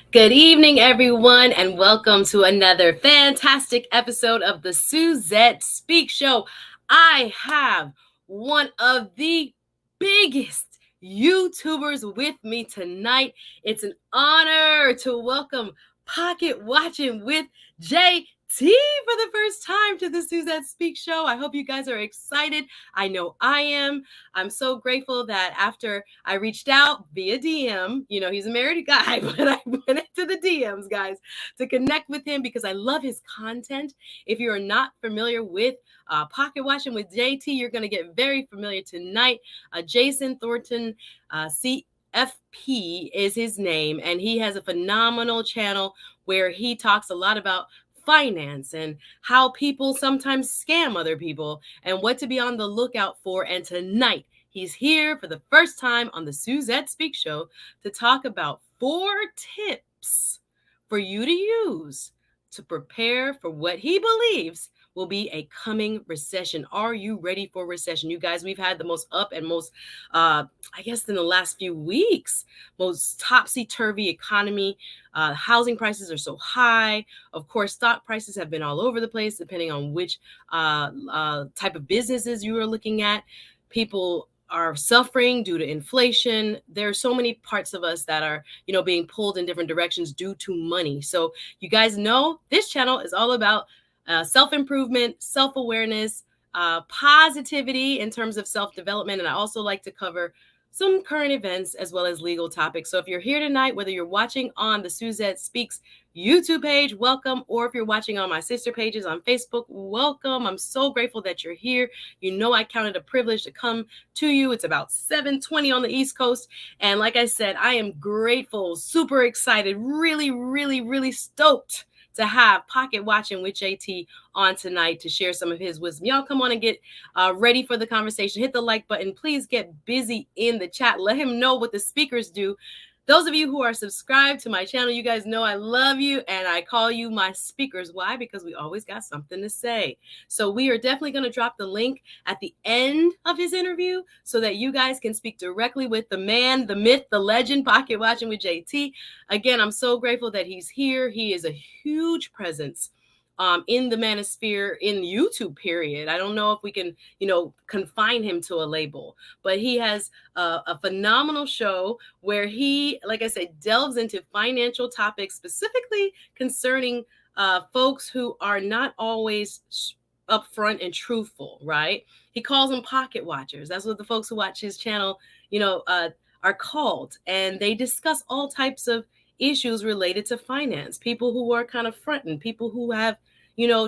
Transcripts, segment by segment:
Good evening, everyone, and welcome to another fantastic episode of the SuzetteSpeaks show. I have one of the biggest YouTubers with me tonight. It's an honor to welcome Pocket Watching with JT for the first time to the SuzetteSpeaks show. I hope you guys are excited. I know I am. I'm so grateful that after I reached out via DM, he's a married guy, but I went into the DMs, guys, to connect with him because I love his content. If you're not familiar with Pocket Watching with JT, you're going to get very familiar tonight. Jasonthorne, CFP is his name, and he has a phenomenal channel where he talks a lot about finance and how people sometimes scam other people and what to be on the lookout for. And tonight, he's here for the first time on the SuzetteSpeaks show to talk about 4 tips for you to use to prepare for what he believes will be a coming recession. Are you ready for recession? You guys, we've had the most up and most, I guess in the last few weeks, most topsy-turvy economy. Housing prices are so high. Of course, stock prices have been all over the place, depending on which type of businesses you are looking at. People are suffering due to inflation. There are so many parts of us that are, being pulled in different directions due to money. So you guys know this channel is all about self-improvement, self-awareness, positivity in terms of self-development. And I also like to cover some current events as well as legal topics. So if you're here tonight, whether you're watching on the SuzetteSpeaks YouTube page, welcome. Or if you're watching on my sister pages on Facebook, welcome. I'm so grateful that you're here. You know, I count it a privilege to come to you. It's about 7:20 on the East Coast. And like I said, I am grateful, super excited, really, really, really stoked to have Pocket Watching with JT on tonight to share some of his wisdom. Y'all come on and get ready for the conversation. Hit the like button. Please get busy in the chat. Let him know what the speakers do. Those of you who are subscribed to my channel, you guys know I love you and I call you my speakers. Why? Because we always got something to say. So we are definitely going to drop the link at the end of his interview so that you guys can speak directly with the man, the myth, the legend, Pocket Watching with JT. Again, I'm so grateful that he's here. He is a huge presence in the manosphere, in YouTube, period. I don't know if we can, confine him to a label, but he has a phenomenal show where he, like I said, delves into financial topics, specifically concerning folks who are not always upfront and truthful, right? He calls them pocket watchers. That's what the folks who watch his channel, are called. And they discuss all types of issues related to finance, people who are kind of fronting, people who have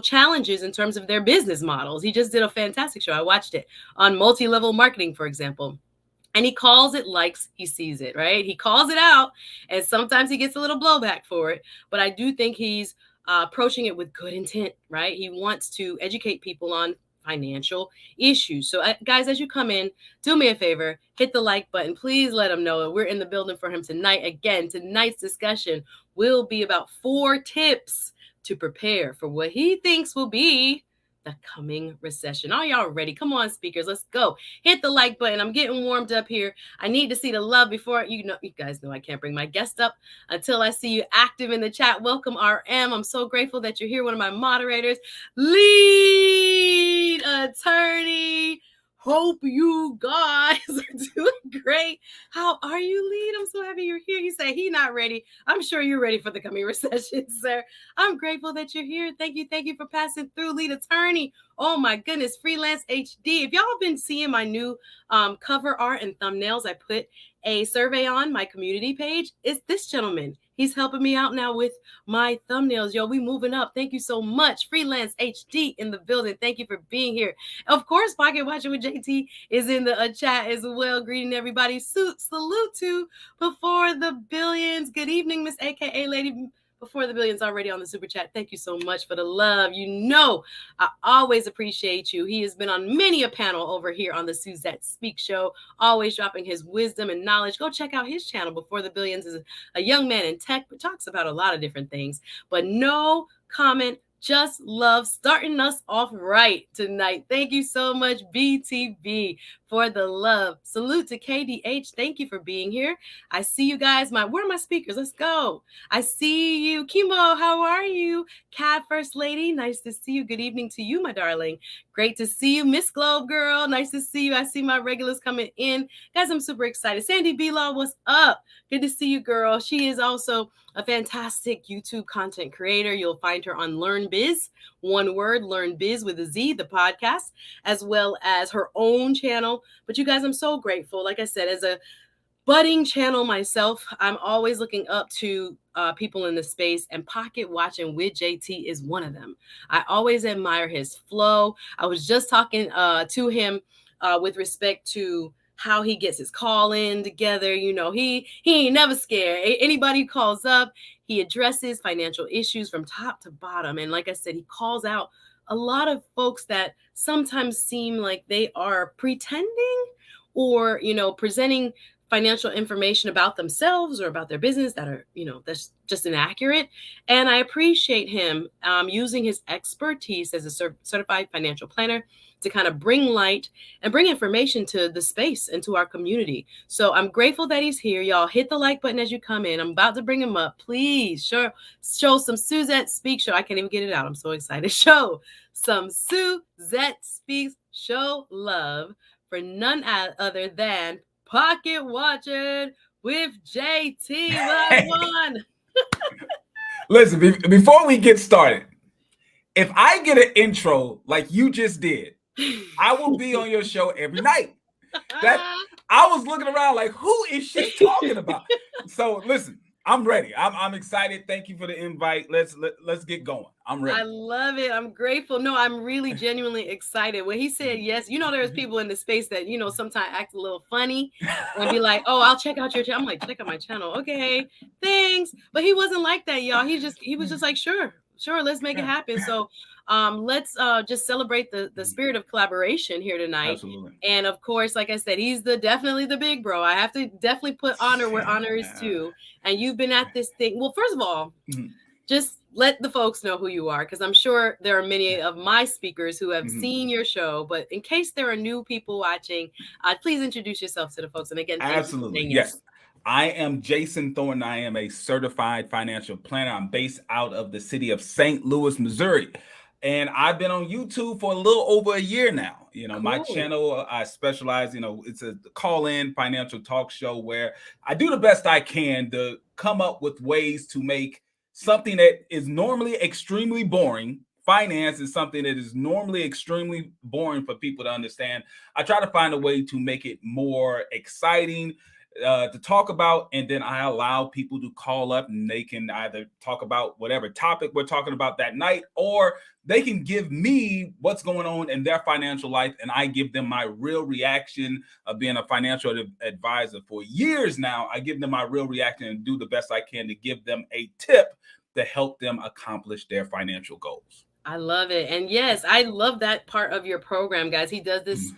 challenges in terms of their business models. He just did a fantastic show. I watched it on multi-level marketing, for example. And he calls it like he sees it, right? He calls it out, and sometimes he gets a little blowback for it. But I do think he's approaching it with good intent, right? He wants to educate people on financial issues. So guys, as you come in, do me a favor, hit the like button. Please let him know that we're in the building for him tonight. Again, tonight's discussion will be about 4 tips to prepare for what he thinks will be the coming recession. Are y'all ready? Come on, speakers, let's go. Hit the like button. I'm getting warmed up here. I need to see the love before, you guys know I can't bring my guest up until I see you active in the chat. Welcome, RM. I'm so grateful that you're here. One of my moderators, lead attorney. Hope you guys are doing great. How are you, Lead? I'm so happy you're here. You say he not ready. I'm sure you're ready for the coming recession, sir. I'm grateful that you're here. Thank you for passing through, Lead Attorney. Oh my goodness, Freelance HD. If y'all have been seeing my new cover art and thumbnails, I put a survey on my community page. It's this gentleman. He's helping me out now with my thumbnails. Yo, we moving up. Thank you so much. Freelance HD in the building. Thank you for being here. Of course, Pocket Watching with JT is in the chat as well. Greeting everybody. Salute to Before the Billions. Good evening, Miss AKA Lady Before the Billions already on the super chat. Thank you so much for the love. I always appreciate you. He has been on many a panel over here on the SuzetteSpeaks show, always dropping his wisdom and knowledge. Go check out his channel. Before the Billions is a young man in tech, but talks about a lot of different things. But no comment, just love starting us off right tonight. Thank you so much, BTB, for the love. Salute to KDH. Thank you for being here. I see you guys. Where are my speakers? Let's go. I see you. Kimbo, how are you? Cat First Lady, nice to see you. Good evening to you, my darling. Great to see you. Miss Globe Girl, nice to see you. I see my regulars coming in. Guys, I'm super excited. Sandy B-Law, what's up? Good to see you, girl. She is also a fantastic YouTube content creator. You'll find her on Learn Biz, one word, Learn Biz with a Z, the podcast, as well as her own channel. But you guys, I'm so grateful. Like I said, as a budding channel myself, I'm always looking up to people in the space, and Pocket Watching with JT is one of them. I always admire his flow. I was just talking to him with respect to how he gets his call in together. You know, he ain't never scared. Anybody who calls up, he addresses financial issues from top to bottom. And like I said, he calls out a lot of folks that sometimes seem like they are pretending or, you know, presenting financial information about themselves or about their business that are, you know, that's just inaccurate. And I appreciate him using his expertise as a certified financial planner to kind of bring light and bring information to the space and to our community. So I'm grateful that he's here. Y'all hit the like button as you come in. I'm about to bring him up. Please show some SuzetteSpeaks. Show. I can't even get it out. I'm so excited. Show some SuzetteSpeaks. Show love for none other than Pocket Watching with JT. One. Listen, before we get started, if I get an intro like you just did, I will be on your show every night. That I was looking around like, who is she talking about? So listen, I'm ready. I'm excited. Thank you for the invite. Let's get going. I'm ready. I love it. I'm grateful. No, I'm really genuinely excited. When he said yes, you know, there's people in the space that, you know, sometimes act a little funny and be like, oh, I'll check out your channel. I'm like, check out my channel. Okay, thanks. But he wasn't like that, y'all. He was just like, sure, let's make it happen. So let's just celebrate the spirit of collaboration here tonight. Absolutely. And of course, like I said, he's definitely the big bro. I have to definitely put honor where honor is due. And you've been at this thing. Well, first of all, just let the folks know who you are, because I'm sure there are many of my speakers who have seen your show. But in case there are new people watching, please introduce yourself to the folks. And again, absolutely. Yes. I am Jasonthorne. I am a certified financial planner. I'm based out of the city of St. Louis, Missouri. And I've been on YouTube for a little over a year now. You know, my channel, I specialize, you know, it's a call-in financial talk show where I do the best I can to come up with ways to make something that is normally extremely boring. Finance is something that is normally extremely boring for people to understand. I try to find a way to make it more exciting to talk about, and then I allow people to call up and they can either talk about whatever topic we're talking about that night, or they can give me what's going on in their financial life, and I give them my real reaction of being a financial advisor for years now. I give them my real reaction and do the best I can to give them a tip to help them accomplish their financial goals. I love it. And yes, I love that part of your program, guys. He does this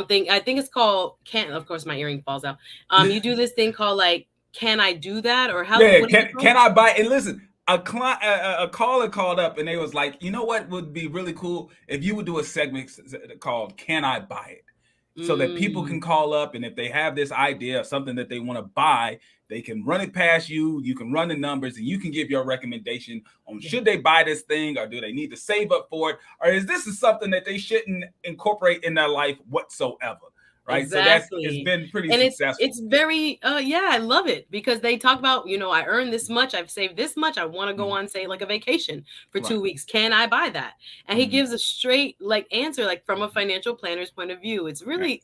thing. I think it's called of course my earring falls out. You do this thing called like, can I do that? Or how? Yeah, can I buy? And listen, a caller called up and they was like, you know what would be really cool if you would do a segment called Can I Buy It? So that people can call up, and if they have this idea of something that they want to buy, they can run it past you. You can run the numbers, and you can give your recommendation on should they buy this thing, or do they need to save up for it, or is this something that they shouldn't incorporate in their life whatsoever. Right. Exactly. So it's been pretty successful. It's very, I love it, because they talk about, you know, I earned this much, I've saved this much, I want to go on, say, like a vacation for 2 weeks. Can I buy that? And he gives a straight answer, like from a financial planner's point of view. It's really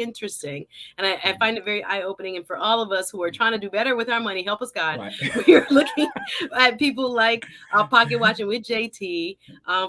interesting. And I find it very eye-opening. And for all of us who are trying to do better with our money, help us God. We're looking at people like Pocket Watching with JT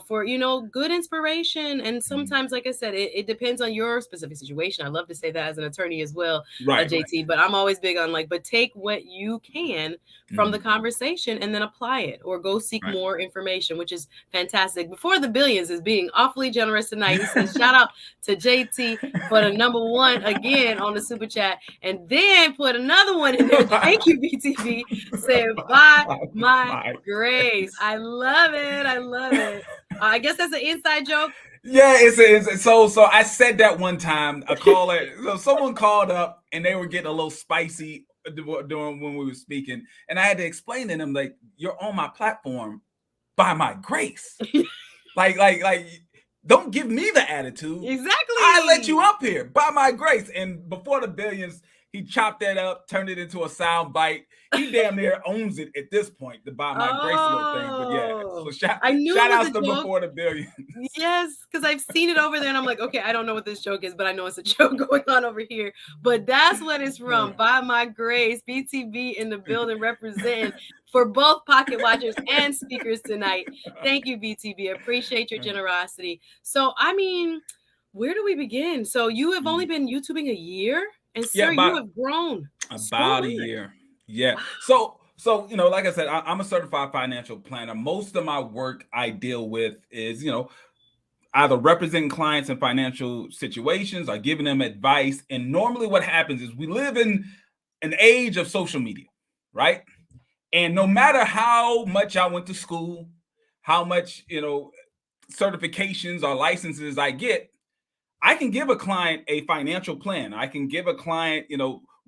for, you know, good inspiration. And sometimes, like I said, it depends on your specific situation. I love to say that as an attorney as well, JT, but I'm always big on but take what you can from the conversation and then apply it, or go seek more information, which is fantastic. Before the Billions is being awfully generous tonight. He says, shout out to JT for the number one again on the super chat, and then put another one in there. Thank you, BTV. Say by my grace. I love it. I guess that's an inside joke. Yeah, so I said that one time. A caller, so someone called up and they were getting a little spicy during when we were speaking, and I had to explain to them like, you're on my platform by my grace. like, don't give me the attitude. I let you Exactly. up here by my grace. And before the billions, he chopped that up, turned it into a sound bite. He damn near owns it at this point, the by my grace little thing. But yeah, so Oh, shout I knew it shout was outs a to joke. before the billions. Yes, because I've seen it over there and I'm like, okay, I don't know what this joke is, but I know it's a joke going on over here. But that's what it's from. By my grace, BTB in the building representing for both pocket watchers and speakers tonight. Thank you, BTB. Appreciate your generosity. So, I mean, where do we begin? So, you have only been YouTubing a year, and Yeah, sir, you have grown so about a much. year. Yeah. Wow. So like I said, I'm a certified financial planner. Most of my work I deal with is, either representing clients in financial situations or giving them advice. And normally what happens is we live in an age of social media, right? And no matter how much I went to school, how much, certifications or licenses I get, I can give a client a financial plan. I can give a client,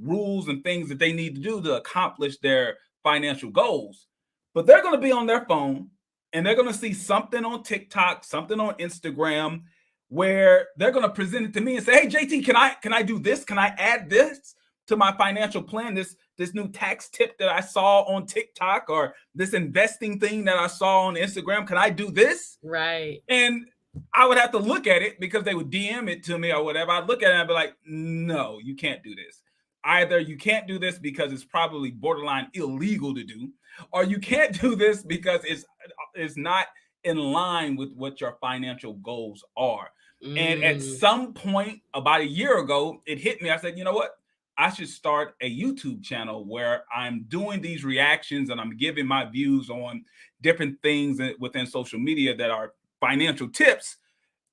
rules and things that they need to do to accomplish their financial goals. But they're going to be on their phone and they're going to see something on TikTok, something on Instagram where they're going to present it to me and say, "Hey JT, can I do this? Can I add this to my financial plan? This new tax tip that I saw on TikTok or this investing thing that I saw on Instagram, can I do this?" Right. And I would have to look at it because they would DM it to me or whatever. I'd look at it and I'd be like, "No, you can't do this. Either you can't do this because it's probably borderline illegal to do, or you can't do this because it's not in line with what your financial goals are." And at Mm. some point about a year ago, it hit me. I said, "You know what? I should start a YouTube channel where I'm doing these reactions and I'm giving my views on different things within social media that are financial tips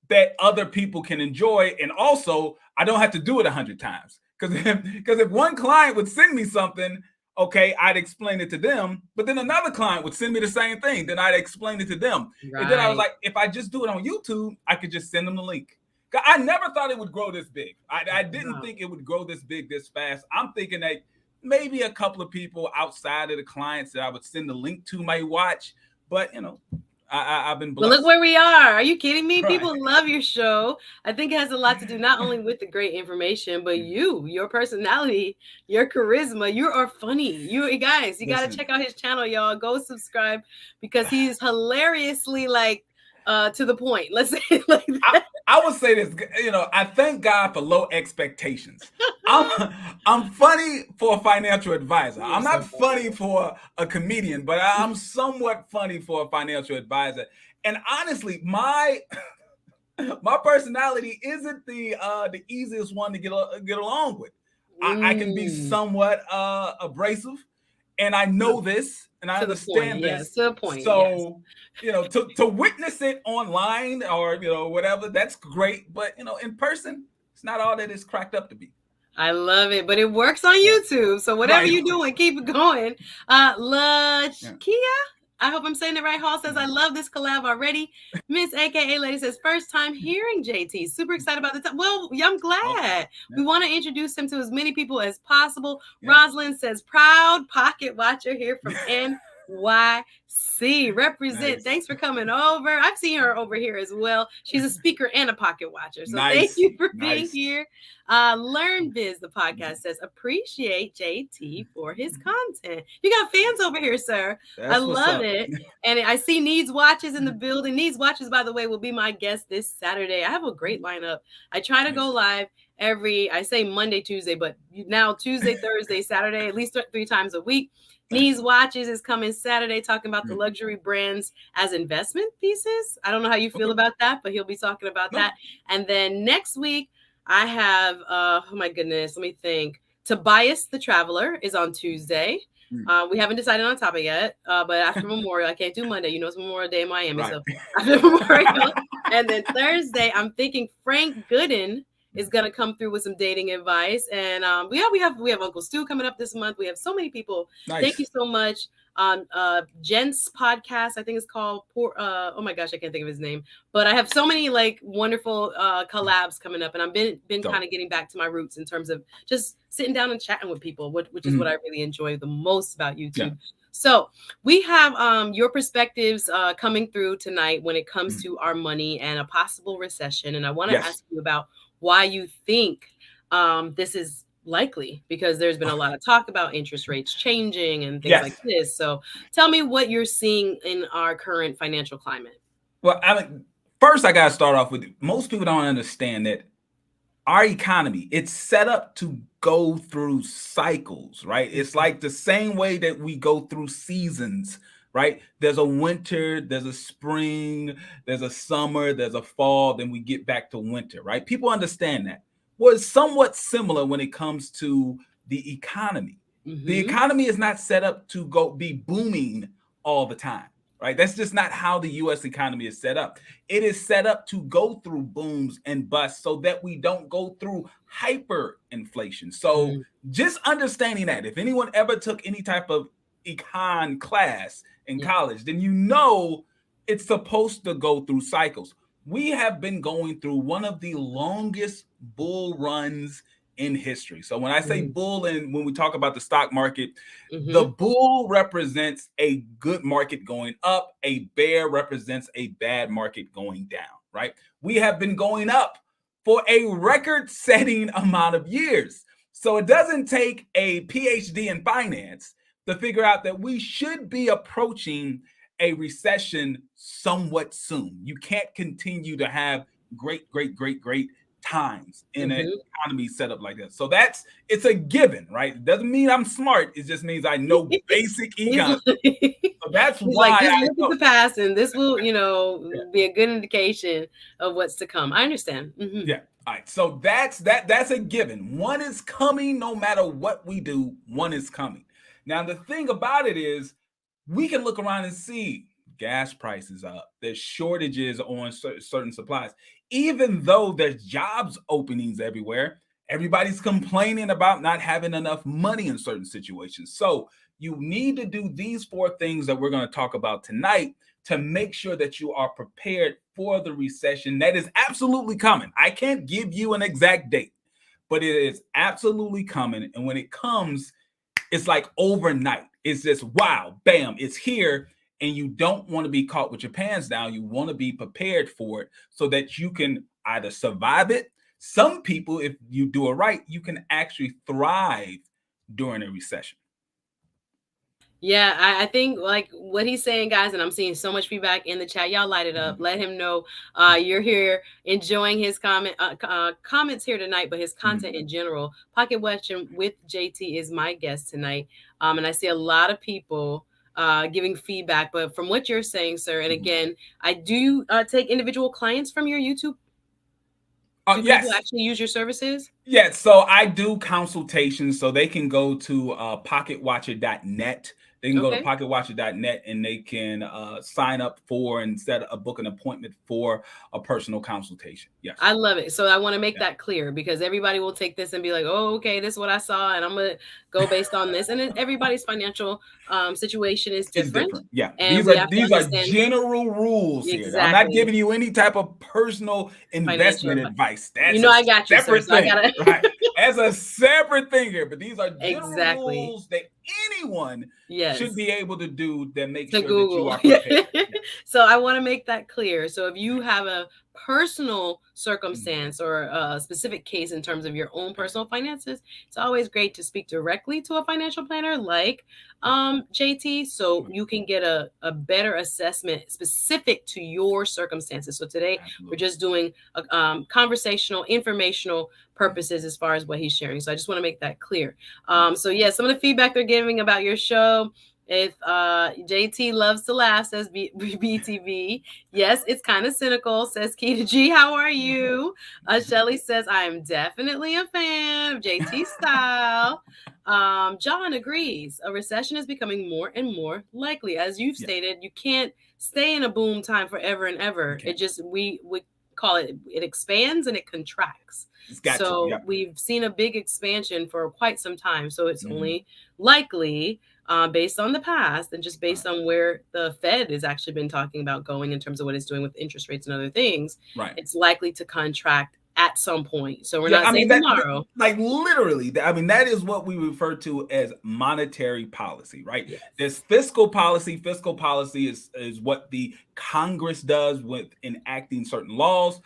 that other people can enjoy. And also, I don't have to do it 100 times. Because if one client would send me something, okay, I'd explain it to them. But then another client would send me the same thing. Then I'd explain it to them. And then I was Right. like, if I just do it on YouTube, I could just send them the link. I never thought it would grow this big. I didn't Wow. think it would grow this big this fast. I'm thinking that maybe a couple of people outside of the clients that I would send the link to might watch. But, I've been But look blessed. where we are. Are you kidding me? Right. People love your show. I think it has a lot to do not only with the great information, but your personality, your charisma. You are funny. You guys, you got to Listen, check out his channel, y'all. Go subscribe because he's hilariously like to the point. Let's say it like that. I would say this, I thank God for low expectations. I'm funny for a financial advisor. You're I'm so not funny. funny for a comedian, but I'm somewhat funny for a financial advisor. And honestly, my personality isn't the easiest one to get along with. I can be Mm, somewhat abrasive, and I know this, and I to the point. understand Yes. this. To the point. Yes. So to witness it online or whatever, that's great. But in person, it's not all that it's cracked up to be. I love it, but it works on Yeah. YouTube. So whatever Right. you're doing, keep it going. Yeah. Kia, I hope I'm saying it right. Hall says, I love this collab already. Miss AKA Lady says, first time hearing JT. Super excited about the time. Well, I'm Awesome. glad. Yeah. We want to introduce him to as many people as possible. Yeah. Rosalind says, proud pocket watcher here from NYC. Represent. Nice. Thanks for coming over. I've seen her over here as well. She's a speaker and a pocket watcher. So Nice. thank you for being Nice. here. Learn Biz, the podcast says, appreciate JT for his content. You got fans over here, sir. That's I what's love up. it. And I see Needs Watches in the building. Needs Watches, by the way, will be my guest this Saturday. I have a great lineup. I try to go live I say Monday, Tuesday, but now Tuesday, Thursday, Saturday, at least 3 times a week. Needs Watches is coming Saturday, talking about the luxury brands as investment pieces. I don't know how you feel about that, but he'll be talking about that. And then next week, I have, oh my goodness, let me think. Tobias the Traveler is on Tuesday. We haven't decided on a topic yet, but after Memorial, I can't do Monday. It's Memorial Day in Miami, so after Memorial. And then Thursday, I'm thinking Frank Gooden is going to come through with some dating advice. And we have Uncle Stu coming up this month. We have so many people. Thank you so much Gents podcast, I think it's called oh my gosh, I can't think of his name, but I have so many like wonderful collabs coming up, and I've been kind of getting back to my roots in terms of just sitting down and chatting with people, which is what I really enjoy the most about YouTube. So we have your perspectives coming through tonight when it comes to our money and a possible recession, and I want to ask you about why you think this is likely, because there's been a lot of talk about interest rates changing and things like this. So tell me what you're seeing in our current financial climate. Well, first I got to start off with, most people don't understand that our economy, it's set up to go through cycles, right? It's like the same way that we go through seasons, right? There's a winter, there's a spring, there's a summer, there's a fall, then we get back to winter, right? People understand that. Well, it's somewhat similar when it comes to the economy. The economy is not set up to be booming all the time, right? That's just not how the U.S. economy is set up. It is set up to go through booms and busts so that we don't go through hyperinflation. So just understanding that, if anyone ever took any type of econ class in college, then you know it's supposed to go through cycles. We have been going through one of the longest bull runs in history. So when I say bull, and when we talk about the stock market, the bull represents a good market going up. A bear represents a bad market going down, right? We have been going up for a record-setting amount of years. So it doesn't take a PhD in finance to figure out that we should be approaching a recession somewhat soon. You can't continue to have great times in an economy set up like that. So it's a given, right? It doesn't mean I'm smart. It just means I know basic econ. So that's why like, just look at the past, and this will, be a good indication of what's to come. I understand. Yeah. All right. So that's a given. One is coming no matter what we do. One is coming. Now, the thing about it is, we can look around and see gas prices up. There's shortages on certain supplies. Even though there's jobs openings everywhere, everybody's complaining about not having enough money in certain situations. So you need to do these 4 things that we're going to talk about tonight to make sure that you are prepared for the recession that is absolutely coming. I can't give you an exact date, but it is absolutely coming. And when it comes, it's like overnight. It's just, wow, bam, it's here. And you don't want to be caught with your pants down. You want to be prepared for it so that you can either survive it. Some people, if you do it right, you can actually thrive during a recession. Yeah, I think like what he's saying, guys, and I'm seeing so much feedback in the chat. Y'all light it up. Let him know you're here enjoying his comments here tonight, but his content in general. Pocket Watching with JT is my guest tonight. And I see a lot of people giving feedback. But from what you're saying, sir, and again, I do take individual clients from your YouTube. Do people actually use your services? Yeah, so I do consultations, so they can go to pocketwatcher.net. They can go to pocketwatcher.net and they can sign up for and book an appointment for a personal consultation. Yes. I love it. So I want to make that clear, because everybody will take this and be like, oh, okay, this is what I saw, and I'm going to go based on this. And everybody's financial situation is different. Yeah. And these are general rules here. I'm not giving you any type of personal investment advice. That's I got you, sir. So right. That's a separate thing here. But these are general rules that anyone should be able to do that make sure Google. that you are prepared. So I want to make that clear. So if you have a personal circumstance or a specific case in terms of your own personal finances, it's always great to speak directly to a financial planner like JT, so you can get a better assessment specific to your circumstances. So today we're just doing a conversational, informational purposes as far as what he's sharing. So I just want to make that clear. So yeah, some of the feedback they're giving about your show. If JT loves to laugh, says BTV. Yes, it's kind of cynical, says Keita G. How are you? Shelly says, I am definitely a fan of JT's style. John agrees. A recession is becoming more and more likely. As you've stated, you can't stay in a boom time forever and ever. It just, we call it expands and it contracts. We've seen a big expansion for quite some time. So it's only likely based on the past and just based on where the Fed has actually been talking about going in terms of what it's doing with interest rates and other things, it's likely to contract at some point. So we're not saying tomorrow. Like literally, I mean, that is what we refer to as monetary policy, right? Yes. There's fiscal policy. Fiscal policy is what the Congress does with enacting certain laws.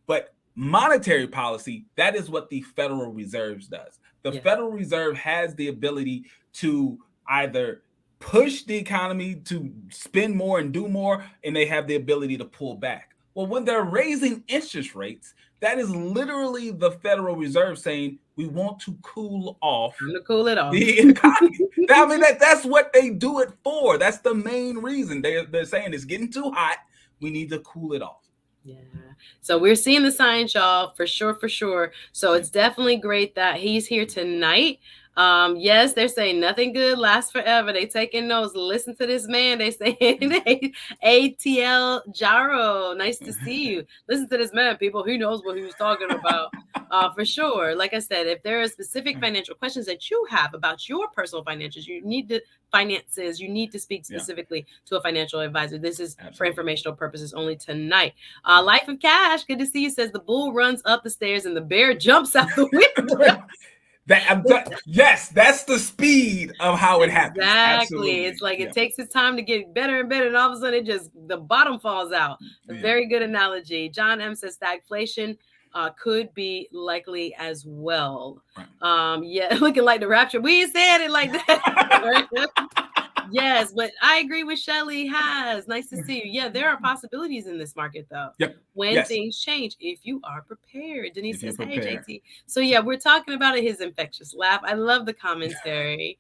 But monetary policy, that is what the Federal Reserve does. The Federal Reserve has the ability to either push the economy to spend more and do more, and they have the ability to pull back. Well, when they're raising interest rates, that is literally the Federal Reserve saying we want to cool off the economy. I mean, that's what they do it for. That's the main reason. They're saying it's getting too hot. We need to cool it off. Yeah. So we're seeing the signs, y'all, for sure, for sure. So it's definitely great that he's here tonight. Yes, they're saying nothing good lasts forever. They taking notes. Listen to this man. They saying ATL Jaro. Nice to see you. Listen to this man, people. He knows what he was talking about. For sure. Like I said, if there are specific financial questions that you have about your personal finances, you need to speak specifically to a financial advisor. This is for informational purposes only tonight. Life of Cash, good to see you, says the bull runs up the stairs and the bear jumps out the window. Yes, that's the speed of how it happens. Exactly. It's like it takes its time to get better and better, and all of a sudden the bottom falls out. A very good analogy. John M says stagflation could be likely as well. Looking like the rapture. We said it like that. Yes, but I agree with Shelly. Nice to see you. Yeah, there are possibilities in this market, though. When things change, if you are prepared. Denise says, hey, JT. So, we're talking about his infectious laugh. I love the commentary.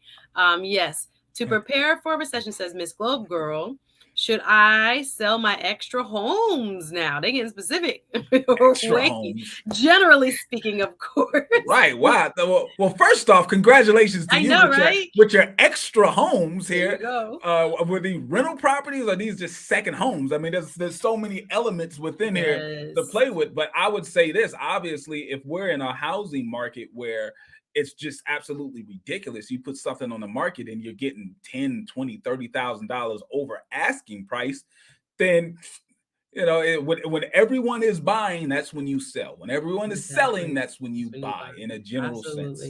Yes, to prepare for a recession, says Miss Globe Girl. Should I sell my extra homes now? They're getting specific. Generally speaking, of course. Right. Wow. Well, first off, congratulations to you with your extra homes here. Were these rental properties or these just second homes? I mean, there's so many elements within here to play with. But I would say this, obviously, if we're in a housing market where it's just absolutely ridiculous. You put something on the market and you're getting $10,000, $20,000, $30,000 over asking price, then when everyone is buying, that's when you sell. When everyone is selling, that's when you buy in a general sense.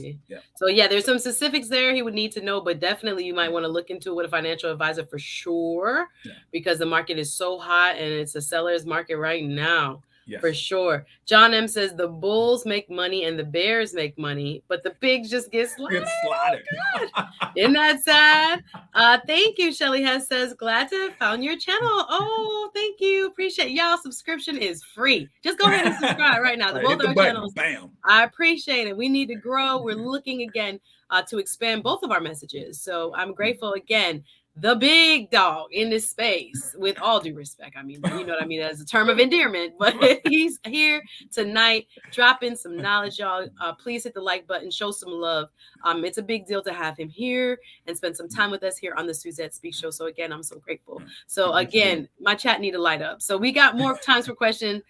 So there's some specifics there he would need to know, but definitely you might want to look into it with a financial advisor for sure, because the market is so hot and it's a seller's market right now. For sure. John M says the bulls make money and the bears make money, but the pigs just get slaughtered. Oh, isn't that sad? Thank you. Shelly says, glad to have found your channel. Oh, thank you. Appreciate it. Y'all. Subscription is free. Just go ahead and subscribe right now. Both our channels. Bam. I appreciate it. We need to grow. We're looking again to expand both of our messages. So I'm grateful again. The big dog in this space, with all due respect. I mean, you know what I mean? As a term of endearment, but he's here tonight, dropping some knowledge, y'all. Please hit the like button, show some love. It's a big deal to have him here and spend some time with us here on the SuzetteSpeaks show. So again, I'm so grateful. So again, my chat need to light up. So we got more time for questions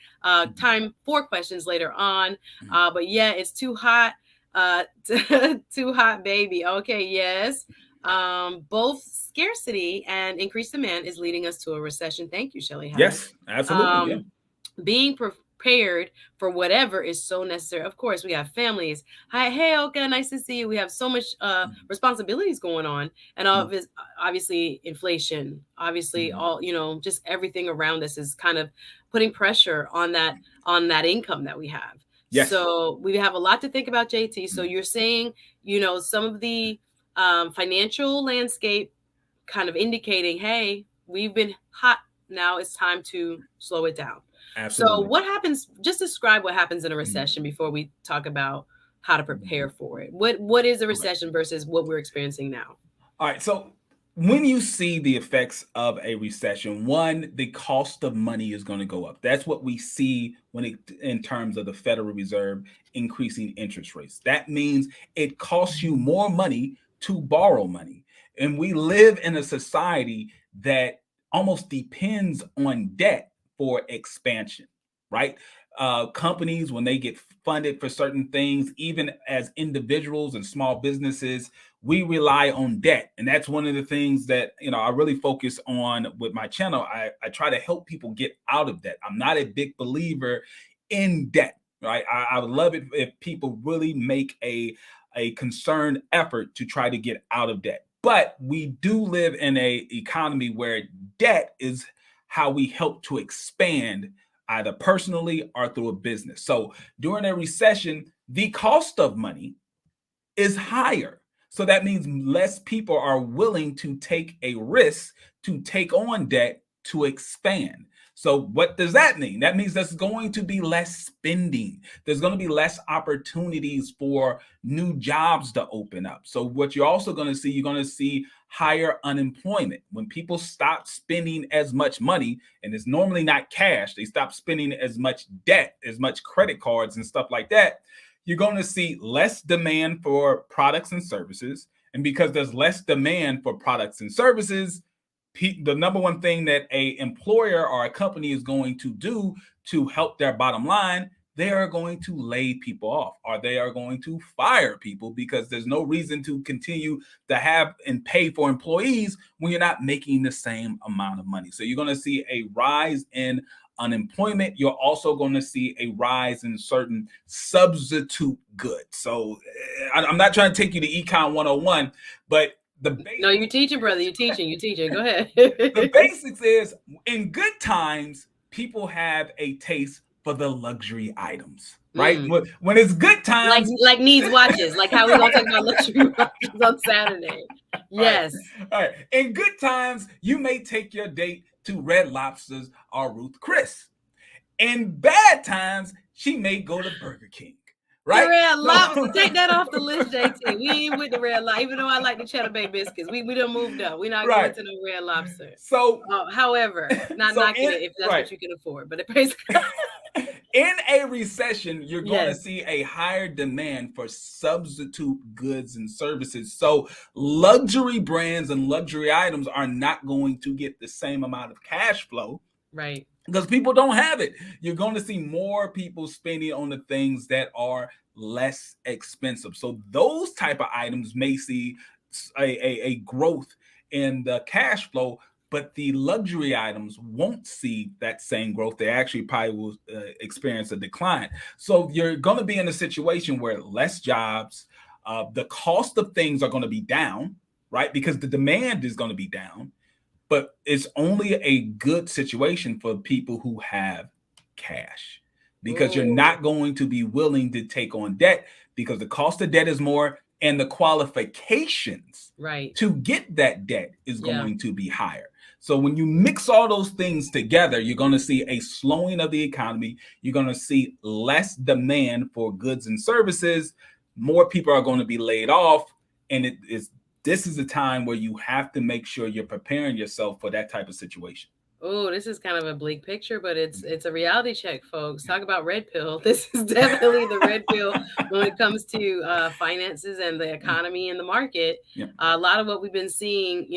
later on. But it's too hot. Too hot, baby. Okay, yes. Both scarcity and increased demand is leading us to a recession. Thank you, Shelly. Yes, absolutely. Being prepared for whatever is so necessary. Of course, we have families. Hi, hey, Oka, nice to see you. We have so much responsibilities going on, and obviously inflation. Obviously, all just everything around us is kind of putting pressure on that income that we have. Yes. So we have a lot to think about, JT. So you're saying, some of the financial landscape kind of indicating, hey, we've been hot. Now it's time to slow it down. Absolutely. So what happens? Just describe what happens in a recession before we talk about how to prepare for it. What is a recession versus what we're experiencing now? All right. So when you see the effects of a recession, one, the cost of money is going to go up. That's what we see in terms of the Federal Reserve increasing interest rates. That means it costs you more money to borrow money. And we live in a society that almost depends on debt for expansion, right? companies, when they get funded for certain things, even as individuals and small businesses, we rely on debt. And that's one of the things that, I really focus on with my channel. I try to help people get out of debt. I'm not a big believer in debt, right? I would love it if people really make a concerned effort to try to get out of debt. But we do live in a economy where debt is how we help to expand, either personally or through a business. So during a recession, the cost of money is higher. So that means less people are willing to take a risk to take on debt to expand. So what does that mean? That means there's going to be less spending. There's going to be less opportunities for new jobs to open up. So what you're also going to see, you're going to see higher unemployment. When people stop spending as much money, and it's normally not cash, they stop spending as much debt, as much credit cards and stuff like that, you're going to see less demand for products and services. And because there's less demand for products and services, the number one thing that a employer or a company is going to do to help their bottom line, they are going to lay people off, or they are going to fire people, because there's no reason to continue to have and pay for employees when you're not making the same amount of money. So you're going to see a rise in unemployment. You're also going to see a rise in certain substitute goods. So I'm not trying to take you to Econ 101, but no, you're teaching, brother. You're teaching. Go ahead. The basics is, in good times, people have a taste for the luxury items, right? When it's good times, like needs watches, like how we're gonna talk about luxury watches on Saturday. Yes. All right. In good times, you may take your date to Red Lobster's or Ruth Chris. In bad times, she may go to Burger King. Right? The Red Lobster, take that off the list, JT. We ain't with the Red Lobster, even though I like the Cheddar Bay biscuits. We done moved up. We're not going to the Red Lobster. So, however, not knocking it if that's what you can afford, but it pays. In a recession, you're going to see a higher demand for substitute goods and services. So luxury brands and luxury items are not going to get the same amount of cash flow. Right. Because people don't have it. You're going to see more people spending on the things that are less expensive. So those type of items may see a growth in the cash flow, but the luxury items won't see that same growth. They actually probably will experience a decline. So you're going to be in a situation where less jobs, the cost of things are going to be down, right? Because the demand is going to be down. But it's only a good situation for people who have cash, because you're not going to be willing to take on debt, because the cost of debt is more, and the qualifications to get that debt is going to be higher. So when you mix all those things together, you're going to see a slowing of the economy. You're going to see less demand for goods and services. More people are going to be laid off, and this is a time where you have to make sure you're preparing yourself for that type of situation. Oh, this is kind of a bleak picture, but it's a reality check, folks. Talk about red pill. This is definitely the red pill when it comes to finances and the economy and the market. A lot of what we've been seeing,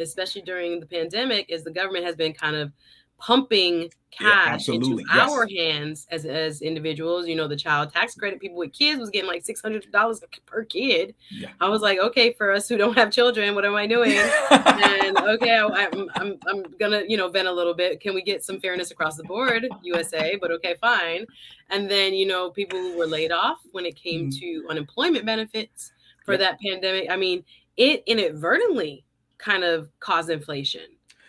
especially during the pandemic, is the government has been kind of pumping cash into our hands as individuals. The child tax credit, people with kids was getting like $600 per kid. I was like, okay, for us who don't have children, what am I doing? And okay, I'm gonna vent a little bit. Can we get some fairness across the board, USA? But okay, fine. And then people who were laid off when it came to unemployment benefits for that pandemic. I mean, it inadvertently kind of caused inflation,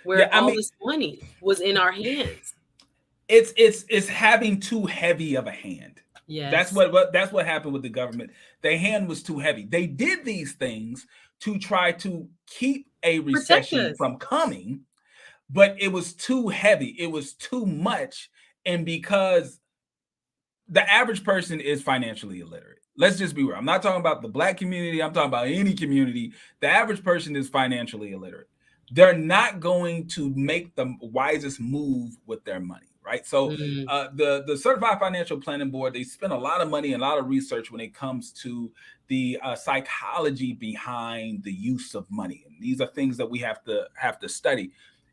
where all this money was in our hands. It's having too heavy of a hand. That's what happened with the government. Their hand was too heavy. They did these things to try to keep a recession from coming, but it was too heavy. It was too much. And because the average person is financially illiterate. Let's just be real. I'm not talking about the Black community. I'm talking about any community. The average person is financially illiterate. They're not going to make the wisest move with their money, right? So the Certified Financial Planning Board, they spend a lot of money and a lot of research when it comes to the psychology behind the use of money. And these are things that we have to study.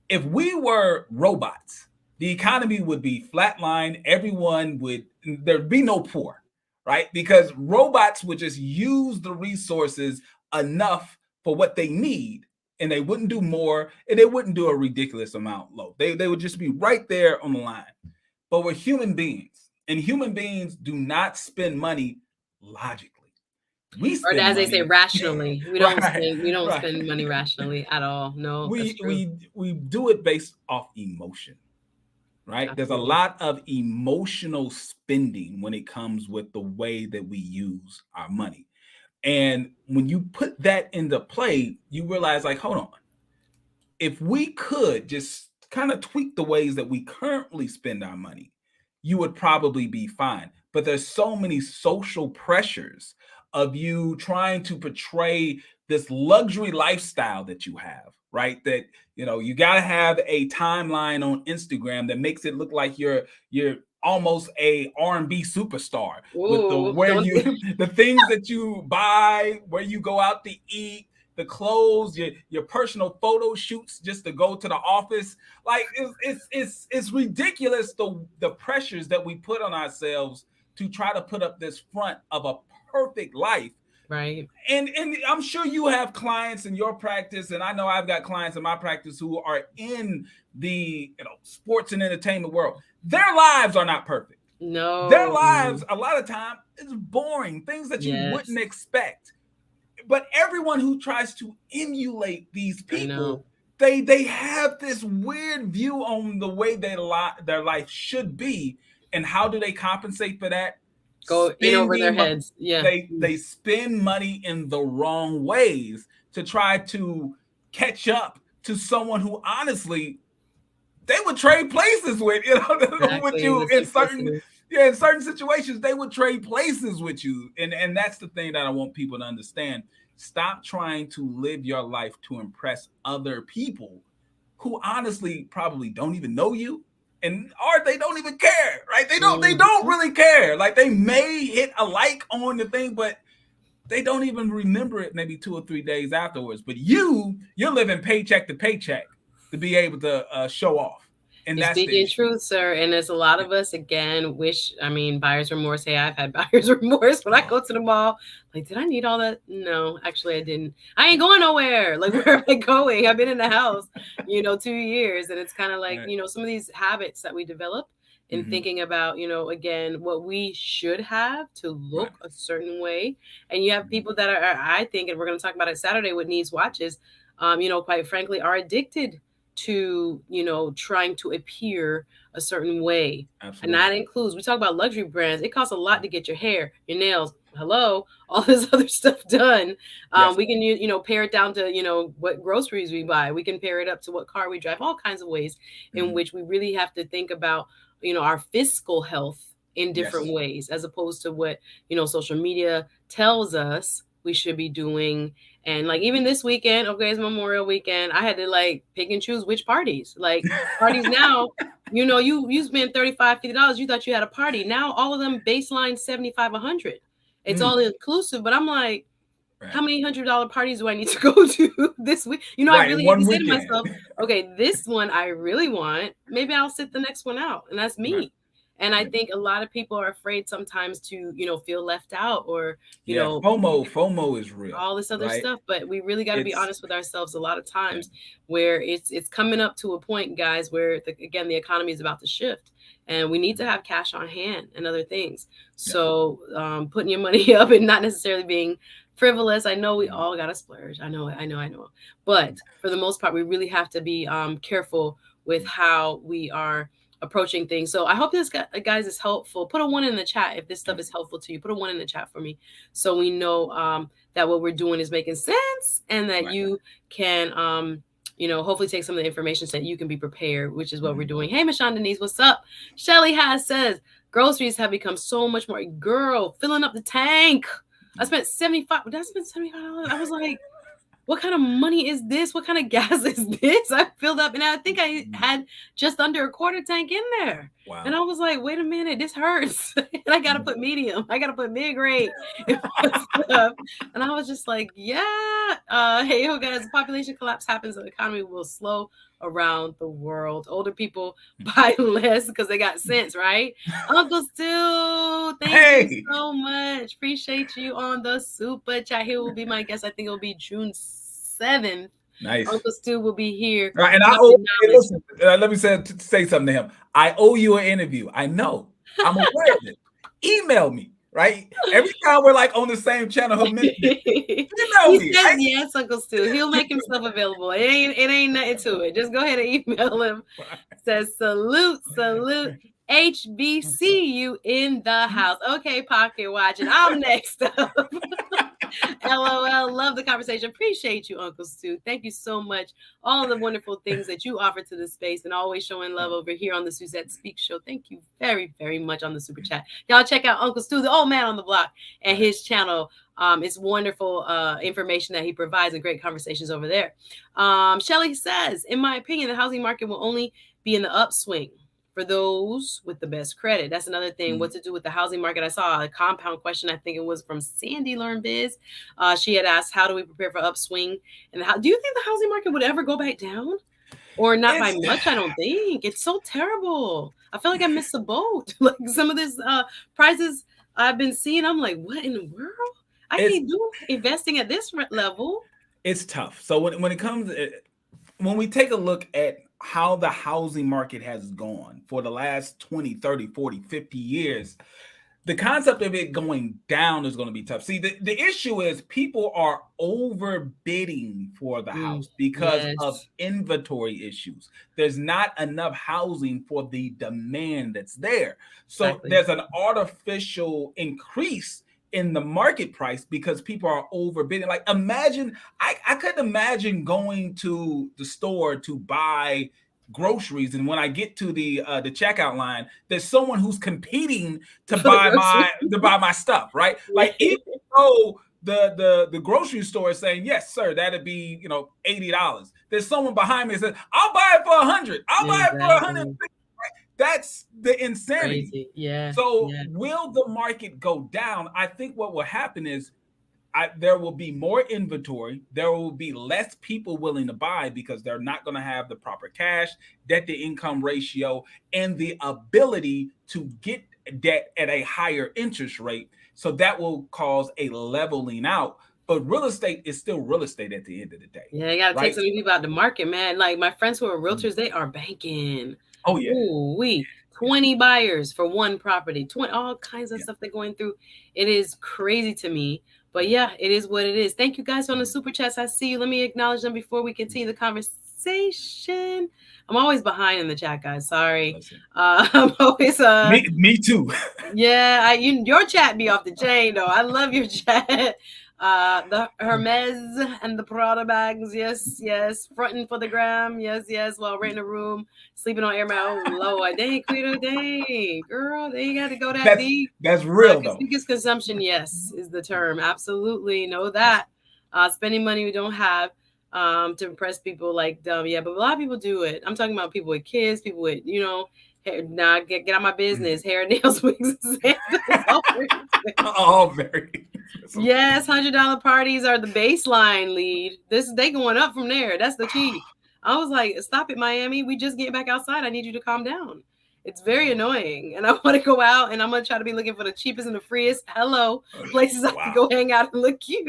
If we were robots, the economy would be flatlined. There'd be no poor, right? Because robots would just use the resources enough for what they need, and they wouldn't do more, and they wouldn't do a ridiculous amount low. They would just be right there on the line. But we're human beings, and human beings do not spend money logically. We Or spend as they say, money rationally. We don't right. spend money rationally at all. No, that's true. We do it based off emotion, right? Absolutely. There's a lot of emotional spending when it comes with the way that we use our money. And when you put that into play, you realize, like, hold on, if we could just kind of tweak the ways that we currently spend our money, you would probably be fine. But there's so many social pressures of you trying to portray this luxury lifestyle that you have, right? That, you got to have a timeline on Instagram that makes it look like you're almost a R&B superstar. Ooh, with the things that you buy, where you go out to eat, the clothes, your personal photo shoots just to go to the office. Like, it's ridiculous, the pressures that we put on ourselves to try to put up this front of a perfect life. Right. And I'm sure you have clients in your practice, and I know I've got clients in my practice who are in the sports and entertainment world. Their lives are not perfect. No. Their lives, a lot of time, is boring, things that you wouldn't expect. But everyone who tries to emulate these people, they have this weird view on the way their life should be. And how do they compensate for that? Go in over their heads. Yeah. They spend money in the wrong ways to try to catch up to someone who, honestly, they would trade places with, with you in certain situations. They would trade places with you. And that's the thing that I want people to understand. Stop trying to live your life to impress other people who honestly probably don't even know you, or they don't even care, right? They don't really care. Like, they may hit a like on the thing, but they don't even remember it maybe 2 or 3 days afterwards. But you're living paycheck to paycheck to be able to show off. And You're speaking truth, sir. And there's a lot of us, again, buyer's remorse. Hey, I've had buyer's remorse when I go to the mall. Like, did I need all that? No, actually, I didn't. I ain't going nowhere. Like, where am I going? I've been in the house, 2 years. And it's kind of like, some of these habits that we develop in thinking about, again, what we should have to look a certain way. And you have people that are, I think, and we're going to talk about it Saturday with Needs Watches, quite frankly, are addicted to trying to appear a certain way. Absolutely. And that includes, we talk about luxury brands, it costs a lot to get your hair, your nails, all this other stuff done. We can pare it down to what groceries we buy. We can pair it up to what car we drive, all kinds of ways in which we really have to think about our fiscal health in different ways, as opposed to what social media tells us we should be doing. And like, even this weekend, it's Memorial weekend, I had to pick and choose which parties. Like, parties now, you spend $35, $50, you thought you had a party. Now all of them baseline $75, $100. It's all inclusive, but I'm like, how many $100 parties do I need to go to this week? I really have to say to myself, okay, this one I really want. Maybe I'll sit the next one out, and that's me. Right. And I think a lot of people are afraid sometimes to, feel left out, or, FOMO is real. All this other stuff. But we really got to be honest with ourselves a lot of times, where it's coming up to a point, guys, where the economy is about to shift, and we need to have cash on hand and other things. So putting your money up and not necessarily being frivolous. I know we all got to splurge. I know. But for the most part, we really have to be careful with how we are approaching things. So I hope this, guys, is helpful. Put a 1 in the chat if this stuff is helpful to you. Put a 1 in the chat for me, so we know that what we're doing is making sense, and that you can hopefully take some of the information so that you can be prepared, which is what we're doing. Hey, Michonne Denise, what's up? Shelly says groceries have become so much more. Girl, filling up the tank. I spent $75. Did I spend $75? I was like, what kind of money is this? What kind of gas is this? I filled up, and I think I had just under a quarter tank in there. Wow. And I was like, wait a minute, this hurts. And I got to put medium. I got to put mid-grade and stuff. And I was just like, yeah. Hey, yo, guys, population collapse happens. The economy will slow around the world. Older people buy less because they got sense, right? Uncle Stu, thank you so much. Appreciate you on the super chat. He will be my guest. I think it'll be June 7th. Nice. Uncle Stu will be here. Right, and I owe. Listen, let me say something to him. I owe you an interview. I know. I'm aware of it. Email me. Right. Every time we're like on the same channel, he'll mention it. Email me. Says, yes, Uncle Stu. He'll make himself available. It ain't nothing to it. Just go ahead and email him. Says salute. HBCU in the house. Okay, pocket watching. I'm next up. LOL. Love the conversation. Appreciate you, Uncle Stu. Thank you so much. All the wonderful things that you offer to the space and always showing love over here on the SuzetteSpeaks show. Thank you very, very much on the super chat. Y'all check out Uncle Stu, the old man on the block, and his channel. It's wonderful information that he provides and great conversations over there. Shelly says, in my opinion, the housing market will only be in the upswing for those with the best credit. That's another thing. What to do with the housing market? I saw a compound question. I think it was from Sandy Learn Biz. She had asked, how do we prepare for upswing? And how do you think the housing market would ever go back down? Or not by much, I don't think. It's so terrible. I feel like I missed the boat. Like some of these prices I've been seeing, I'm like, what in the world? I can't do investing at this level. It's tough. So when it comes, when we take a look at how the housing market has gone for the last 20, 30, 40, 50 years, the concept of it going down is going to be tough. See, the issue is people are overbidding for the house because of inventory issues. There's not enough housing for the demand that's there. So there's an artificial increase in the market price because people are overbidding. Like imagine, I couldn't imagine going to the store to buy groceries, and when I get to the checkout line, there's someone who's competing to buy my stuff, right? Like even though the grocery store is saying, yes, sir, that'd be $80. There's someone behind me that says, I'll buy it for $100. I'll buy it for $150. That's the insanity. Crazy. Yeah. So will the market go down? I think what will happen is there will be more inventory. There will be less people willing to buy because they're not going to have the proper cash, debt to income ratio, and the ability to get debt at a higher interest rate. So that will cause a leveling out. But real estate is still real estate at the end of the day. Yeah, you got to take some people out the market, man. Like my friends who are realtors, they are banking. Oh, yeah. Ooh, 20 buyers for one property, 20, all kinds of stuff they're going through. It is crazy to me. But yeah, it is what it is. Thank you guys on the super chats. I see you. Let me acknowledge them before we continue the conversation. I'm always behind in the chat, guys. Sorry. I'm always me too. Yeah, your chat be off the chain though. I love your chat. The Hermes and the Prada bags, yes, fronting for the gram, yes, while renting a room, sleeping on air mat. Oh Lord, dang, Quito, dang, girl, they got to go that deep. That's real though. Biggest consumption, yes, is the term. Absolutely, know that. Spending money we don't have to impress people like dumb, yeah, but a lot of people do it. I'm talking about people with kids, people with hair, nah, get out my business. Hair, nails, wigs, all very. Yes, $100 parties are the baseline lead. They going up from there. That's the cheap. I was like, stop it, Miami. We just get back outside. I need you to calm down. It's very annoying. And I want to go out and I'm going to try to be looking for the cheapest and the freest places I can go hang out and look cute.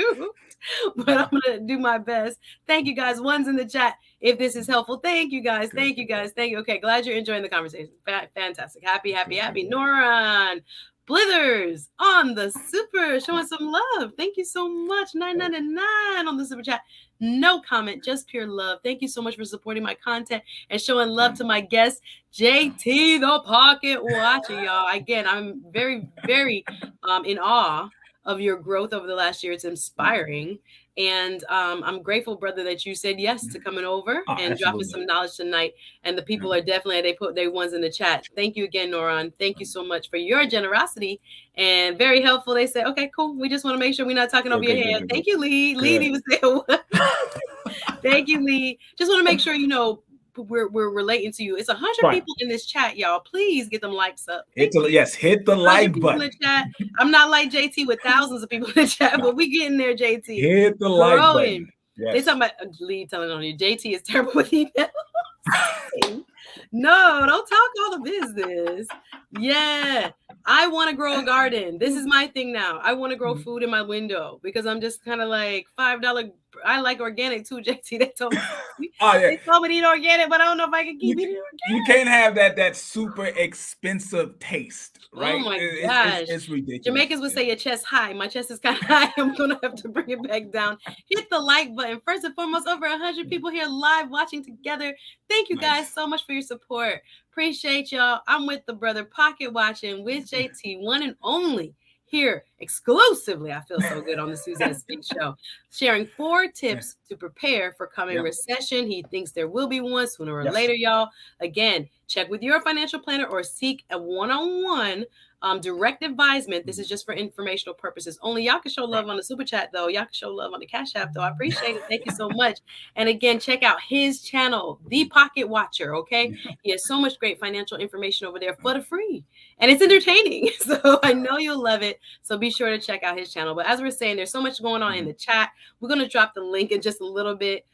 But I'm going to do my best. Thank you guys. One's in the chat. If this is helpful, thank you guys. Thank you guys. Thank you. Okay, glad you're enjoying the conversation. Fantastic. Happy. Noran Blithers on the super, showing some love. Thank you so much. $9.99 on the super chat. No comment, just pure love. Thank you so much for supporting my content and showing love to my guest, JT the Pocket Watcher, y'all. Again, I'm very, very in awe of your growth over the last year. It's inspiring. And I'm grateful, brother, that you said yes to coming over and dropping some knowledge tonight. And the people are definitely, they put their ones in the chat. Thank you again, Noran. Thank you so much for your generosity and very helpful. They said, okay, cool. We just want to make sure we're not talking over your head. Thank you, Lee. Lee was there. Thank you, Lee. Just want to make sure, we're relating to you. It's 100 people in this chat, y'all. Please get them likes up. Hit the like button. In the chat. I'm not like JT with thousands of people in the chat, but we getting there, JT. Hit the like button. Yes. They talking about lead telling on you. JT is terrible with email. No, don't talk all the business. Yeah, I want to grow a garden. This is my thing now. I want to grow food in my window because I'm just kind of like $5. I like organic too, JT. They told me. They told me to eat organic, but I don't know if I can keep eating organic. You can't have that super expensive taste, right? Oh my gosh, it's ridiculous. Jamaicans would say your chest high. My chest is kind of high. I'm gonna have to bring it back down. Hit the like button. First and foremost, over 100 people here live watching together. Thank you guys so much for your support. Appreciate y'all. I'm with the brother Pocket Watching with JT, one and only here exclusively. I feel so good on the SuzetteSpeaks show, sharing 4 tips to prepare for coming recession. He thinks there will be one sooner or later, y'all. Again, check with your financial planner or seek a one-on-one direct advisement. This is just for informational purposes only. Y'all can show love on the super chat though. Y'all can show love on the CashAPP though. I appreciate it. Thank you so much. And again, check out his channel, The Pocket Watcher. Okay, he has so much great financial information over there for the free, and it's entertaining. So I know you'll love it. So be sure to check out his channel. But as we're saying, there's so much going on in the chat. We're gonna drop the link in just a little bit.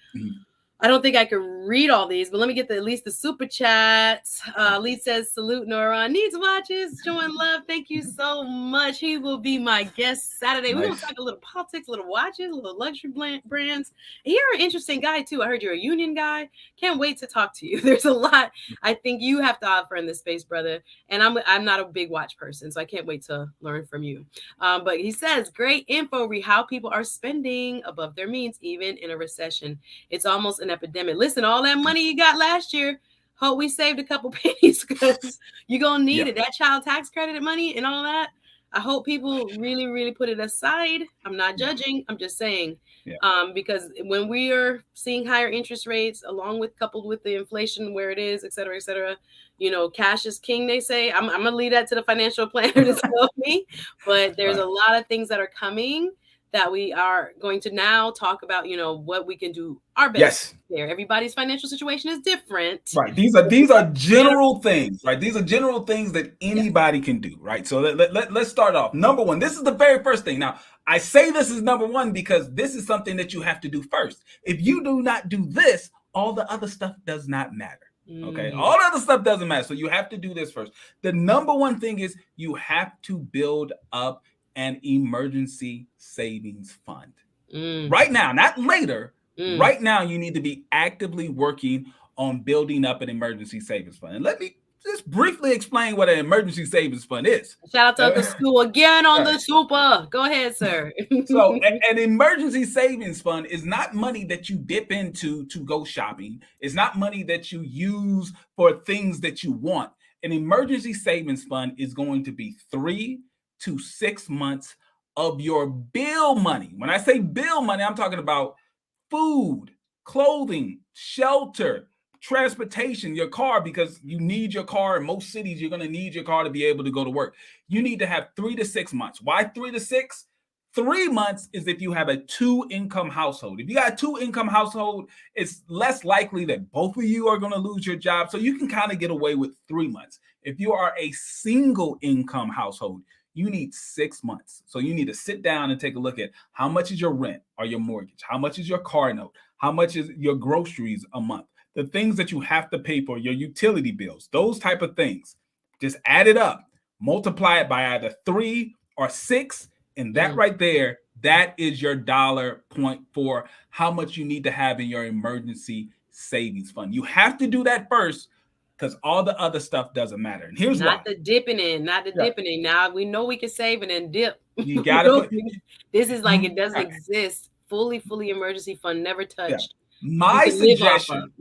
I don't think I can read all these, but let me get at least the super chats. Lee says, salute Nora. Needs watches, showing love. Thank you so much. He will be my guest Saturday. We're going to talk a little politics, a little watches, a little luxury brands. And you're an interesting guy, too. I heard you're a union guy. Can't wait to talk to you. There's a lot I think you have to offer in this space, brother. And I'm not a big watch person, so I can't wait to learn from you. But he says, great info, how people are spending above their means, even in a recession. It's almost an epidemic. Listen, all that money you got last year, hope we saved a couple pennies because you're gonna need it. That child tax credit money and all that. I hope people really, really put it aside. I'm not judging. I'm just saying, because when we are seeing higher interest rates, coupled with the inflation where it is, et cetera, you know, cash is king. They say. I'm gonna leave that to the financial planner to tell me. But there's a lot of things that are coming that we are going to now talk about, you know, what we can do our best there. Everybody's financial situation is different. Right. These are general things, right? These are general things that anybody can do, right? So let's start off. Number one, this is the very first thing. Now, I say this is number one because this is something that you have to do first. If you do not do this, all the other stuff does not matter. Okay. All the other stuff doesn't matter. So you have to do this first. The number one thing is you have to build up an emergency savings fund right now, not later. Right now, you need to be actively working on building up an emergency savings fund. And let me just briefly explain what an emergency savings fund is. Shout out to Uncle School again on the super. Go ahead, sir. So an emergency savings fund is not money that you dip into to go shopping. It's not money that you use for things that you want. An emergency savings fund is going to be 3 to 6 months of your bill money. When I say bill money, I'm talking about food, clothing, shelter, transportation, your car, because you need your car. In most cities, you're going to need your car to be able to go to work. You need to have 3 to 6 months. Why 3 to 6? 3 months is if you have a 2-income household. If you got a 2-income household, it's less likely that both of you are going to lose your job. So you can kind of get away with 3 months. If you are a single income household, you need 6 months. So you need to sit down and take a look at how much is your rent or your mortgage? How much is your car note? How much is your groceries a month? The things that you have to pay for, your utility bills, those type of things. Just add it up, multiply it by either 3 or 6. And that right there, that is your dollar point for how much you need to have in your emergency savings fund. You have to do that first, because all the other stuff doesn't matter. And here's not why. The dipping in. Now we know we can save and then dip. You gotta this is like it doesn't exist. Fully emergency fund, never touched. My suggestion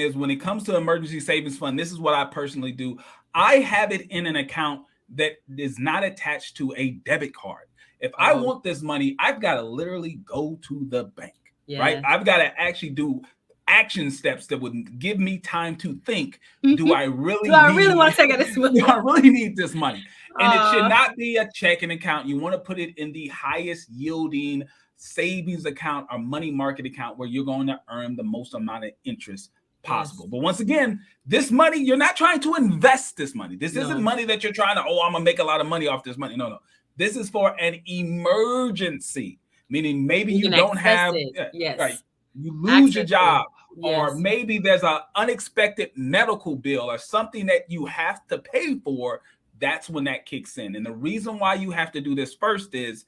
is when it comes to emergency savings fund, this is what I personally do. I have it in an account that is not attached to a debit card. If I want this money, I've got to literally go to the bank, right? I've got to actually do action steps that would give me time to think, do I really want to take this money? Do I really need this money? And it should not be a checking account. You want to put it in the highest yielding savings account or money market account where you're going to earn the most amount of interest possible. But once again, this money, you're not trying to invest this money. This isn't money that you're trying to, I'm going to make a lot of money off this money. No. This is for an emergency, meaning maybe you don't have, right, you lose your job, or maybe there's an unexpected medical bill or something that you have to pay for. That's when that kicks in. And the reason why you have to do this first is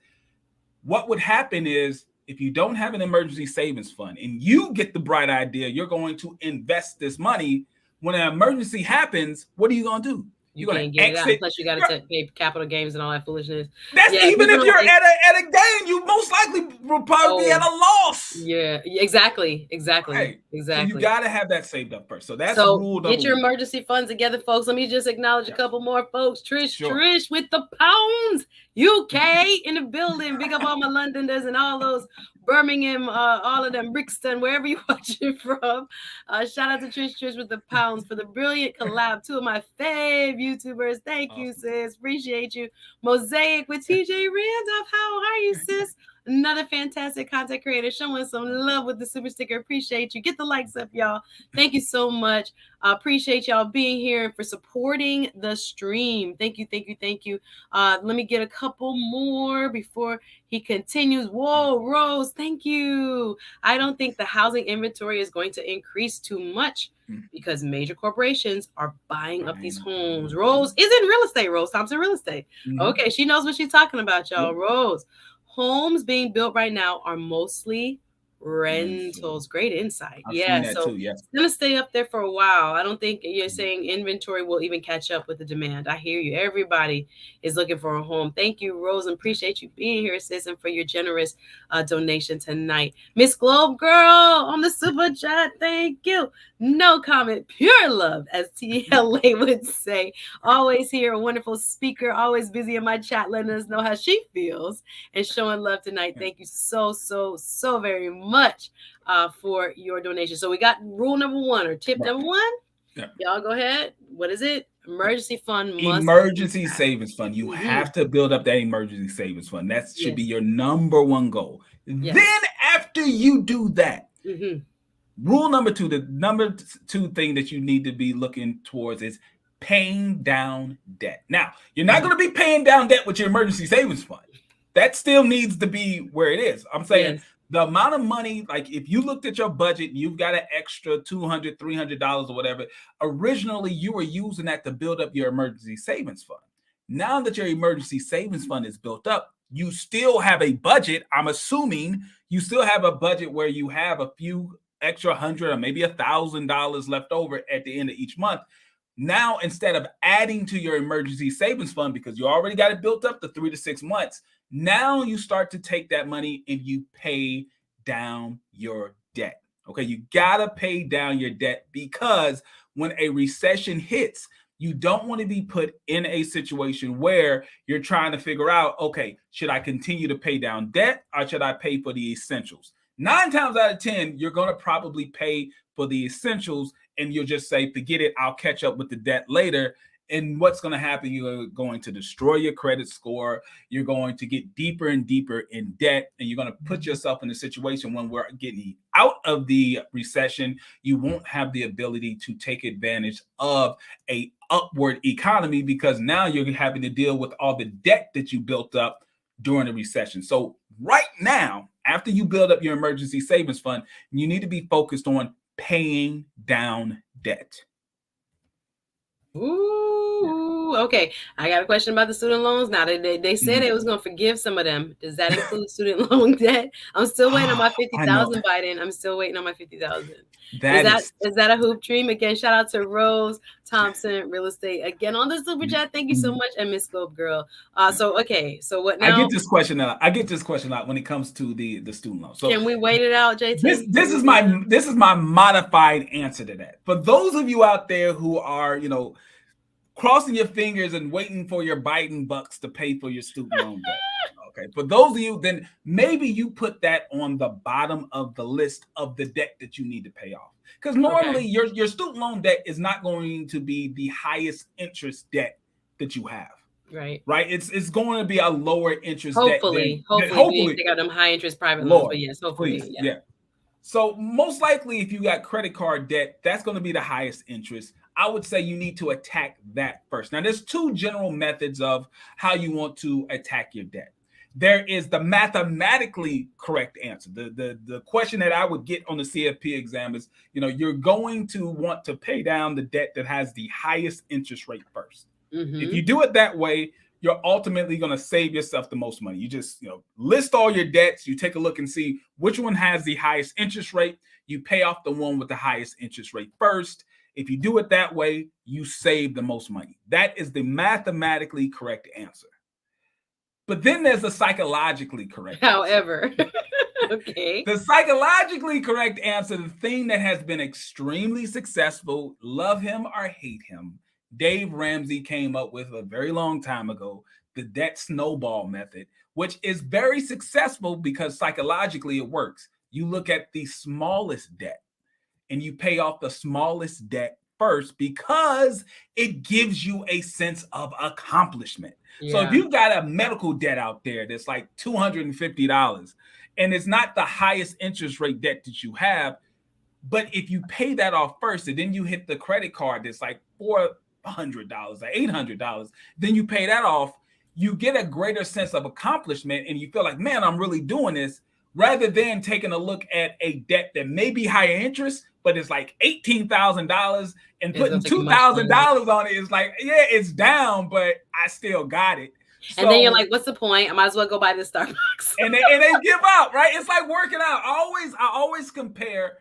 what would happen is if you don't have an emergency savings fund and you get the bright idea, you're going to invest this money. When an emergency happens, what are you going to do? You're going to exit. Out. Plus, you got to pay capital gains and all that foolishness. That's even if you're at a game, you most likely will probably be at a loss. Yeah, exactly. Right. Exactly. So you got to have that saved up first. So that's rule number get your emergency funds together, folks. Let me just acknowledge a couple more folks. Trish with the pounds. UK in the building. Big up all my Londoners and all those Birmingham, all of them, Brixton, wherever you're watching from. Shout out to Trish with the pounds for the brilliant collab. Two of my fave YouTubers. Thank you, sis. Appreciate you. Mosaic with TJ Randolph. How are you, sis? Another fantastic content creator showing some love with the super sticker. Appreciate you. Get the likes up, y'all. Thank you so much. Appreciate y'all being here and for supporting the stream. Thank you. Let me get a couple more before he continues. Whoa, Rose, thank you. I don't think the housing inventory is going to increase too much because major corporations are buying up these homes. Rose is in real estate. Rose Thompson Real Estate. Okay, she knows what she's talking about, y'all. Rose. Homes being built right now are mostly rentals. Great insight. So it's gonna stay up there for a while. I don't think you're saying inventory will even catch up with the demand. I hear you. Everybody is looking for a home. Thank you, Rose, and appreciate you being here, sis, and for your generous donation tonight. Miss Globe Girl on the super chat. Thank you. No comment, pure love, as TLA would say. Always here, a wonderful speaker, always busy in my chat, letting us know how she feels and showing love tonight. Thank you so very much for your donation. So we got rule number 1 or tip number 1. Y'all go ahead. What is it? Emergency fund. Emergency savings fund. You have to build up that emergency savings fund. That should be your number 1 goal. Then after you do that, rule number 2, the number 2 thing that you need to be looking towards is paying down debt. Now, you're not going to be paying down debt with your emergency savings fund. That still needs to be where it is. I'm saying the amount of money, like if you looked at your budget, you've got an extra $200, $300 or whatever. Originally, you were using that to build up your emergency savings fund. Now that your emergency savings fund is built up, you still have a budget. I'm assuming you still have a budget where you have a few extra $100 or maybe $1,000 left over at the end of each month. Now, instead of adding to your emergency savings fund because you already got it built up to 3 to 6 months, now you start to take that money and you pay down your debt. Okay, you got to pay down your debt because when a recession hits, you don't want to be put in a situation where you're trying to figure out, okay, should I continue to pay down debt or should I pay for the essentials? 9 times out of 10, you're going to probably pay for the essentials and you'll just say, forget it, I'll catch up with the debt later. And what's going to happen? You're going to destroy your credit score. You're going to get deeper and deeper in debt. And you're going to put yourself in a situation when we're getting out of the recession, you won't have the ability to take advantage of a upward economy because now you're having to deal with all the debt that you built up during the recession. So right now, after you build up your emergency savings fund, you need to be focused on paying down debt. Ooh, okay. I got a question about the student loans. Now they said it was going to forgive some of them. Does that include student loan debt? I'm still waiting on my 50,000, Biden. I'm still waiting on my 50,000. Is that a hoop dream? Again, shout out to Rose Thompson Real Estate again on the super chat. Thank you so much, and Miss Globe Girl. So what now? I get this question a lot when it comes to the student loan. So can we wait it out, JT? This is my modified answer to that. For those of you out there who are, crossing your fingers and waiting for your Biden bucks to pay for your student loan debt. Okay. For those of you, then maybe you put that on the bottom of the list of the debt that you need to pay off. Because normally your student loan debt is not going to be the highest interest debt that you have. Right. It's going to be a lower interest debt. Hopefully, we take out them high interest private loans. But yes, hopefully. Please, yeah. So most likely, if you got credit card debt, that's going to be the highest interest. I would say you need to attack that first. Now, there's two general methods of how you want to attack your debt. There is the mathematically correct answer. The question that I would get on the CFP exam is, you're going to want to pay down the debt that has the highest interest rate first. If you do it that way, you're ultimately going to save yourself the most money. You just, list all your debts. You take a look and see which one has the highest interest rate. You pay off the one with the highest interest rate first. If you do it that way, you save the most money. That is the mathematically correct answer. But then there's the psychologically correct However, okay. The psychologically correct answer, the thing that has been extremely successful, love him or hate him, Dave Ramsey came up with a very long time ago, the debt snowball method, which is very successful because psychologically it works. You look at the smallest debt and you pay off the smallest debt first because it gives you a sense of accomplishment. Yeah. So if you've got a medical debt out there that's like $250 and it's not the highest interest rate debt that you have, but if you pay that off first and then you hit the credit card that's like $400 or $800, then you pay that off, you get a greater sense of accomplishment and you feel like, man, I'm really doing this, rather than taking a look at a debt that may be higher interest, but it's like $18,000 and putting $2,000 on it is like, yeah, it's down, but I still got it. So, and then you're like, what's the point? I might as well go buy this Starbucks. and they give up, right? It's like working out. I always compare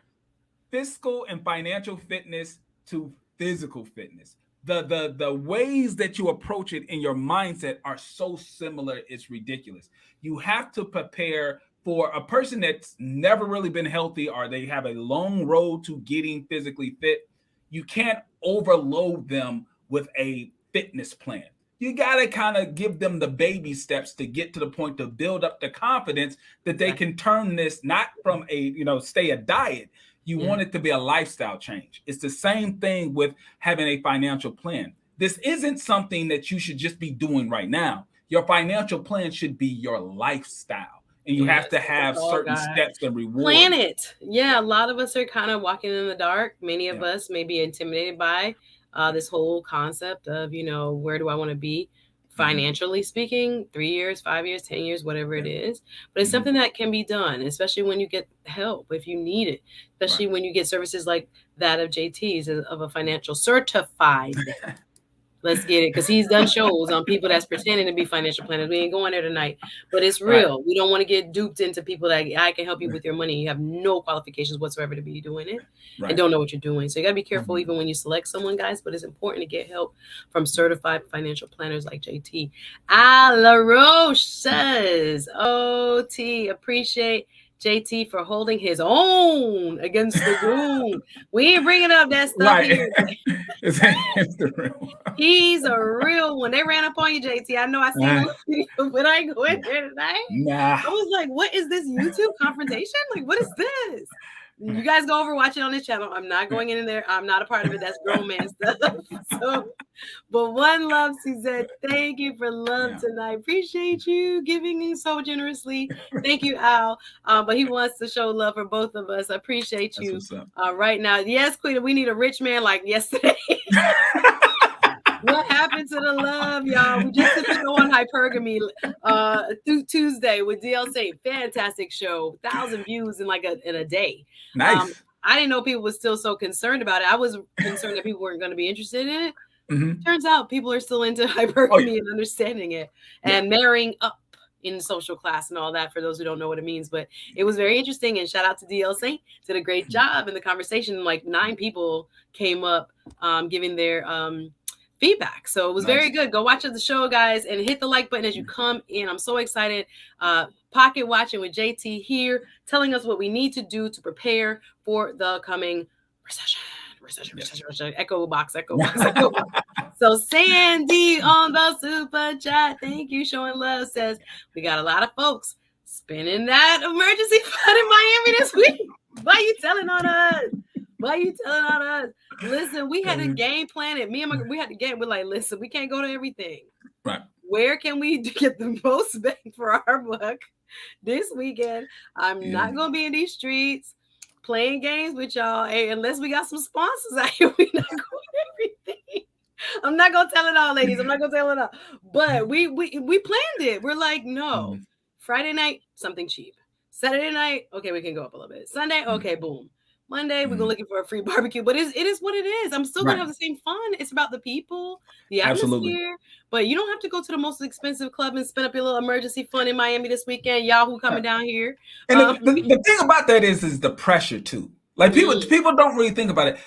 fiscal and financial fitness to physical fitness. The ways that you approach it in your mindset are so similar, it's ridiculous. You have to prepare for a person that's never really been healthy or they have a long road to getting physically fit. You can't overload them with a fitness plan. You got to kind of give them the baby steps to get to the point to build up the confidence that they can turn this not from stay a diet. You want it to be a lifestyle change. It's the same thing with having a financial plan. This isn't something that you should just be doing right now. Your financial plan should be your lifestyle. And you have to have certain steps and rewards. Plan it. Yeah, a lot of us are kind of walking in the dark. Many of us may be intimidated by this whole concept of, where do I want to be financially speaking, 3 years, 5 years, 10 years, whatever it is. But it's something that can be done, especially when you get help, if you need it, especially when you get services like that of JT's, of a financial certified. Let's get it, because he's done shows on people that's pretending to be financial planners. We ain't going there tonight, but it's real. Right. We don't want to get duped into people that I can help you with your money. You have no qualifications whatsoever to be doing it and don't know what you're doing. So you got to be careful even when you select someone, guys, but it's important to get help from certified financial planners like JT. LaRoche says, OT, appreciate JT for holding his own against the goon. We ain't bringing up that stuff here. It's the real. He's a real one. They ran up on you, JT. I know I seen the video, but I ain't going there tonight. Nah. I was like, what is this YouTube confrontation? Like, what is this? You guys go over, watch it on this channel. I'm not going in there. I'm not a part of it. That's grown man stuff. So, but one love, Suzette. Thank you for love tonight. Appreciate you giving me so generously. Thank you, Al. But he wants to show love for both of us. I appreciate you right now. Yes, Queen, we need a rich man like yesterday. What happened to the love, y'all? We just did a show on hypergamy through Tuesday with DLC. Fantastic show. 1,000 views in in a day. Nice. I didn't know people were still so concerned about it. I was concerned that people weren't going to be interested in it. Turns out people are still into hypergamy and understanding it and marrying up in social class and all that, for those who don't know what it means. But it was very interesting, and shout out to DLC. Did a great job in the conversation. Like 9 people came up giving their feedback. So it was very good. Go watch the show, guys, and hit the like button as you come in. I'm so excited. Pocket watching with JT here, telling us what we need to do to prepare for the coming recession. Echo box. So Sandy on the super chat, thank you, showing love, says we got a lot of folks spending that emergency fund in Miami this week. Why are you telling on us? Listen, we had a game plan. We had the game. We're like, listen, we can't go to everything. Right. Where can we get the most bang for our buck this weekend? I'm not going to be in these streets. playing games with y'all. Hey, unless we got some sponsors out here, we not going everything. I'm not gonna tell it all, ladies. I'm not gonna tell it all. But we planned it. We're like, no. Friday night, something cheap. Saturday night, okay, we can go up a little bit. Sunday, okay, boom. Monday, we're looking for a free barbecue, but it is what it is. I'm still gonna have the same fun. It's about the people, the atmosphere. But you don't have to go to the most expensive club and spend up your little emergency fund in Miami this weekend. Yahoo coming down here. And the thing about that is the pressure too. Like people don't really think about it.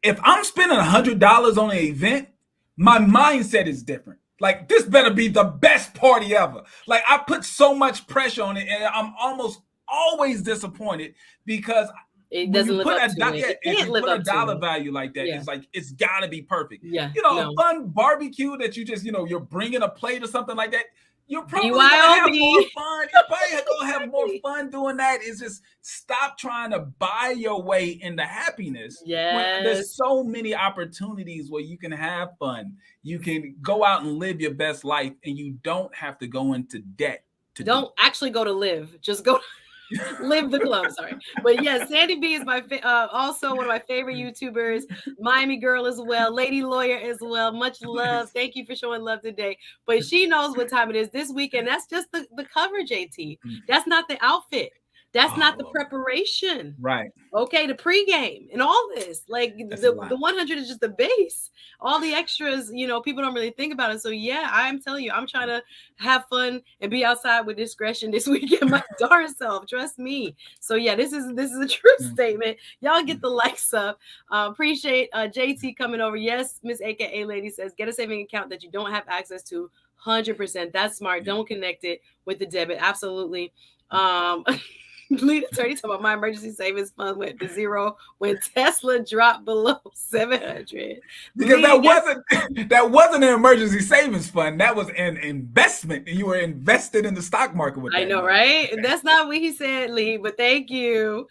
If I'm spending $100 on an event, my mindset is different. Like, this better be the best party ever. Like, I put so much pressure on it, and I'm almost always disappointed because it doesn't live up to it. If you put a dollar value like that, it's like, it's got to be perfect. Yeah, a fun barbecue that you just, you're bringing a plate or something like that. You're probably gonna have more fun. You're probably gonna have more fun doing that. Is just stop trying to buy your way into happiness. Yes. There's so many opportunities where you can have fun. You can go out and live your best life, and you don't have to go into debt. Don't actually go to live. Just go live the club. Sorry, but yes, Sandy B is my also one of my favorite YouTubers. Miami girl as well, lady lawyer as well. Much love. Thank you for showing love today. But she knows what time it is this weekend. That's just the cover, JT. That's not the outfit. That's not the preparation. Right. Okay, the pregame and all this. Like the 100 is just the base. All the extras, people don't really think about it. So yeah, I'm telling you, I'm trying to have fun and be outside with discretion this weekend, my darn self. Trust me. So yeah, this is a true statement. Y'all get the likes up. Appreciate JT coming over. Yes, Miss AKA Lady says, get a saving account that you don't have access to. 100%. That's smart. Don't connect it with the debit. Absolutely. Lead attorney talking about my emergency savings fund went to zero when Tesla dropped below 700. Because that wasn't an emergency savings fund. That was an investment, and you were invested in the stock market with that. I know, right? That's not what he said, Lee. But thank you.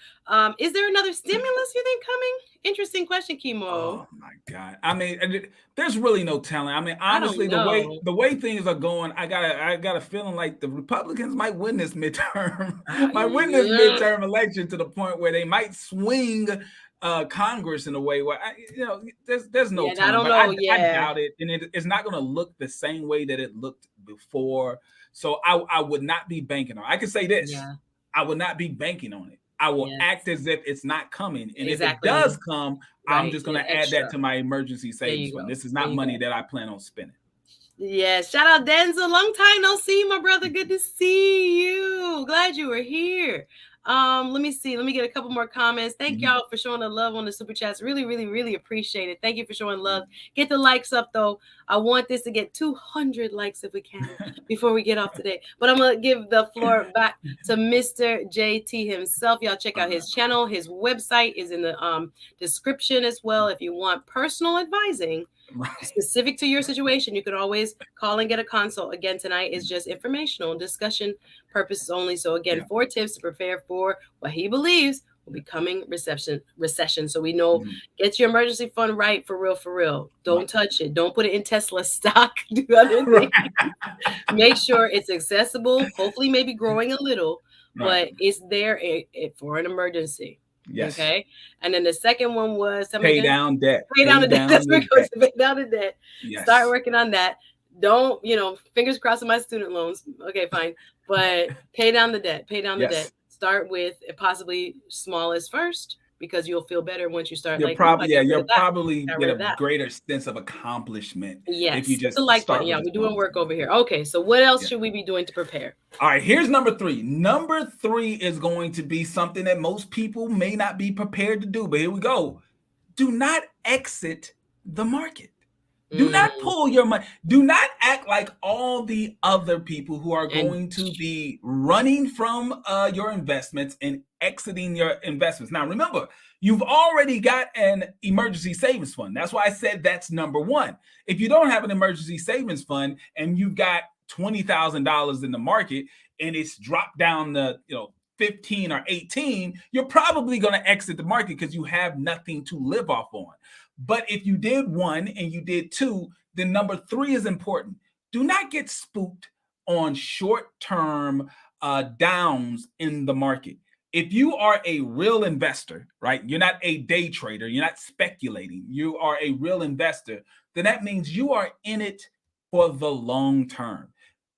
Is there another stimulus you think coming? Interesting question, Kimo. Oh my God! I mean, there's really no telling. I mean, honestly, the way things are going, I got a feeling like the Republicans might win this midterm, midterm election to the point where they might swing Congress in a way where there's no telling. I don't know. I doubt it, and it's not going to look the same way that it looked before. So I would not be banking on it. I can say this: I would not be banking on it. I will act as if it's not coming. And if it does come, I'm just going to add that to my emergency savings fund. This is not money that I plan on spending. Yes. Shout out Denzel. Long time no see, my brother. Good to see you. Glad you were here. Let me see. Let me get a couple more comments. Thank y'all for showing the love on the super chats. Really, really, really appreciate it. Thank you for showing love. Get the likes up though. I want this to get 200 likes if we can before we get off today. But I'm gonna give the floor back to Mr. JT himself. Y'all check out his channel. His website is in the description as well. If you want personal advising specific to your situation, you can always call and get a consult. Again, tonight is just informational discussion purposes only. So again, 4 tips to prepare for what he believes will be coming recession. So we know, get your emergency fund right, for real. Don't touch it. Don't put it in Tesla stock. Do other things. Make sure it's accessible. Hopefully maybe growing a little, but it's there for an emergency. Yes. Okay. And then the second one was pay down debt. Pay down the debt. That's where it goes to pay down the debt. Yes. Start working on that. Don't, fingers crossed on my student loans. Okay, fine. But pay down the debt. Pay down the debt. Start with possibly smallest first, because you'll feel better once you start. You'll probably get a greater sense of accomplishment. Yes. If you just start. Yeah, we're doing work over here. Okay, so what else should we be doing to prepare? All right, here's number 3. Number 3 is going to be something that most people may not be prepared to do, but here we go. Do not exit the market. Do not pull your money. Do not act like all the other people who are going to be running from your investments and exiting your investments. Now, remember, you've already got an emergency savings fund. That's why I said that's number 1. If you don't have an emergency savings fund and you've got $20,000 in the market and it's dropped down to 15 or 18, you're probably going to exit the market because you have nothing to live off on. But if you did 1 and you did 2, then number 3 is important. Do not get spooked on short-term downs in the market. If you are a real investor, right? You're not a day trader, you're not speculating, you are a real investor, then that means you are in it for the long term.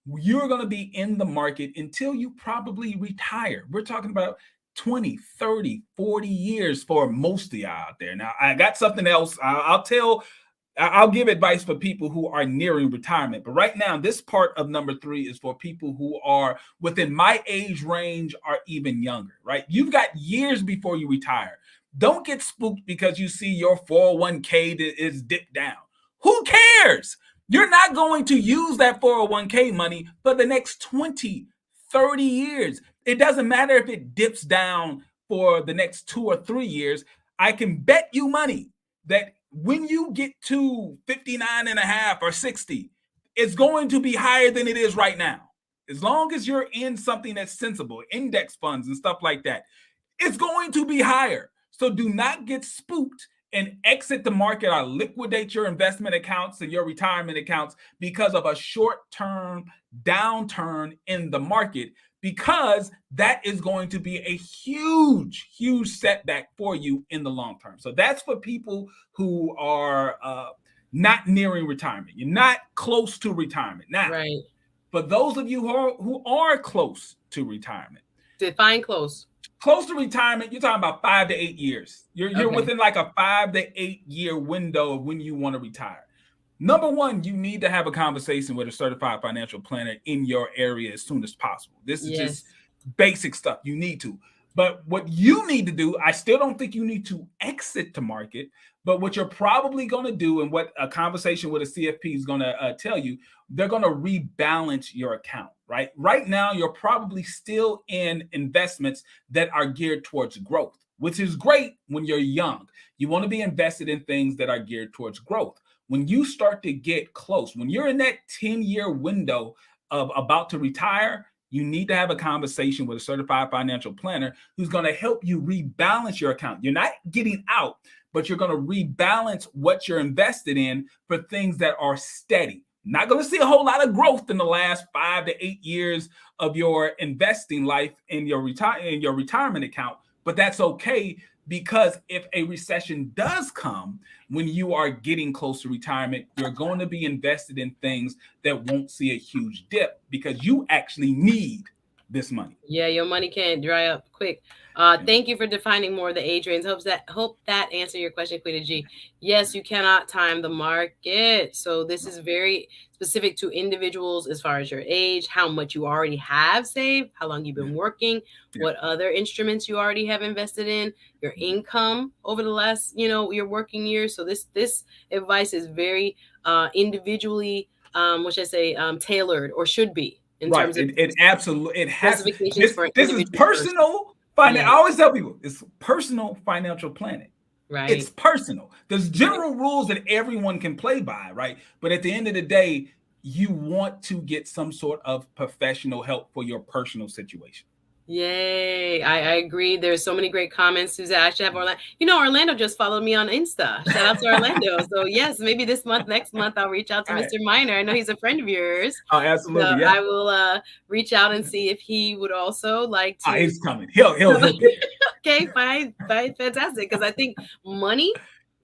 You're going to be in the market until you probably retire. We're talking about 20, 30, 40 years for most of y'all out there. Now, I got something else. I'll give advice for people who are nearing retirement. But right now, this part of number 3 is for people who are within my age range or even younger, right? You've got years before you retire. Don't get spooked because you see your 401k is dipped down. Who cares? You're not going to use that 401k money for the next 20, 30 years. It doesn't matter if it dips down for the next 2 or 3 years. I can bet you money that when you get to 59 and a half or 60, it's going to be higher than it is right now. As long as you're in something that's sensible, index funds and stuff like that, it's going to be higher. So do not get spooked and exit the market or liquidate your investment accounts and your retirement accounts because of a short-term downturn in the market, because that is going to be a huge, huge setback for you in the long term. So that's for people who are not nearing retirement. You're not close to retirement. Now, right. For those of you who are close to retirement. Define close. Close to retirement, you're talking about 5 to 8 years. You're within like a 5 to 8 year window of when you want to retire. Number one, you need to have a conversation with a certified financial planner in your area as soon as possible. This is just basic stuff. You need to. But what you need to do, I still don't think you need to exit the market, but what you're probably going to do, and what a conversation with a CFP is going to tell you, they're going to rebalance your account, right? Right now, you're probably still in investments that are geared towards growth, which is great when you're young. You want to be invested in things that are geared towards growth. When you start to get close, when you're in that 10-year window of about to retire, you need to have a conversation with a certified financial planner who's going to help you rebalance your account. You're not getting out, but you're going to rebalance what you're invested in for things that are steady. Not going to see a whole lot of growth in the last 5 to 8 years of your investing life in your retirement account, but that's okay, because if a recession does come when you are getting close to retirement, you're going to be invested in things that won't see a huge dip because you actually need this money. Yeah, your money can't dry up quick. Thank you for defining more of the age range. Hope that answered your question, Quita G. Yes, you cannot time the market. So this is very specific to individuals as far as your age, how much you already have saved, how long you've been working, what other instruments you already have invested in, your income over the last, your working years. So this advice is very individually, tailored, or should be. Right. It absolutely, it has. This is personal finance. Yeah. I always tell people it's personal financial planning. Right. It's personal. There's general rules that everyone can play by, right? But at the end of the day, you want to get some sort of professional help for your personal situation. Yay. I agree. There's so many great comments. Suzette, I should have Orlando. Orlando just followed me on Insta. Shout out to Orlando. So yes, maybe next month, I'll reach out to Mr. Miner. I know he's a friend of yours. Oh, absolutely. So I will reach out and see if he would also like to. He's coming. He'll Okay, fine. Fantastic. Because I think money,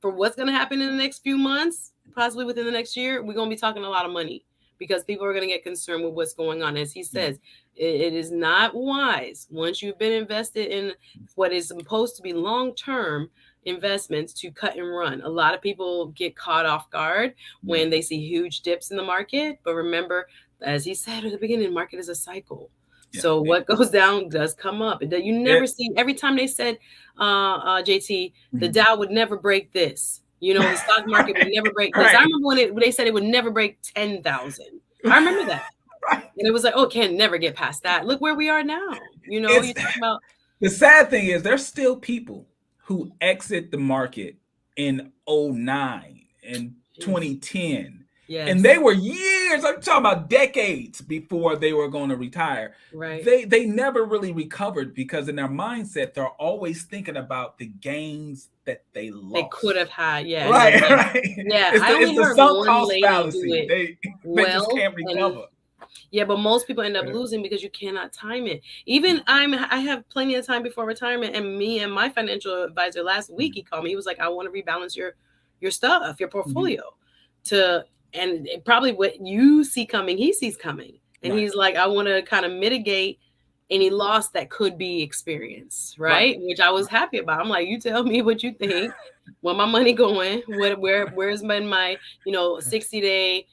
for what's going to happen in the next few months, possibly within the next year, we're going to be talking a lot of money, because people are going to get concerned with what's going on. As he says, it is not wise, once you've been invested in what is supposed to be long-term investments, to cut and run. A lot of people get caught off guard when they see huge dips in the market. But remember, as he said at the beginning, the market is a cycle. So what goes down does come up. You never see, every time they said, JT, the Dow would never break this. The stock market would never break this. Right. I remember when they said it would never break 10,000. I remember that. Right. And it was like, it can never get past that. Look where we are now. You're talking about. The sad thing is there's still people who exit the market in 2009 and 2010. Yes. And they were years, I'm talking about decades before they were going to retire. Right. They never really recovered, because in their mindset, they're always thinking about the gains that they lost. They could have had, Right. Yeah. It's the sunk cost fallacy. They just can't recover. Yeah, but most people end up losing because you cannot time it. Even I have plenty of time before retirement, and me and my financial advisor last week, he called me. He was like, "I want to rebalance your stuff, your portfolio, to and probably what you see coming, he sees coming." And he's like, "I want to kind of mitigate any loss that could be experienced," right? Which I was happy about. I'm like, "You tell me what you think. Where my money going? Where's been my 60-day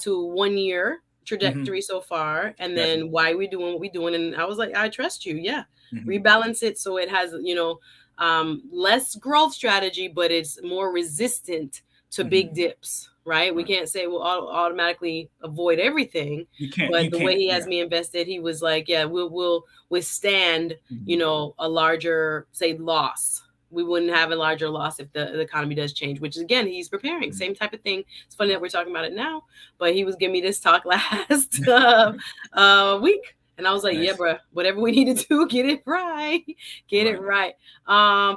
to 1 year trajectory so far, and then why we doing what we doing?" And I was like, "I trust you. Yeah, rebalance it so it has less growth strategy, but it's more resistant to big dips." Right? We can't say we'll automatically avoid everything. You can't. But the way he has me invested, he was like, "Yeah, we'll withstand a larger, say, loss. We wouldn't have a larger loss if the economy does change," which again, he's preparing. Same type of thing. It's funny that we're talking about it now, but he was giving me this talk last week. And I was like, "Yeah, bro, whatever we need to do, get it right. Get it right."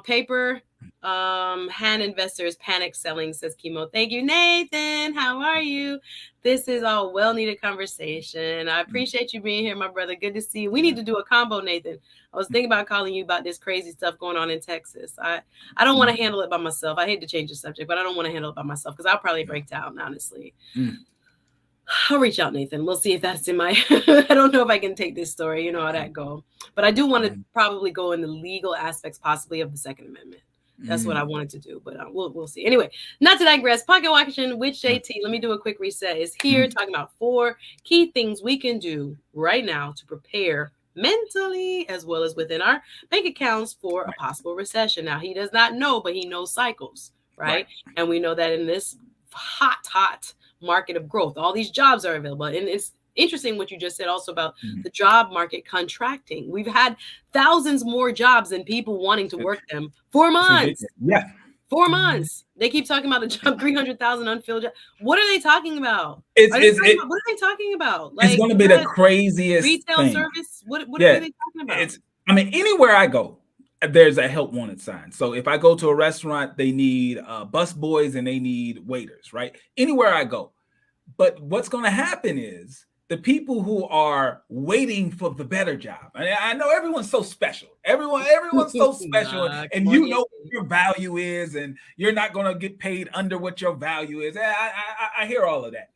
Paper hand investors panic selling, says Chemo. Thank you, Nathan. How are you? This is all well-needed conversation. I appreciate you being here, my brother. Good to see you. We need to do a combo, Nathan. I was thinking about calling you about this crazy stuff going on in Texas. I don't want to handle it by myself. I hate to change the subject, but I don't want to handle it by myself because I'll probably break down, honestly. I'll reach out, Nathan. We'll see if that's in my I don't know if I can take this story. You know how that go. But I do want to probably go in the legal aspects possibly of the Second Amendment. That's what I wanted to do, but we'll see. Anyway, not to digress, Pocket Watching with JT. Let me do a quick reset. Is here talking about 4 key things we can do right now to prepare mentally as well as within our bank accounts for a possible recession. Now, he does not know, but he knows cycles, right? And we know that in this hot market of growth, all these jobs are available. And it's interesting what you just said also about the job market contracting. We've had thousands more jobs than people wanting to work them. 4 months. 4 months. They keep talking about the job, 300,000 unfilled jobs. What are they talking about? What are they talking about? Like, it's going to be the craziest retail thing. Service. What are they talking about? Anywhere I go, there's a help wanted sign. So if I go to a restaurant, they need bus boys and they need waiters, right? Anywhere I go. But what's going to happen is the people who are waiting for the better job. I know everyone's so special. Everyone's so special, and you know what your value is, and you're not going to get paid under what your value is. I hear all of that.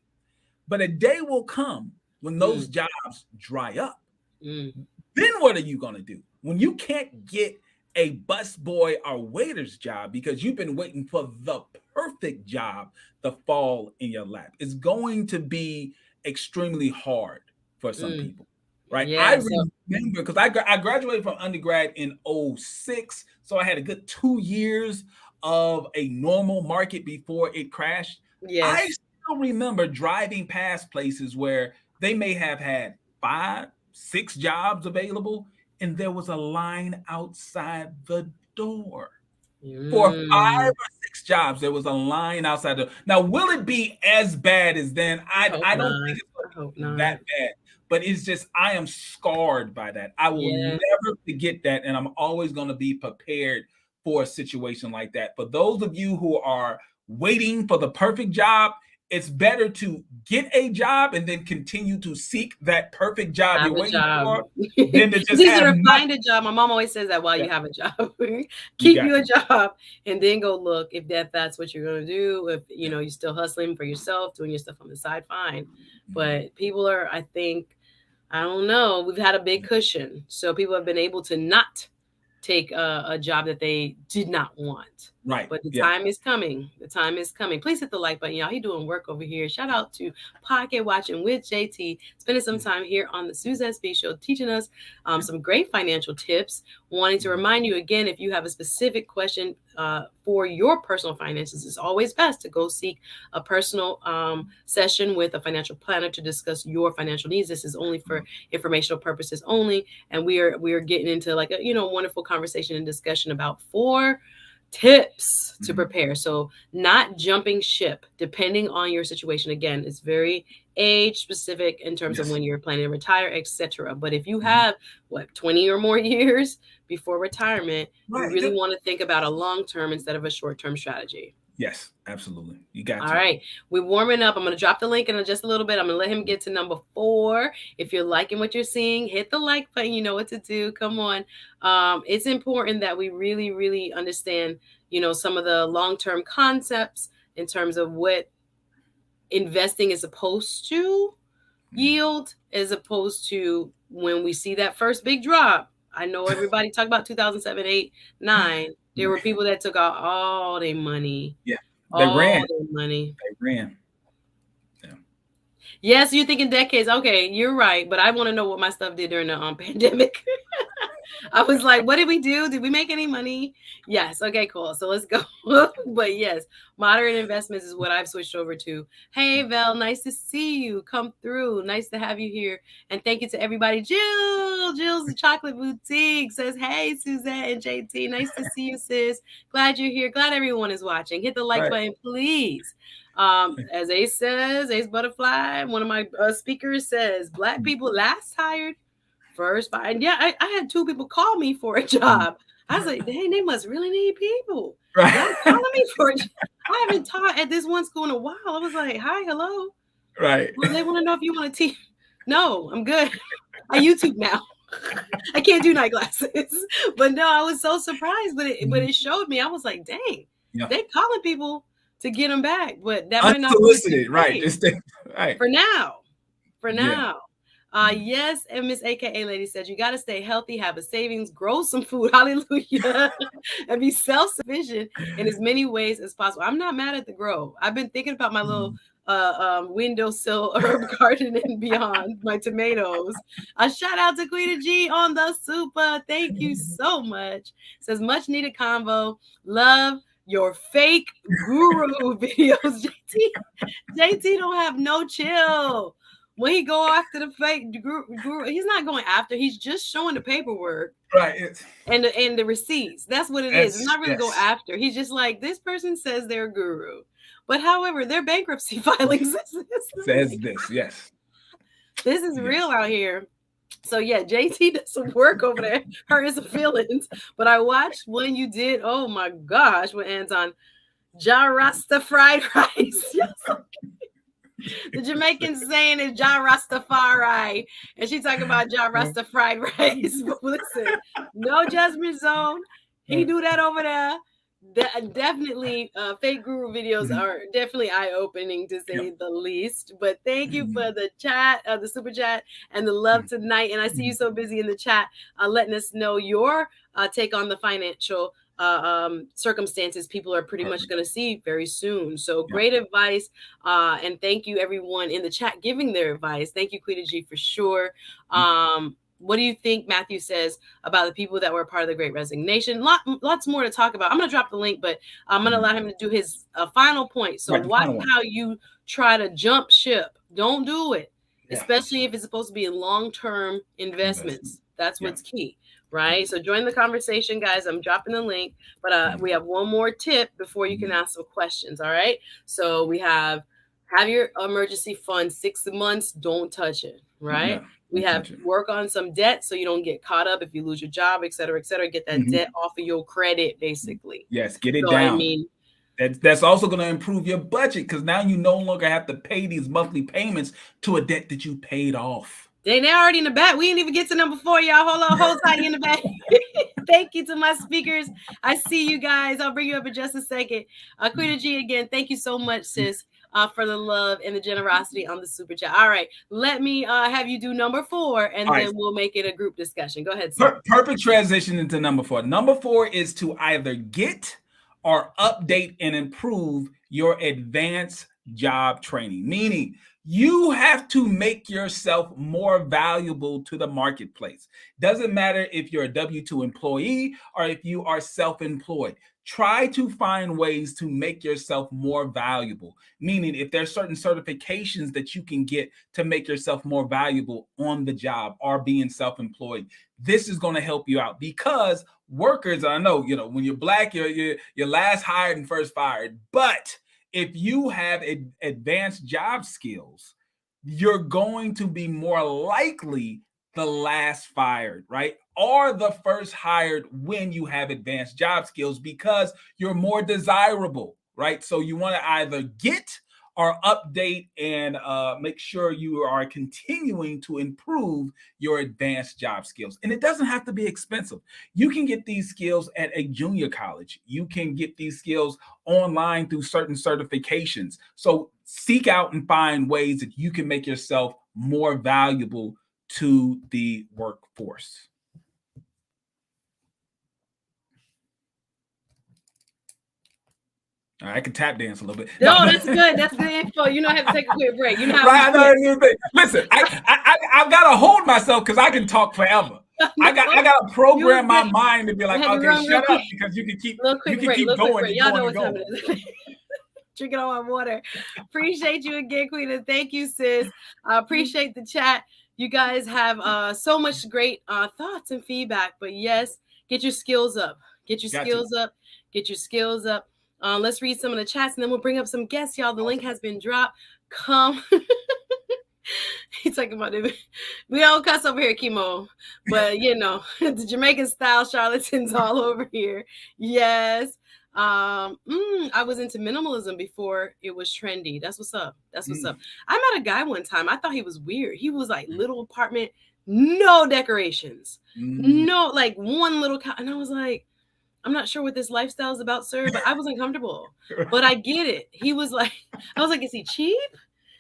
But a day will come when those jobs dry up. Then what are you going to do? When you can't get a busboy or waiter's job because you've been waiting for the perfect job to fall in your lap. It's going to be extremely hard for some people, right? I remember because I graduated from undergrad in 2006, so I had a good 2 years of a normal market before it crashed. I still remember driving past places where they may have had 5, 6 jobs available, and there was a line outside the door. For 5 or 6 jobs, there was a line outside the. Now, will it be as bad as then? I don't think it's that bad, but it's just I am scarred by that. I will never forget that, and I'm always going to be prepared for a situation like that. For those of you who are waiting for the perfect job, it's better to get a job and then continue to seek that perfect job you're waiting for than to just find a job. My mom always says that while you have a job, keep you a job and then go look if that's what you're going to do. If you're still hustling for yourself, doing your stuff on the side, fine. But people are, I think, I don't know. We've had a big cushion, so people have been able to not take a job that they did not want. Right. But the time is coming. The time is coming. Please hit the like button, y'all. He doing work over here. Shout out to Pocket Watching with JT. Spending some time here on the SuzetteSpeaks show, teaching us some great financial tips. Wanting to remind you again, if you have a specific question for your personal finances, it's always best to go seek a personal session with a financial planner to discuss your financial needs. This is only for informational purposes only. And we are getting into like a wonderful conversation and discussion about 4 tips to prepare. So not jumping ship depending on your situation. Again, it's very age specific in terms of when you're planning to retire, etc. But if you have 20 or more years before retirement, you really want to think about a long-term instead of a short-term strategy. Yes, absolutely. You got All to. right, we're warming up. I'm going to drop the link in just a little bit. I'm going to let him get to number 4. If you're liking what you're seeing, hit the like button. You know what to do. Come on. It's important that we really, really understand, some of the long-term concepts in terms of what investing is supposed to yield, as opposed to when we see that first big drop. I know everybody talk about 2007, 8, 9. There were people that took out all their money. Yeah, they ran. All their money. They ran. Yeah. Yes, you're thinking decades. Okay, you're right. But I want to know what my stuff did during the pandemic. I was like, what did we do? Did we make any money? Yes. Okay, cool. So let's go. But yes, moderate investments is what I've switched over to. Hey, Val, nice to see you. Come through. Nice to have you here. And thank you to everybody. Jill's the Chocolate Boutique says, hey, Suzette and JT. Nice to see you, sis. Glad you're here. Glad everyone is watching. Hit the like button, please. As Ace says, Ace Butterfly, one of my speakers says, Black people last hired, first fired. Yeah, I had 2 people call me for a job. I was like, dang, they must really need people. Right. Y'all calling me for a job. I haven't taught at this one school in a while. I was like, hi, hello. Right. Well, they want to know if you want to teach. No, I'm good. I YouTube now. I can't do night classes. But no, I was so surprised. But it showed me. I was like, dang, they calling people to get them back, but that might not be unsolicited, right? Right. For now. Yes, and Miss AKA Lady said you got to stay healthy, have a savings, grow some food, hallelujah, and be self-sufficient in as many ways as possible. I'm not mad at the grow. I've been thinking about my little windowsill herb garden and beyond, my tomatoes. A shout out to Queen G on the super. Thank you so much. Says much needed convo. Love your fake guru videos. JT don't have no chill. When he go after the fake guru, he's not going after. He's just showing the paperwork, right? And the receipts. That's what it is. It's not really go after. He's just like, this person says they're a guru, but however, their bankruptcy filings says this. Yes, this is real out here. So yeah, JT does some work over there. Hurt his feelings. But I watched when you did. Oh my gosh, with Anton, Ja Rasta fried rice. The Jamaicans saying is Ja Rastafari, and she talking about Ja Rasta fried rice. But listen, no judgment zone. He do that over there. Definitely, fake guru videos are definitely eye-opening to say the least. But thank you for the chat, the super chat, and the love tonight. And I see you so busy in the chat, letting us know your take on the financial circumstances people are pretty much going to see very soon. So great advice, and thank you everyone in the chat giving their advice. Thank you, Quita G, for sure. What do you think, Matthew says, about the people that were a part of the Great Resignation? Lots more to talk about. I'm going to drop the link, but I'm going to allow him to do his final point. So watch how you try to jump ship. Don't do it, especially if it's supposed to be in long-term investments. That's what's key. Right. So join the conversation, guys. I'm dropping the link, but we have one more tip before you can ask some questions. All right. So we have your emergency fund 6 months. Don't touch it. Right. We have work on some debt so you don't get caught up if you lose your job, et cetera, et cetera. Get that debt off of your credit, basically. Yes. Get it down. I mean, that's also going to improve your budget because now you no longer have to pay these monthly payments to a debt that you paid off. They're already in the back. We didn't even get to number 4, y'all. Hold tight in the back. Thank you to my speakers. I see you guys. I'll bring you up in just a second. Quita G, again, thank you so much, sis, for the love and the generosity on the super chat. All right, let me have you do number 4, and then we'll make it a group discussion. Go ahead, sir. Perfect transition into number 4. Number 4 is to either get or update and improve your advanced job training, meaning you have to make yourself more valuable to the marketplace. Doesn't matter if you're a W-2 employee or if you are self-employed. Try to find ways to make yourself more valuable, meaning if there's certain certifications that you can get to make yourself more valuable on the job or being self-employed, this is going to help you out because workers, I know, when you're Black, you're last hired and first fired, but if you have advanced job skills, you're going to be more likely the last fired, right? Or the first hired when you have advanced job skills because you're more desirable, right? So you want to either get or update and make sure you are continuing to improve your advanced job skills. And it doesn't have to be expensive. You can get these skills at a junior college. You can get these skills online through certain certifications. So seek out and find ways that you can make yourself more valuable to the workforce. All right, I can tap dance a little bit. No, that's good. That's good info. You know, I have to take a quick break. You know how right, listen, I've got to hold myself because I can talk forever. I got to program my mind to be like, okay, shut up, because you can keep going. Y'all know what time it is. Drinking all my water. Appreciate you again, Queen, and thank you, sis. I appreciate the chat. You guys have so much great thoughts and feedback. But yes, get your skills up. Get your skills up. Get your skills up. Let's read some of the chats and then we'll bring up some guests, y'all. The link has been dropped. Come. He's talking about it. We don't cuss over here, Chemo. But, you know, the Jamaican style charlatans all over here. Yes. I was into minimalism before it was trendy. That's what's up. That's what's up. I met a guy one time. I thought he was weird. He was like little apartment, no decorations, no, like one little couch. And I was like, I'm not sure what this lifestyle is about, sir, but I was uncomfortable. But I get it. He was like, I was like, is he cheap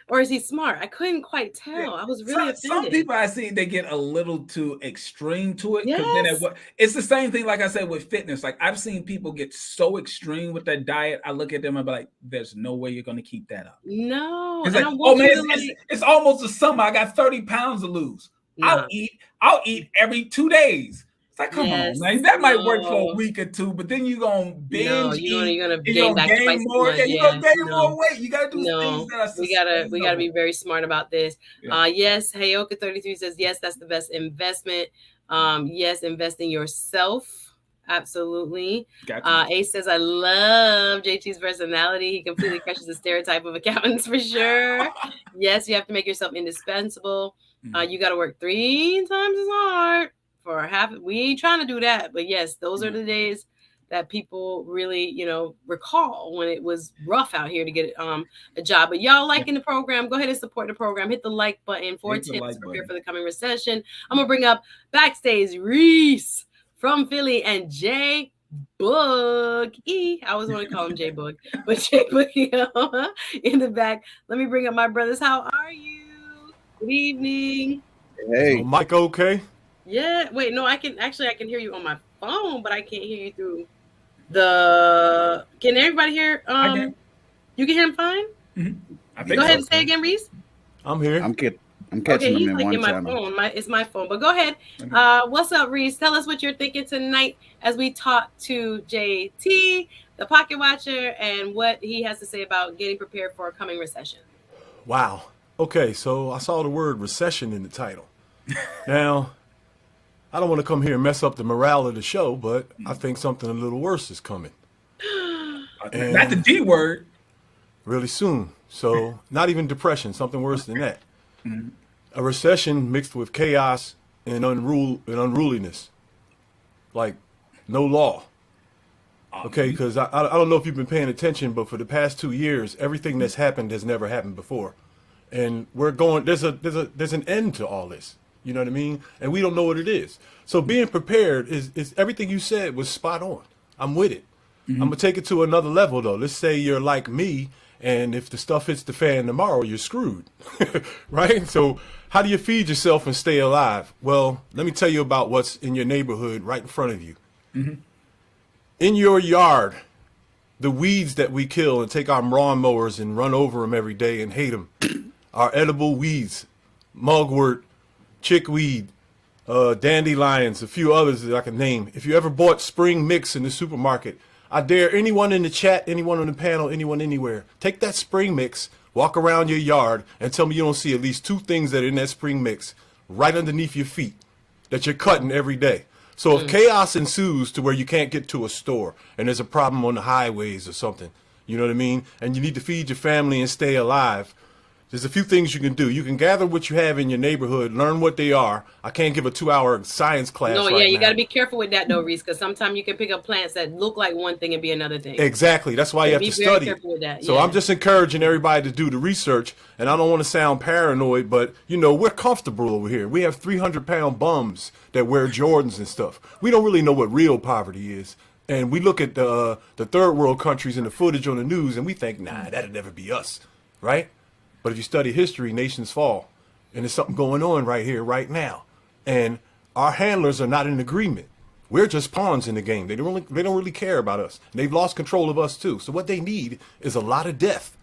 or is he smart? I couldn't quite tell. I was really offended. Some people I see, they get a little too extreme to it. Yes. Then it's the same thing, like I said, with fitness. Like I've seen people get so extreme with their diet. I look at them and be like, there's no way you're going to keep that up. No. It's like, oh man, it's almost the summer. I got 30 pounds to lose. No. I'll eat every 2 days. It's like, come on, man. That might work for a week or two, but then you're going to binge eat. You're going to gain back twice more. You're going to gain more weight. You got to do things that are sustainable. We got to be very smart about this. Yeah. Yes, Hayoka33 says, yes, that's the best investment. Yes, invest in yourself. Absolutely. Gotcha. Ace says, I love JT's personality. He completely crushes the stereotype of accountants for sure. Yes, you have to make yourself indispensable. You got to work 3 times as hard. For half, we ain't trying to do that, but yes, those are the days that people really, you know, recall when it was rough out here to get a job. But y'all liking the program, go ahead and support the program. Hit the like button for tips to prepare for the coming recession. I'm gonna bring up backstage Reese from Philly and J Boogie. I always want to call him J Boog, but J Boogie in the back. Let me bring up my brothers. How are you? Good evening. Hey, Mike. Okay. Yeah, wait, no, I can hear you on my phone, but I can't hear you through the. Can everybody hear? You can hear him fine. Mm-hmm. Go ahead and say again, Reese. I'm here. I'm catching him in my phone. It's my phone, but go ahead. What's up, Reese? Tell us what you're thinking tonight as we talk to JT, the Pocket Watcher, and what he has to say about getting prepared for a coming recession. Wow. Okay, so I saw the word recession in the title. Now. I don't want to come here and mess up the morale of the show, but I think something a little worse is coming. Not the D word. Really soon. So not even depression, something worse than that. A recession mixed with chaos and unruliness. Like no law. Okay, because I don't know if you've been paying attention, but for the past 2 years, everything that's happened has never happened before. And we're going, there's an end to all this. You know what I mean? And we don't know what it is. So being prepared is everything you said was spot on. I'm with it. I'm going to take it to another level, though. Let's say you're like me, and if the stuff hits the fan tomorrow, you're screwed. Right? So how do you feed yourself and stay alive? Well, let me tell you about what's in your neighborhood right in front of you. In your yard, the weeds that we kill and take our lawnmowers and run over them every day and hate them are edible weeds, mugwort, chickweed, dandelions, a few others that I can name. If you ever bought spring mix in the supermarket, I dare anyone in the chat, anyone on the panel, anyone anywhere, take that spring mix, walk around your yard, and tell me you don't see at least 2 things that are in that spring mix right underneath your feet that you're cutting every day. So if chaos ensues to where you can't get to a store and there's a problem on the highways or something, you know what I mean, and you need to feed your family and stay alive, There's a few things you can do. You can gather what you have in your neighborhood, learn what they are. I can't give a 2-hour science class No, right yeah, you now. got to be careful with that though, Reese, because sometimes you can pick up plants that look like one thing and be another thing. Exactly. That's why you have to Be very study. careful with that. So I'm just encouraging everybody to do the research. And I don't want to sound paranoid, but, you know, we're comfortable over here. We have 300-pound bums that wear Jordans and stuff. We don't really know what real poverty is. And we look at the third world countries and the footage on the news, and we think, nah, that'll never be us, right? But if you study history, nations fall. And there's something going on right here, right now. And our handlers are not in agreement. We're just pawns in the game. They don't really care about us. And they've lost control of us too. So what they need is a lot of death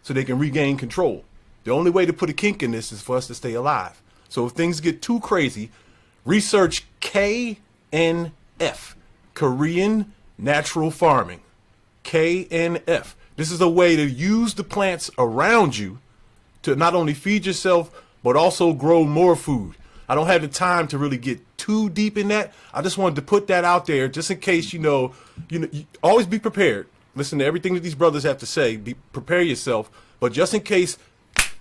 so they can regain control. The only way to put a kink in this is for us to stay alive. So if things get too crazy, research KNF, Korean Natural Farming. KNF. This is a way to use the plants around you to not only feed yourself, but also grow more food. I don't have the time to really get too deep in that. I just wanted to put that out there just in case, you always be prepared. Listen to everything that these brothers have to say. Prepare yourself. But just in case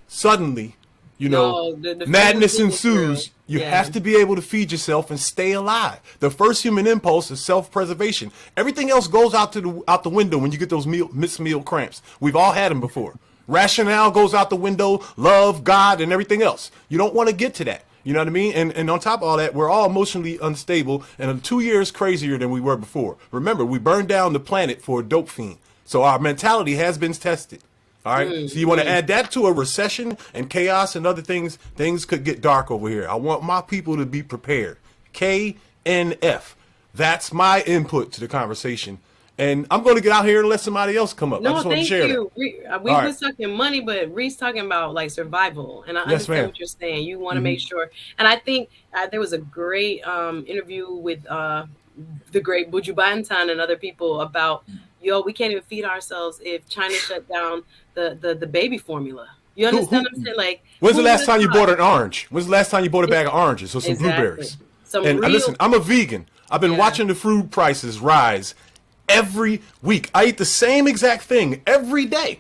suddenly, madness ensues, you have to be able to feed yourself and stay alive. The first human impulse is self-preservation. Everything else goes out the window when you get those missed meal cramps. We've all had them before. Rationale goes out the window, love, God, and everything else. You don't want to get to that. You know what I mean? And on top of all that, we're all emotionally unstable and 2 years crazier than we were before. Remember, we burned down the planet for a dope fiend. So our mentality has been tested. All right. So you want to add that to a recession and chaos and other things. Things could get dark over here. I want my people to be prepared. KNF. That's my input to the conversation. And I'm going to get out here and let somebody else come up. No, I just want to share you. that. We've been talking money, but Reese talking about like survival. And I understand what you're saying. You want to make sure. And I think there was a great interview with the great Buju Banton and other people about, we can't even feed ourselves if China shut down the baby formula. You understand what I'm saying? Like, when's the last time you bought an orange? When's the last time you bought a bag of oranges or some blueberries? Listen, I'm a vegan. I've been watching the food prices rise every week. I eat the same exact thing every day.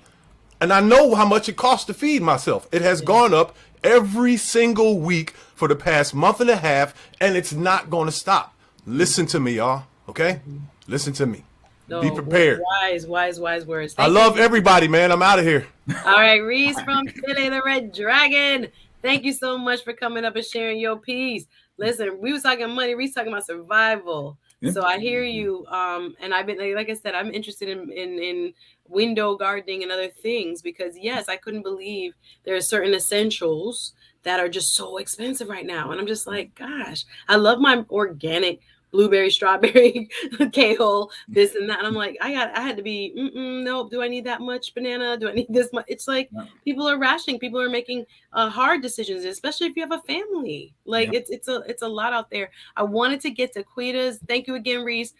And I know how much it costs to feed myself. It has gone up every single week for the past month and a half, and it's not going to stop. Listen to me, y'all. Okay? Listen to me. Be prepared. Wise words. I love everybody, man. I'm out of here. All right, Reese from Philly, the Red Dragon. Thank you so much for coming up and sharing your piece. Listen, we was talking money. Reese talking about survival. So I hear you. And I've been, like I said, I'm interested in window gardening and other things because, yes, I couldn't believe there are certain essentials that are just so expensive right now. And I'm just like, gosh, I love my organic blueberry, strawberry, kale, this and that. And I'm like, I had to be, nope. Do I need that much banana? Do I need this much? It's like people are rationing. People are making hard decisions, especially if you have a family. Like it's a lot out there. I wanted to get to Quita's. Thank you again, Reese.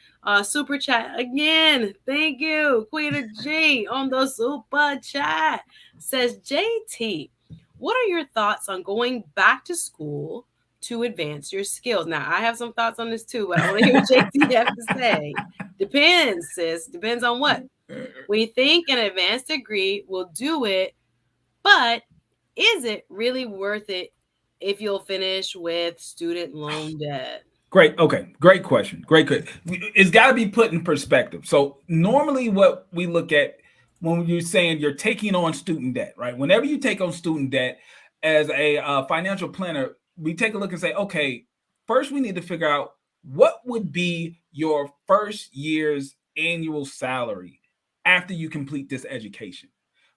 Super chat again. Thank you, Quita G on the super chat. Says JT, what are your thoughts on going back to school to advance your skills? Now, I have some thoughts on this too, but I want to hear what JT have to say. Depends, sis. Depends on what. We think an advanced degree will do it, but is it really worth it if you'll finish with student loan debt? Great. Okay. Great question. It's got to be put in perspective. So normally what we look at when you're saying you're taking on student debt, right? Whenever you take on student debt as a financial planner, we take a look and say, okay, first we need to figure out what would be your first year's annual salary after you complete this education,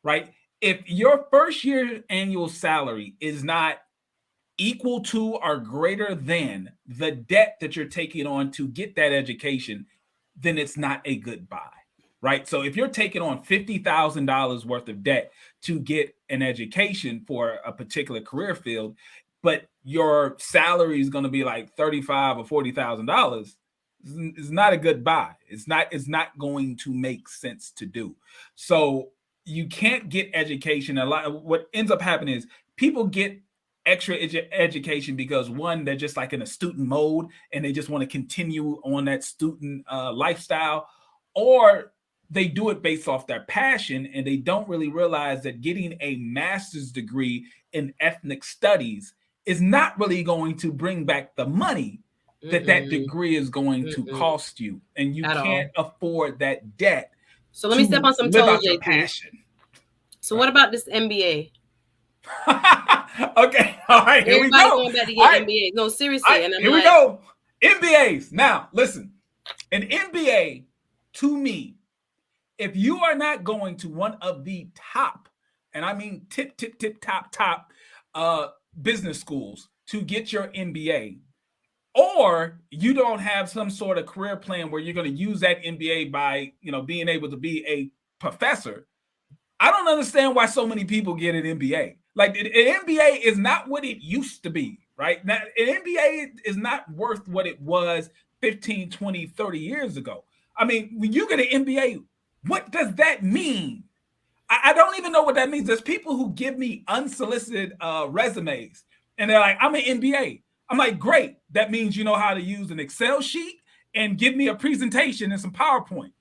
right? If your first year's annual salary is not equal to or greater than the debt that you're taking on to get that education, then it's not a good buy, right? So if you're taking on $50,000 worth of debt to get an education for a particular career field, but your salary is going to be like $35,000 or $40,000, it's not a good buy. It's not going to make sense to do. So you can't get education. What ends up happening is people get extra education because, one, they're just like in a student mode and they just want to continue on that student lifestyle, or they do it based off their passion, and they don't really realize that getting a master's degree in ethnic studies is not really going to bring back the money that degree is going to cost you, and you can't afford that debt. So let me step on some toes, passion. So what about this MBA? Okay, all right, here we go. Going back to get MBA. No, seriously. And I'm here we go. MBAs. Now, listen, an MBA, to me, if you are not going to one of the top, and I mean tip, top business schools to get your MBA, or you don't have some sort of career plan where you're going to use that MBA by, being able to be a professor, I don't understand why so many people get an MBA. Like, an MBA is not what it used to be, right? Now, an MBA is not worth what it was 15, 20, 30 years ago. I mean, when you get an MBA, what does that mean? I don't even know what that means. There's people who give me unsolicited resumes, and they're like, I'm an MBA. I'm like, great. That means you know how to use an Excel sheet and give me a presentation and some PowerPoint.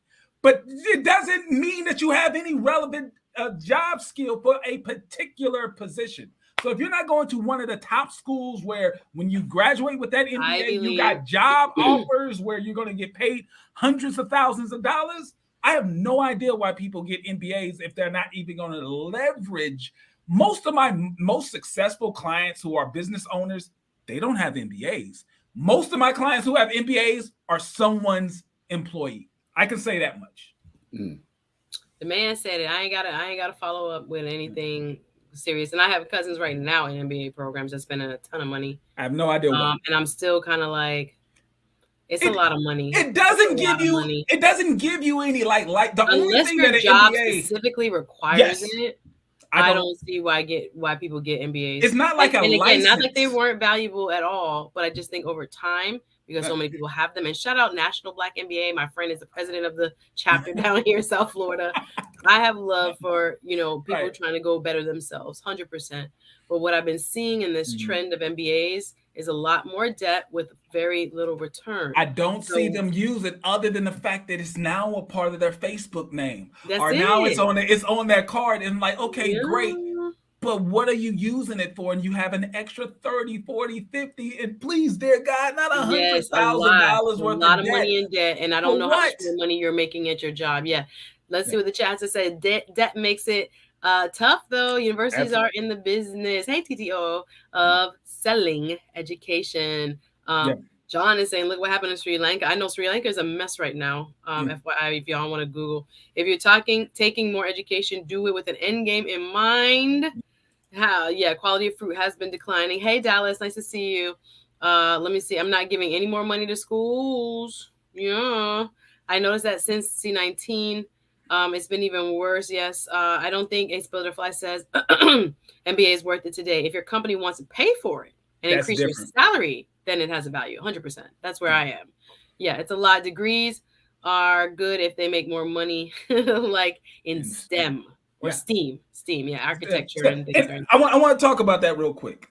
But it doesn't mean that you have any relevant job skill for a particular position. So if you're not going to one of the top schools where when you graduate with that MBA, you got job offers where you're going to get paid hundreds of thousands of dollars, I have no idea why people get MBAs if they're not even going to leverage. Most of my most successful clients who are business owners, they don't have MBAs. Most of my clients who have MBAs are someone's employee. I can say that much. The man said it. I ain't gotta follow up with anything serious. And I have cousins right now in MBA programs that spend a ton of money. I have no idea why. And I'm still kind of like, it's a lot of money. It doesn't give you. It doesn't give you any like the only thing that an job MBA specifically requires it. I don't see why people get MBAs. It's not like license. Not that they weren't valuable at all, but I just think over time, because so many people have them. And shout out National Black MBA. My friend is the president of the chapter down here in South Florida. I have love for, people trying to go better themselves, 100%. But what I've been seeing in this trend of MBAs is a lot more debt with very little return. I don't see them use it other than the fact that it's now a part of their Facebook name. Now it's on their card. And like, okay, great. But what are you using it for? And you have an extra 30, 40, 50, and please, dear God, not $100,000 worth of debt. A lot of money in debt. And I don't know how much money you're making at your job. Yeah. Let's see what the chat said. Debt makes it tough, though. Universities are in the business, hey, TTO, of selling education. John is saying, look what happened in Sri Lanka. I know Sri Lanka is a mess right now. FYI, if y'all want to Google. If you're taking more education, do it with an end game in mind. Quality of fruit has been declining. Hey, Dallas, nice to see you. Let me see. I'm not giving any more money to schools. Yeah. I noticed that since C19, it's been even worse. Yes. I don't think Ace Butterfly says MBA is worth it today. If your company wants to pay for it and increase your salary, then it has a value. 100%. That's where I am. Yeah. It's a lot. Degrees are good if they make more money, like in STEM or STEAM. Architecture and things. I want to talk about that real quick.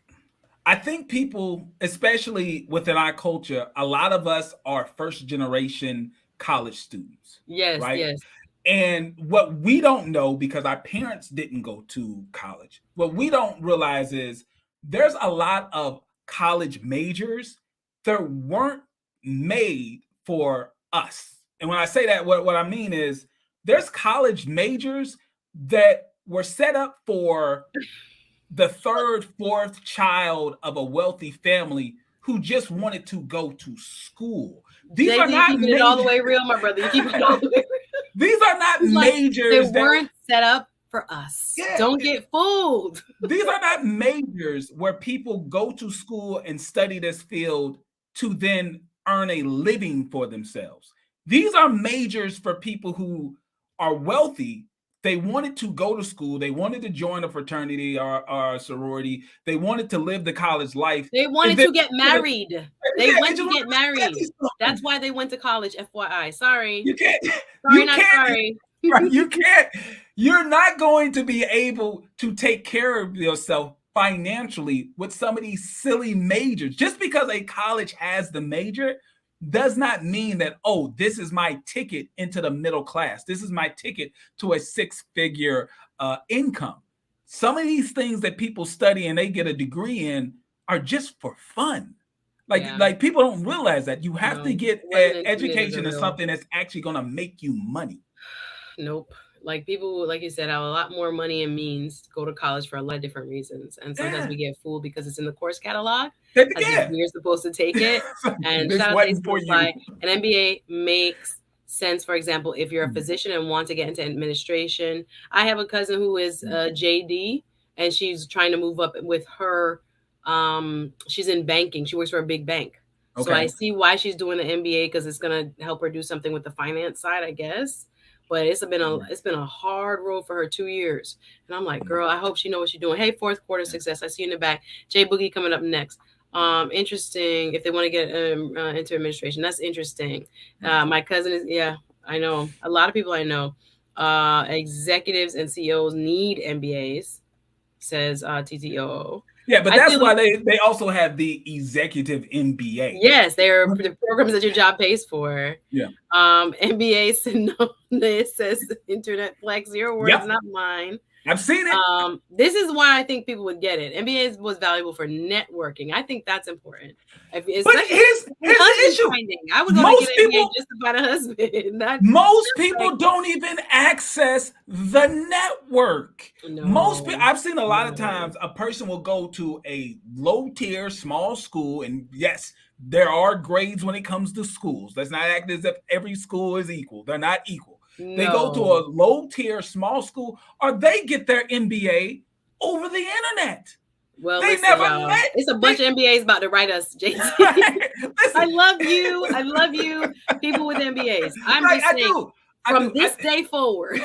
I think people, especially within our culture, a lot of us are first generation college students. Yes. Right? Yes. And what we don't know, because our parents didn't go to college, what we don't realize is there's a lot of college majors that weren't made for us. And when I say that, what I mean is there's college majors that were set up for the third, fourth child of a wealthy family who just wanted to go to school. These are not keeping it all the way real, my brother. You keep it all the way real. These are not majors. They weren't set up for us. Yeah, don't get fooled. These are not majors where people go to school and study this field to then earn a living for themselves. These are majors for people who are wealthy. They wanted to go to school. They wanted to join a fraternity or a sorority. They wanted to live the college life. They wanted to get married. They went to get married. That's why they went to college, FYI. Sorry. You can't. Sorry. You can't. You're not going to be able to take care of yourself financially with some of these silly majors. Just because a college has the major does not mean that, oh, this is my ticket into the middle class. This is my ticket to a six-figure income. Some of these things that people study and they get a degree in are just for fun. Like people don't realize that you have to get education in something that's actually going to make you money. Nope. Like people, like you said, have a lot more money and means go to college for a lot of different reasons. And sometimes we get fooled because it's in the course catalog. You're supposed to take it. And shout out to an MBA makes sense. For example, if you're a physician and want to get into administration, I have a cousin who is JD and she's trying to move up with her. She's in banking. She works for a big bank. Okay. So I see why she's doing the MBA because it's going to help her do something with the finance side, I guess. But it's been a hard road for her 2 years. And I'm like, girl, I hope she knows what she's doing. Hey, fourth quarter success. I see you in the back. Jay Boogie coming up next. Interesting. If they want to get into administration, that's interesting. My cousin is, I know. A lot of people I know, executives and CEOs need MBAs, says TTOO. Yeah, but that's why they also have the executive MBA. Yes, they're the programs that your job pays for. Yeah. MBA synonymous says internet flex. Your words, not mine. I've seen it. This is why I think people would get it. MBA was valuable for networking. I think that's important. But here's the issue. I would go get an MBA just to find a husband. Most people don't even access the network. No. I've seen a lot of times a person will go to a low tier small school, and yes, there are grades when it comes to schools. Let's not act as if every school is equal. They're not equal. No. They go to a low tier small school, or they get their MBA over the internet. Well, they never met. It's a bunch of MBAs about to write us, JC. I love you. I love you. People with MBAs. I'm just saying, from this day forward,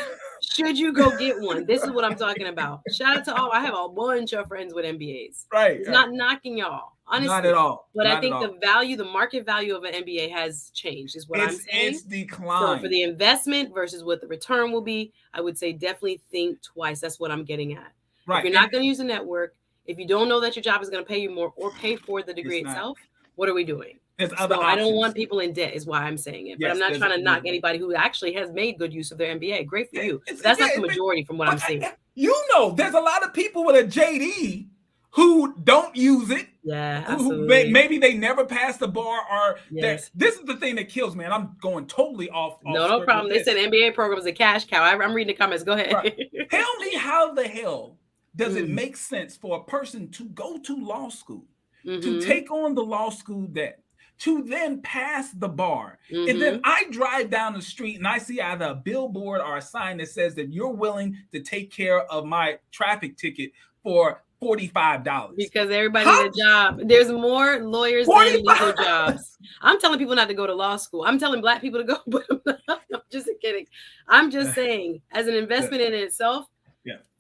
should you go get one? This is what I'm talking about. Shout out to all. I have a bunch of friends with MBAs. Right. It's not knocking y'all. Honestly, not at all. But I think the market value of an MBA has changed, is what I'm saying. It's declined. So for the investment versus what the return will be, I would say definitely think twice. That's what I'm getting at. Right. If you're not going to use a network, if you don't know that your job is going to pay you more or pay for the degree itself, what are we doing? I don't want people in debt, is why I'm saying it. But I'm not trying to knock anybody who actually has made good use of their MBA. Great for you. That's not the majority from what I'm seeing. There's a lot of people with a JD who don't use it. Yeah, absolutely. Maybe they never passed the bar, or this is the thing that kills me. And I'm going totally off. No problem. They said MBA programs a cash cow. I'm reading the comments. Go ahead. Right. Tell me, how the hell does it make sense for a person to go to law school, to take on the law school debt, to then pass the bar, and then I drive down the street and I see either a billboard or a sign that says that you're willing to take care of my traffic ticket for $45? Because everybody needs a job. There's more lawyers than legal jobs. I'm telling people not to go to law school. I'm telling Black people to go, but I'm just kidding. I'm just saying, as an investment in itself,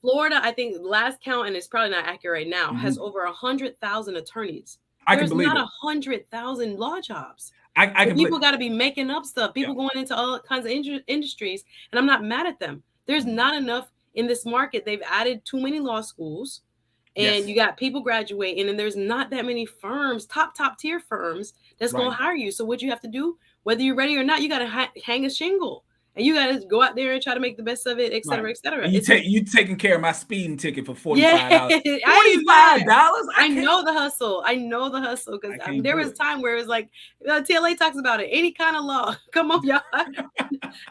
Florida, I think last count, and it's probably not accurate right now, has over 100,000 attorneys. There's not 100,000 law jobs. People got to be making up stuff. People going into all kinds of industries, and I'm not mad at them. There's not enough in this market. They've added too many law schools. And you got people graduating, and there's not that many firms, top tier firms, that's going to hire you. So what you have to do, whether you're ready or not, you got to hang a shingle, and you got to go out there and try to make the best of it, et cetera, et cetera. You taking care of my speeding ticket for $45. $45? I know the hustle. Because there was a time where it was like, TLA talks about it. Any kind of law. Come on, y'all.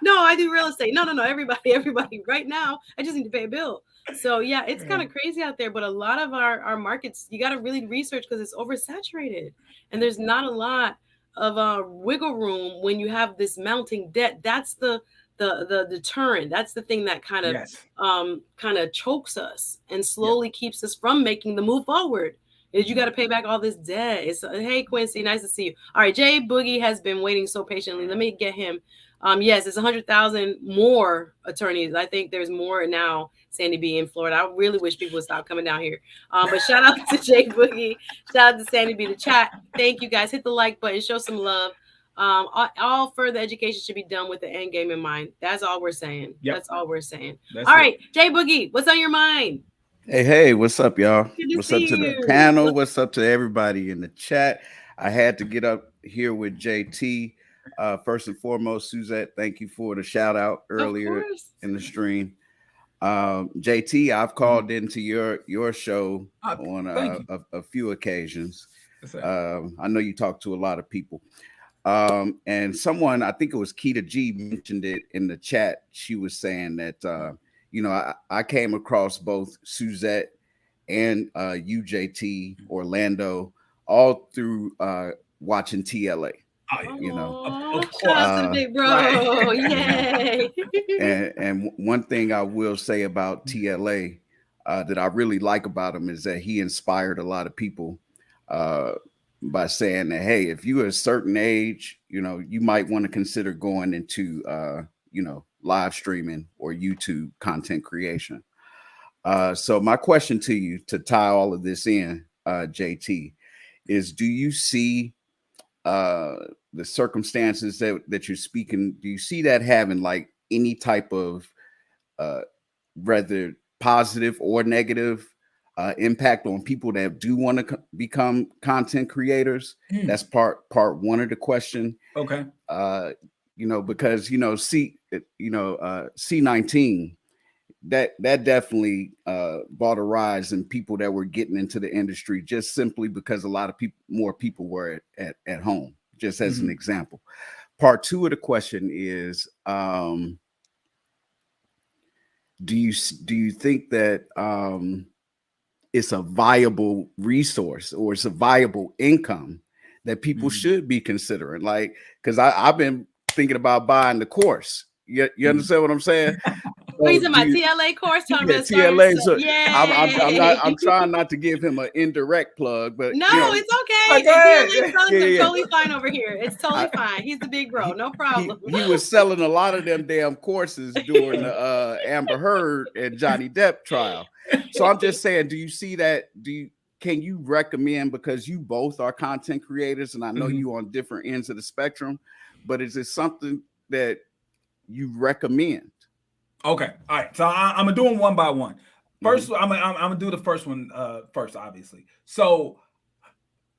No, I do real estate. No. Everybody. Right now, I just need to pay a bill. So it's kind of crazy out there, but a lot of our markets, you got to really research because it's oversaturated, and there's not a lot of wiggle room when you have this mounting debt. That's the deterrent. That's the thing that kind of chokes us and slowly keeps us from making the move forward. Is you got to pay back all this debt. Hey Quincy, nice to see you. All right, Jay Boogie has been waiting so patiently. Let me get him. Yes, it's 100,000 more attorneys. I think there's more now, Sandy B, in Florida. I really wish people would stop coming down here. But shout out to Jay Boogie. Shout out to Sandy B, the chat. Thank you guys. Hit the like button. Show some love. All further education should be done with the end game in mind. That's all we're saying. That's all we're saying. All right, Jay Boogie, what's on your mind? Hey, what's up, y'all? What's up to the panel? What's up to everybody in the chat? I had to get up here with JT. First and foremost, Suzette, thank you for the shout out earlier in the stream. JT, I've called into your show on a few occasions. I know you talk to a lot of people. And someone, I think it was Keita G, mentioned it in the chat. She was saying that, I came across both Suzette and UJT Orlando all through watching TLA. Of course. Shout out to the big bro. Right. Yay. and one thing I will say about TLA that I really like about him is that he inspired a lot of people by saying that, hey, if you're a certain age, you might want to consider going into, live streaming or YouTube content creation. So my question to you, to tie all of this in, JT, is do you see the circumstances that you're speaking, do you see that having like any type of rather positive or negative impact on people that do want to become content creators? That's part one of the question. Okay. Because C19, that definitely brought a rise in people that were getting into the industry just simply because a lot of more people were at home, just as an example. Part two of the question is, do you think that it's a viable resource or it's a viable income that people should be considering? Like, because I've been thinking about buying the course. You understand what I'm saying? So he's in my TLA course. TLA. So I'm trying not to give him an indirect plug, but no, it's okay. TLA selling totally fine over here. It's totally fine. He's the big bro, no problem. He was selling a lot of them damn courses during the Amber Heard and Johnny Depp trial. So I'm just saying, do you see that? Can you recommend, because you both are content creators, and I know you on different ends of the spectrum, but is it something that you recommend? Okay. All right. So I'm gonna do them one by one. First, I'm gonna do the first one first, obviously. So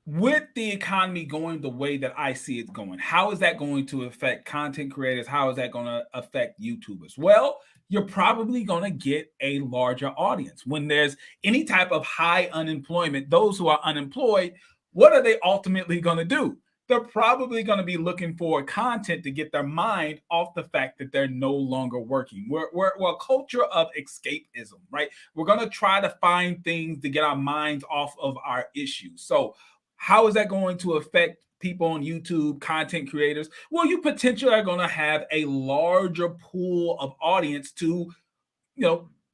with the economy going the way that I see it going, how is that going to affect content creators? How is that going to affect YouTubers? Well, you're probably going to get a larger audience. When there's any type of high unemployment, those who are unemployed, what are they ultimately going to do? They're probably going to be looking for content to get their mind off the fact that they're no longer working. We're a culture of escapism, right? We're going to try to find things to get our minds off of our issues. So how is that going to affect people on YouTube, content creators? Well, you potentially are going to have a larger pool of audience to,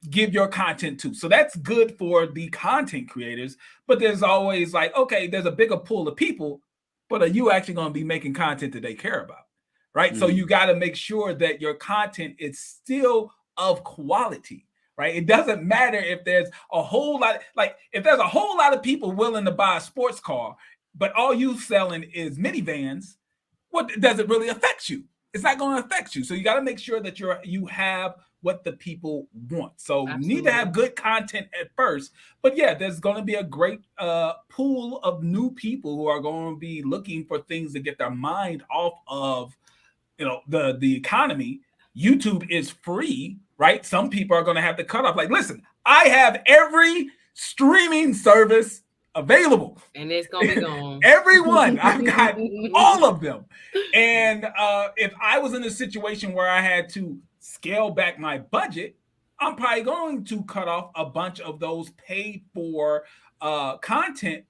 give your content to. So that's good for the content creators, but there's always like, okay, there's a bigger pool of people, but are you actually going to be making content that they care about, right? So you got to make sure that your content is still of quality, right? It doesn't matter if there's a whole lot, if there's a whole lot of people willing to buy a sports car, but all you selling is minivans, what does it really affect you? It's not going to affect you. So you got to make sure that you have what the people want. So you need to have good content at first. But yeah, there's going to be a great pool of new people who are going to be looking for things to get their mind off of, the economy. YouTube is free, right? Some people are going to have to cut off. Like, listen, I have every streaming service available, and it's gonna be gone. Everyone, I've got all of them. And if I was in a situation where I had to scale back my budget, I'm probably going to cut off a bunch of those paid for content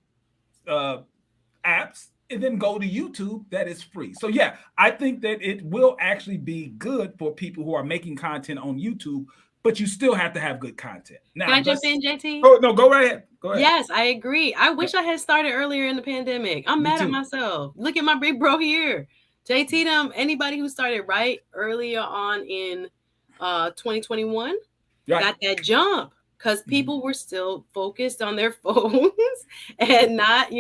apps and then go to YouTube that is free. So yeah, I think that it will actually be good for people who are making content on YouTube, but you still have to have good content. Now, can I jump in, JT? Oh, no, go right ahead. Go ahead. Yes, I agree. I wish I had started earlier in the pandemic. I'm mad at myself. Look at my big bro here. JT, anybody who started right earlier on in 2021 got that jump because people were still focused on their phones and not,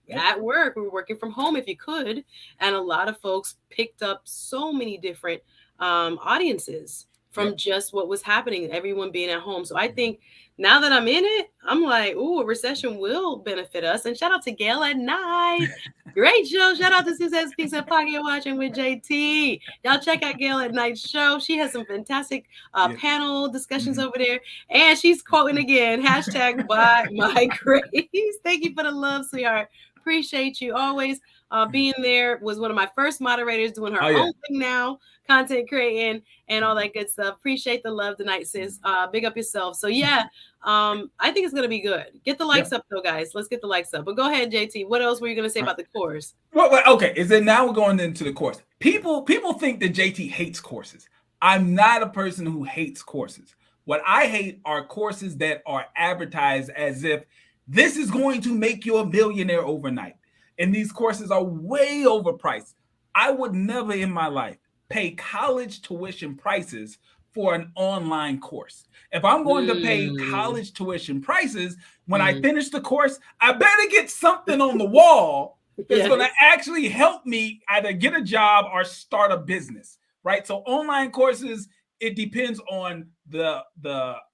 at work. We were working from home if you could. And a lot of folks picked up so many different audiences from just what was happening, everyone being at home. So I think now that I'm in it, I'm like, ooh, a recession will benefit us. And shout out to Gail at Night. Great show. Shout out to SuzetteSpeaks and Pocket Watching with JT. Y'all check out Gail at Night's show. She has some fantastic panel discussions over there. And she's quoting again, hashtag buy my grace. Thank you for the love, sweetheart. Appreciate you always. Being there, was one of my first moderators, doing her own thing now, content creating and all that good stuff. Appreciate the love tonight, sis. Big up yourself. So yeah, I think it's gonna be good. Get the likes up though, guys. Let's get the likes up. But go ahead, JT. What else were you gonna say about the course? Well, okay. Is it now we're going into the course? People think that JT hates courses. I'm not a person who hates courses. What I hate are courses that are advertised as if this is going to make you a millionaire overnight. And these courses are way overpriced. I would never in my life pay college tuition prices for an online course. If I'm going to pay college tuition prices, when I finish the course, I better get something on the wall that's going to actually help me either get a job or start a business, right? So online courses, it depends on the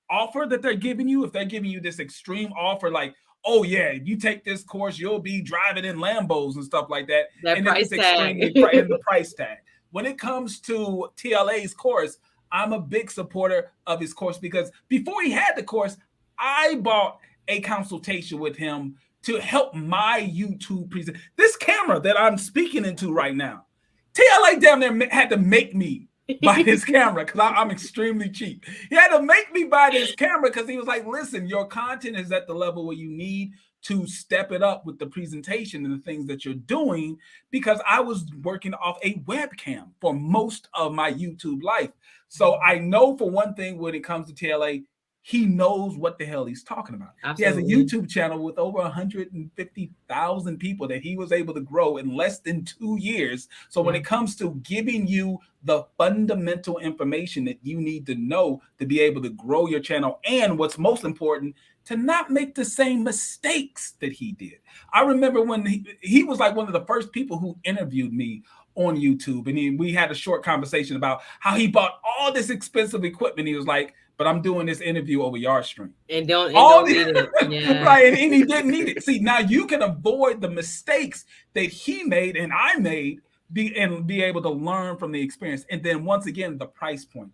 offer that they're giving you. If they're giving you this extreme offer, like, oh yeah, if you take this course, you'll be driving in Lambos and stuff like that. And price tag. And the price tag. When it comes to TLA's course, I'm a big supporter of his course because before he had the course, I bought a consultation with him to help my YouTube present. This camera that I'm speaking into right now, TLA down there had to make me buy this camera because I'm extremely cheap. He had to make me buy this camera because he was like, listen, your content is at the level where you need to step it up with the presentation and the things that you're doing, because I was working off a webcam for most of my YouTube life. So I know for one thing, when it comes to TLA, he knows what the hell he's talking about. Absolutely. He has a YouTube channel with over 150,000 people that he was able to grow in less than 2 years. So when it comes to giving you the fundamental information that you need to know to be able to grow your channel, and what's most important, to not make the same mistakes that he did. I remember when he was like one of the first people who interviewed me on YouTube, and we had a short conversation about how he bought all this expensive equipment. He was like, but I'm doing this interview over Yardstream. And don't need it. Yeah. Right, and he didn't need it. See, now you can avoid the mistakes that he made and I made, be able to learn from the experience. And then once again, the price point.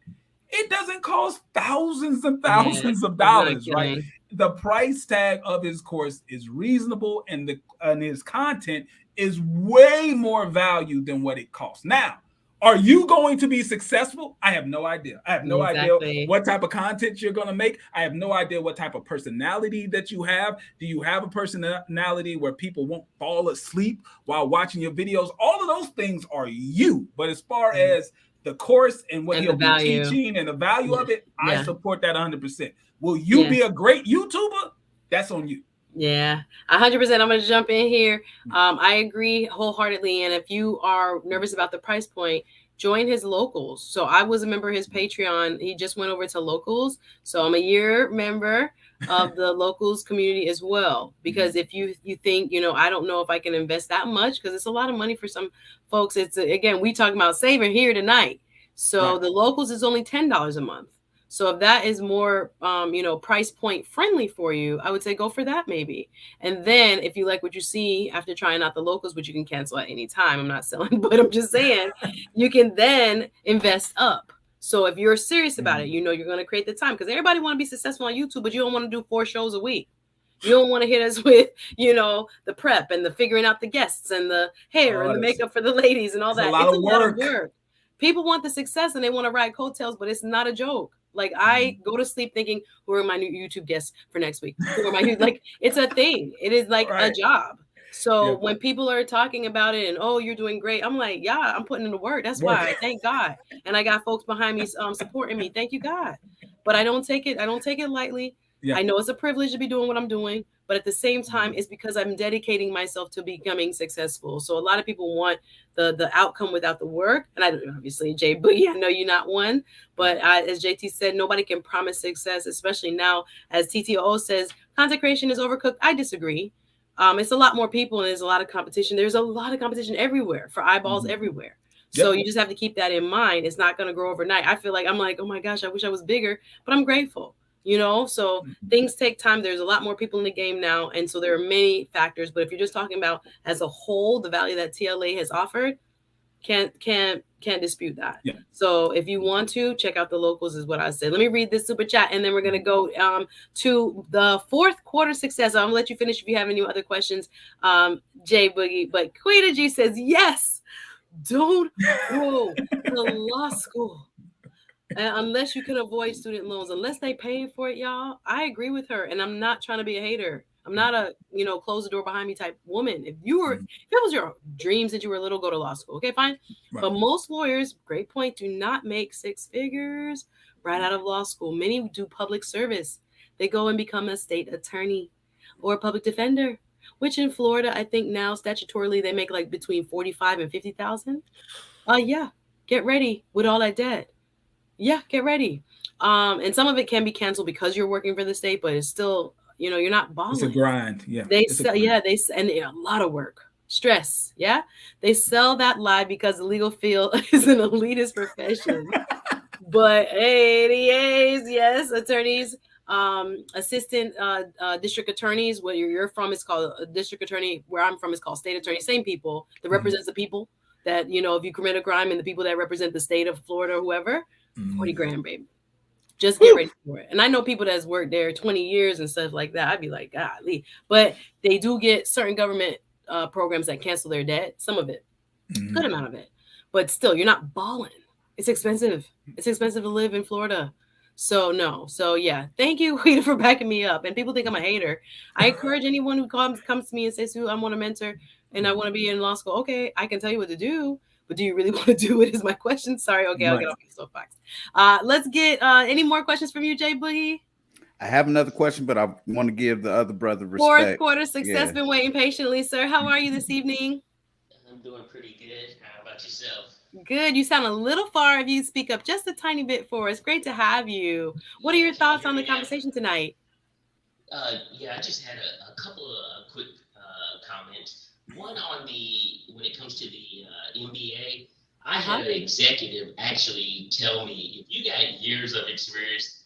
It doesn't cost thousands and thousands of dollars, right? The price tag of his course is reasonable, and his content is way more value than what it costs. Now, are you going to be successful? I have no idea. I have no idea what type of content you're going to make. I have no idea what type of personality that you have. Do you have a personality where people won't fall asleep while watching your videos? All of those things are you. But as far as the course and what he'll be teaching and the value of it, I support that 100%. Will you be a great YouTuber? That's on you. Yeah, 100%. I'm going to jump in here. I agree wholeheartedly. And if you are nervous about the price point, join his locals. So I was a member of his Patreon. He just went over to locals. So I'm a year member of the locals community as well. Because if you think, I don't know if I can invest that much, because it's a lot of money for some folks. It's again, we talking about saving here tonight. So the locals is only $10 a month. So if that is more, price point friendly for you, I would say go for that maybe. And then if you like what you see after trying out the locals, which you can cancel at any time, I'm not selling, but I'm just saying, you can then invest up. So if you're serious about it, you're going to create the time, because everybody want to be successful on YouTube, but you don't want to do 4 shows a week. You don't want to hit us with, the prep and the figuring out the guests and the hair and the makeup for the ladies and all that. It's a lot of work. People want the success and they want to ride coattails, but it's not a joke. Like, I go to sleep thinking, who are my new YouTube guests for next week? Who are my new, like, it's a thing. It is like a job. So when people are talking about it and, oh, you're doing great, I'm like, yeah, I'm putting in the work. That's why. Thank God. And I got folks behind me supporting me. Thank you, God. But I don't take it lightly. I know it's a privilege to be doing what I'm doing, but at the same time, it's because I'm dedicating myself to becoming successful. So a lot of people want the outcome without the work. And obviously, Jay Boogie, I know you're not one, but as JT said, nobody can promise success, especially now, as TTO says, content creation is overcooked. I disagree. It's a lot more people and there's a lot of competition. There's a lot of competition everywhere for eyeballs everywhere. So you just have to keep that in mind. It's not going to grow overnight. I feel like I'm like, oh my gosh, I wish I was bigger, but I'm grateful, you know? So things take time. There's a lot more people in the game now. And so there are many factors, but if you're just talking about as a whole, the value that TLA has offered, can't dispute that. Yeah. So if you want to check out the locals is what I said. Let me read this super chat and then we're going to go to the fourth quarter success. I'm going to let you finish if you have any other questions, Jay Boogie. But Quita G says, yes, don't go to law school unless you can avoid student loans, unless they pay for it, y'all. I agree with her. And I'm not trying to be a hater. I'm not a, close the door behind me type woman. If it was your dream since you were little, go to law school. Okay, fine. Right. But most lawyers, great point, do not make six figures right out of law school. Many do public service. They go and become a state attorney or a public defender, which in Florida, I think now statutorily, they make like between 45 and 50,000. Yeah, get ready with all that debt. Yeah, get ready. And some of it can be canceled because you're working for the state, but it's still, you're not balling. It's a grind. Yeah. And a lot of work, stress. Yeah. They sell that lie because the legal field is an elitist profession. But ADAs, yes, attorneys, assistant district attorneys, where you're from is called a district attorney. Where I'm from is called state attorney. Same people that represents the people that, if you commit a crime, and the people that represent the state of Florida or whoever, 40 grand, baby. Just get ready for it. And I know people that's worked there 20 years and stuff like that. I'd be like, golly. But they do get certain government programs that cancel their debt. Some of it, good amount of it. But still, you're not balling. It's expensive. It's expensive to live in Florida. So no. So yeah, thank you, Quita, for backing me up. And people think I'm a hater. I encourage anyone who comes to me and says, I want a mentor and I want to be in law school. Okay, I can tell you what to do. But do you really want to do it is my question. Sorry. Okay, I'll get off your soapbox. Let's get any more questions from you, Jay Boogie? I have another question, but I want to give the other brother respect. Fourth quarter success, been waiting patiently, sir. How are you this evening? I'm doing pretty good. How about yourself? Good. You sound a little far. If you speak up just a tiny bit for us. Great to have you. What are your thoughts on the conversation tonight? I just had a couple of quick comments. One on when it comes to the MBA, I had an executive actually tell me, if you got years of experience,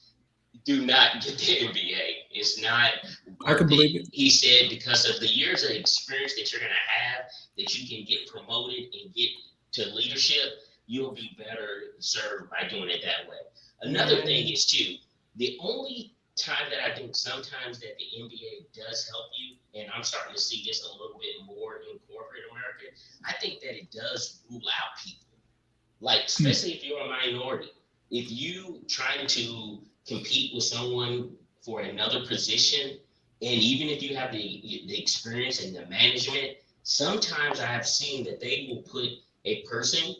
do not get the MBA. It's not I can believe it. He said, because of the years of experience that you're going to have, that you can get promoted and get to leadership, you'll be better served by doing it that way. Another thing is, too, the only time that I think sometimes that the MBA does help you, and I'm starting to see this a little bit more in corporate America, I think that it does rule out people. Like, especially if you're a minority. If you trying to compete with someone for another position, and even if you have the experience and the management, sometimes I have seen that they will put a person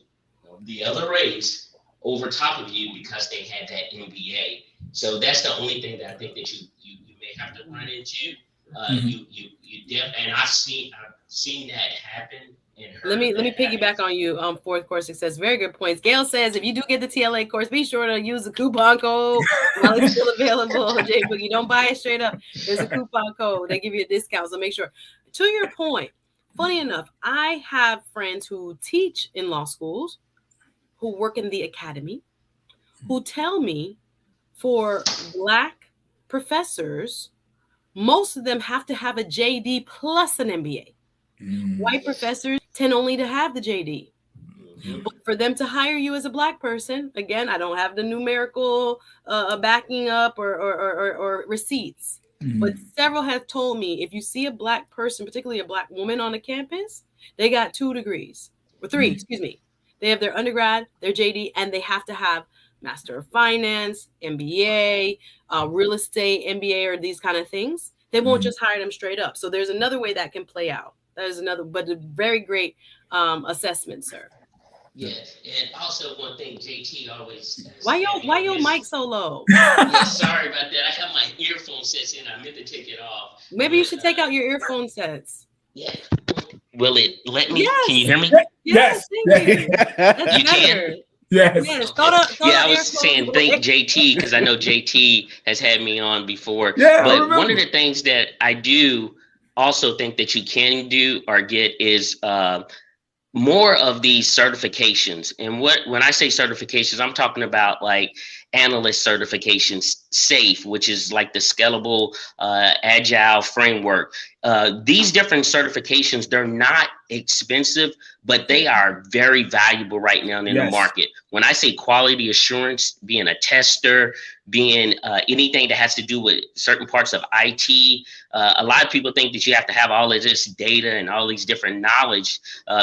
of the other race over top of you because they had that MBA. So that's the only thing that I think that you may have to run into. And I've seen that happen. Let me piggyback on you. Fourth course success. Very good points. Gail says, if you do get the TLA course, be sure to use the coupon code while it's still available. Jay Boogie, don't buy it straight up. There's a coupon code. They give you a discount. So make sure. To your point, funny enough, I have friends who teach in law schools, who work in the academy, who tell me for Black professors, most of them have to have a JD plus an MBA. White professors tend only to have the JD. But for them to hire you as a Black person, again, I don't have the numerical backing up or receipts. But several have told me, if you see a Black person, particularly a Black woman on a campus, they got 2 degrees or 3, excuse me. They have their undergrad, their JD, and they have to have Master of Finance, MBA, real estate MBA, or these kind of things. They won't just hire them straight up. So there's another way that can play out. That is another, but a very great assessment, sir. Yes, and also one thing, JT always. Why your mic so low? Yeah, sorry about that. I have my earphone sets in. I meant to take it off. Maybe you should take out your earphone sets. Yeah. Will it let me? Yes. Can you hear me? Yes. Thank you. That's You better. can? Yes. I was saying thank JT because I know JT has had me on before. Yeah, but one of the things that I do also think that you can do or get is more of these certifications. And when I say certifications, I'm talking about like analyst certifications, SAFE, which is like the scalable agile framework. These different certifications, they're not expensive, but they are very valuable right now in the market. When I say quality assurance, being a tester, being anything that has to do with certain parts of IT, a lot of people think that you have to have all of this data and all these different knowledge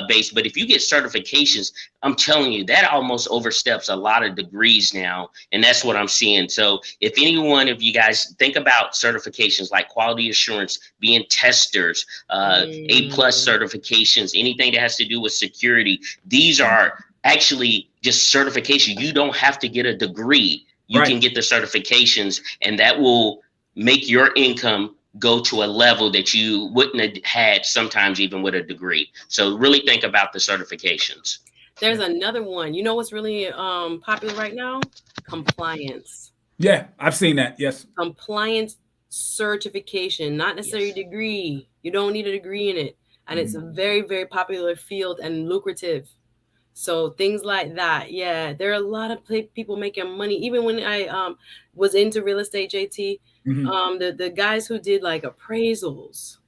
base. But if you get certifications, I'm telling you, that almost oversteps a lot of degrees now. And that's what I'm seeing. So if any one of you guys think about certifications like quality assurance, being testers, A+ certifications, anything that has to do with security, these are actually just certification. You don't have to get a degree. You can get the certifications, and that will make your income go to a level that you wouldn't have had sometimes even with a degree. So really think about the certifications. There's another one. You know what's really popular right now? Compliance. Yeah, I've seen that. Yes. Compliance certification, not necessarily a degree. You don't need a degree in it. And it's a very, very popular field and lucrative. So things like that. Yeah, there are a lot of people making money. Even when I was into real estate, JT, the guys who did like appraisals,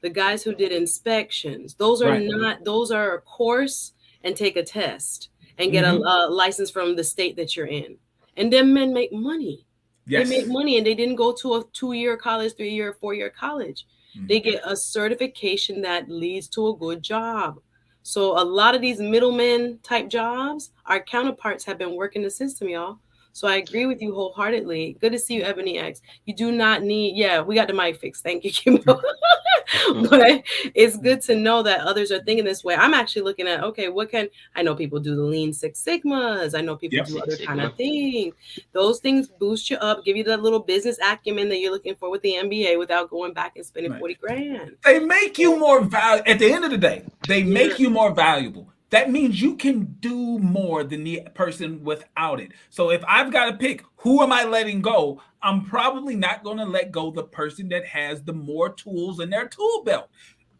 the guys who did inspections, those are not, those are a course and take a test and get a license from the state that you're in. And them men make money. They make money, and they didn't go to a 2-year college, 3-year, 4-year college. They get a certification that leads to a good job. So a lot of these middlemen type jobs, our counterparts have been working the system, y'all. So I agree with you wholeheartedly. Good to see you, Ebony X. You do not need, we got the mic fixed. Thank you, Kimbo. But it's good to know that others are thinking this way. I'm actually looking at, okay, I know people do the Lean Six Sigmas. I know people do other kind of things. Those things boost you up, give you that little business acumen that you're looking for with the MBA without going back and spending 40 grand. They make you more valuable. At the end of the day, they make you more valuable. That means you can do more than the person without it. So if I've got to pick, who am I letting go? I'm probably not going to let go the person that has the more tools in their tool belt.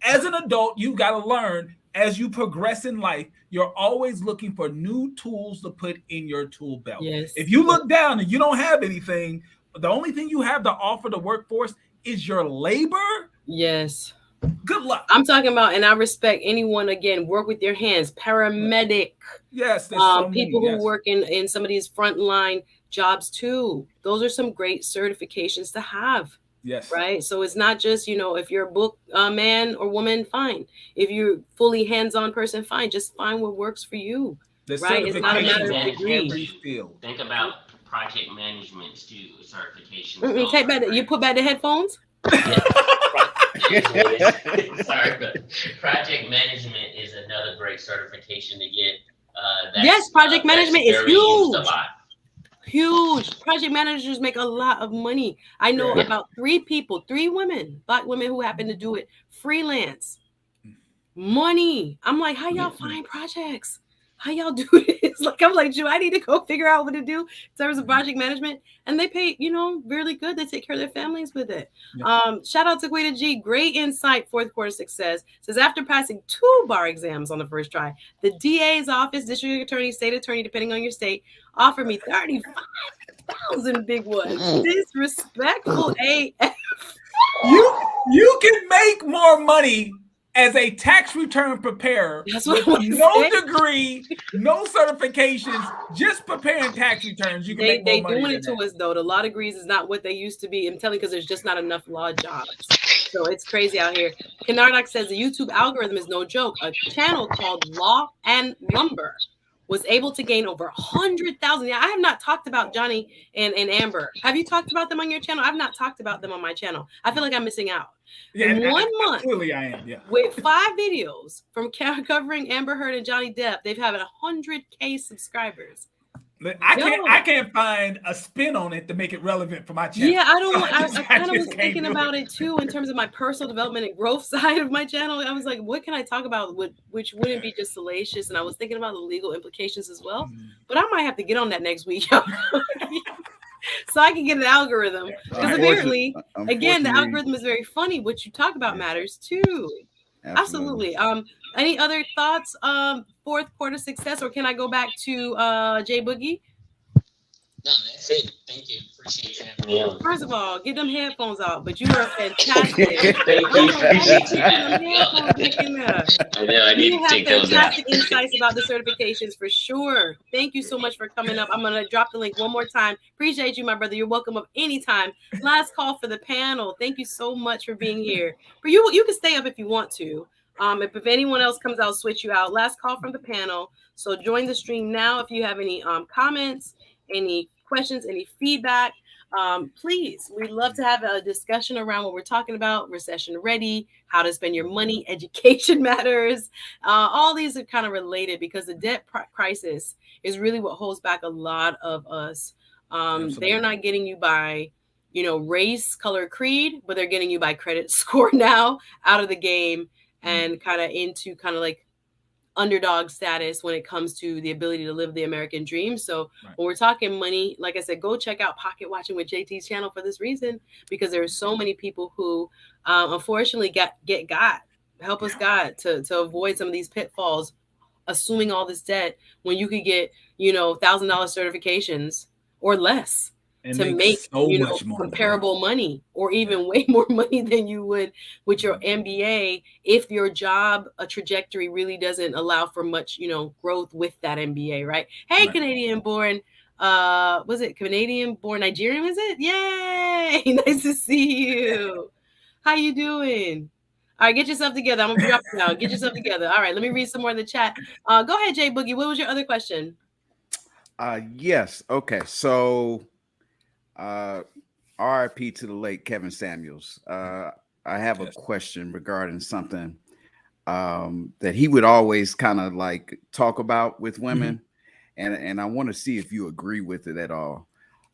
As an adult, you got to learn as you progress in life, you're always looking for new tools to put in your tool belt. If you look down and you don't have anything, the only thing you have to offer the workforce is your labor. Good luck. I'm talking about, and I respect anyone, again, work with your hands, paramedic. People who work in some of these frontline jobs too. Those are some great certifications to have. Right. So it's not just, if you're a book man or woman, fine. If you're fully hands-on person, fine. Just find what works for you. Right. It's not a matter of degree. Think about project management too, certification. You put back the headphones? Sorry, but project management is another great certification to get. Project management is huge. Project managers make a lot of money. I know about 3 women, Black women, who happen to do it freelance. Money. I'm like, how y'all find projects? How y'all do this? I'm like, Drew, I need to go figure out what to do in terms of project management. And they pay, really good. They take care of their families with it. Shout out to Quita G. Great insight, 4th quarter success. Says, after passing 2 bar exams on the first try, the DA's office, district attorney, state attorney, depending on your state, offered me 35,000 big ones. Disrespectful AF. You can make more money as a tax return preparer with no degree, no certifications, just preparing tax returns. You can make more money. They doing it to us though. The law degrees is not what they used to be. I'm telling you, because there's just not enough law jobs. So it's crazy out here. Kenardoc says the YouTube algorithm is no joke. A channel called Law and Lumber was able to gain over 100,000. I have not talked about Johnny and Amber. Have you talked about them on your channel? I've not talked about them on my channel. I feel like I'm missing out. In 1 month, clearly I am. With 5 videos from covering Amber Heard and Johnny Depp, they've had 100K subscribers. I can't find a spin on it to make it relevant for my channel. Yeah, I kind of was thinking about it too in terms of my personal development and growth side of my channel. I was like, what can I talk about which wouldn't be just salacious? And I was thinking about the legal implications as well. But I might have to get on that next week. So I can get an algorithm. Because apparently, again, the algorithm is very funny. What you talk about matters too. Absolutely. Any other thoughts? Fourth quarter success, or can I go back to Jay Boogie? No, that's it. Thank you. Appreciate you having me on. First of all, get them headphones out. But you are fantastic. Thank I'm you. like, why you Appreciate keeping them headphones back in there? I know. I need You to have take those out. fantastic insights about the certifications for sure. Thank you so much for coming up. I'm gonna drop the link one more time. Appreciate you, my brother. You're welcome up anytime. Last call for the panel. Thank you so much for being here. For you can stay up if you want to. If anyone else comes, I'll switch you out. Last call from the panel. So join the stream now if you have any comments, any questions, any feedback. Please, we'd love to have a discussion around what we're talking about: recession ready, how to spend your money, education matters. All these are kind of related because the debt crisis is really what holds back a lot of us. They are not getting you by, race, color, creed, but they're getting you by credit score now, out of the game and kind of into kind of like underdog status when it comes to the ability to live the American dream. So when we're talking money, like I said, go check out Pocket Watching with JT's channel for this reason, because there are so many people who unfortunately get God, help us God, to avoid some of these pitfalls, assuming all this debt when you could get, $1,000 certifications or less and to make so much more comparable money, or even way more money than you would with your MBA if your job trajectory really doesn't allow for much growth with that MBA, right? Hey, Canadian born, was it Canadian born Nigerian, was it? Yay! Nice to see you. How you doing? All right, get yourself together. I'm gonna drop it down. Get yourself together. All right, let me read some more in the chat. Go ahead, Jay Boogie. What was your other question? Yes. Okay. So RIP to the late Kevin Samuels. I have a question regarding something that he would always kind of like talk about with women. And I want to see if you agree with it at all,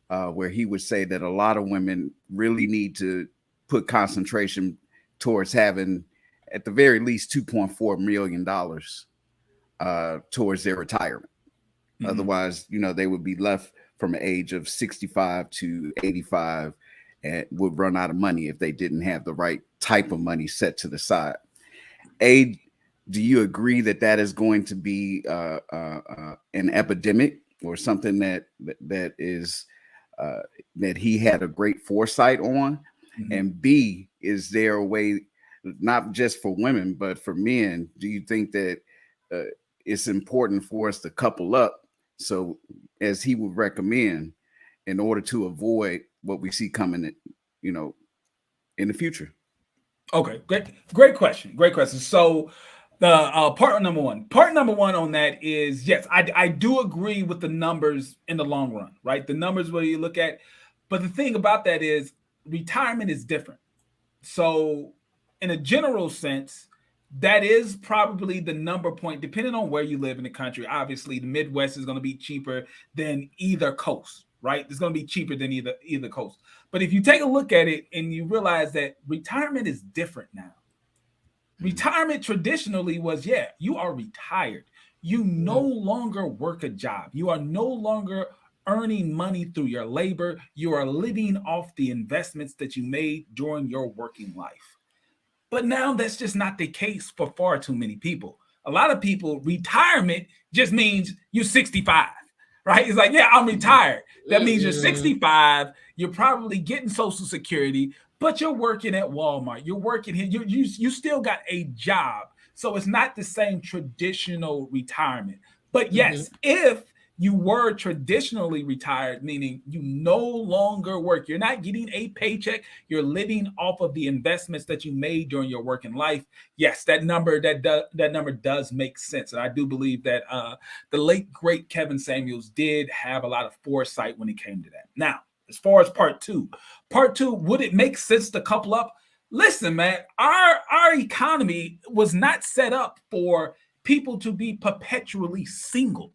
where he would say that a lot of women really need to put concentration towards having at the very least $2.4 million towards their retirement. Otherwise, they would be left from an age of 65 to 85 and would run out of money if they didn't have the right type of money set to the side. Do you agree that that is going to be an epidemic or something that is that he had a great foresight on? And B, is there a way, not just for women, but for men, do you think that it's important for us to couple up? So as he would recommend, in order to avoid what we see coming, in the future. Okay, great question. So the part number one on that is, yes, I do agree with the numbers in the long run, right? The numbers where you look at, but the thing about that is retirement is different. So in a general sense, that is probably the number point, depending on where you live in the country. Obviously, the Midwest is going to be cheaper than either coast, right? It's going to be cheaper than either coast. But if you take a look at it and you realize that retirement is different now. Retirement traditionally was, you are retired. You no longer work a job. You are no longer earning money through your labor. You are living off the investments that you made during your working life. But now that's just not the case for far too many people. A lot of people, retirement just means you're 65, right? It's like, I'm retired. That means you're 65. You're probably getting Social Security, but you're working at Walmart. You're working here. You still got a job. So it's not the same traditional retirement. But yes, if you were traditionally retired, meaning you no longer work, you're not getting a paycheck, you're living off of the investments that you made during your working life. Yes, that number does make sense. And I do believe that the late great Kevin Samuels did have a lot of foresight when it came to that. Now, as far as part two, would it make sense to couple up? Listen, man, our economy was not set up for people to be perpetually single.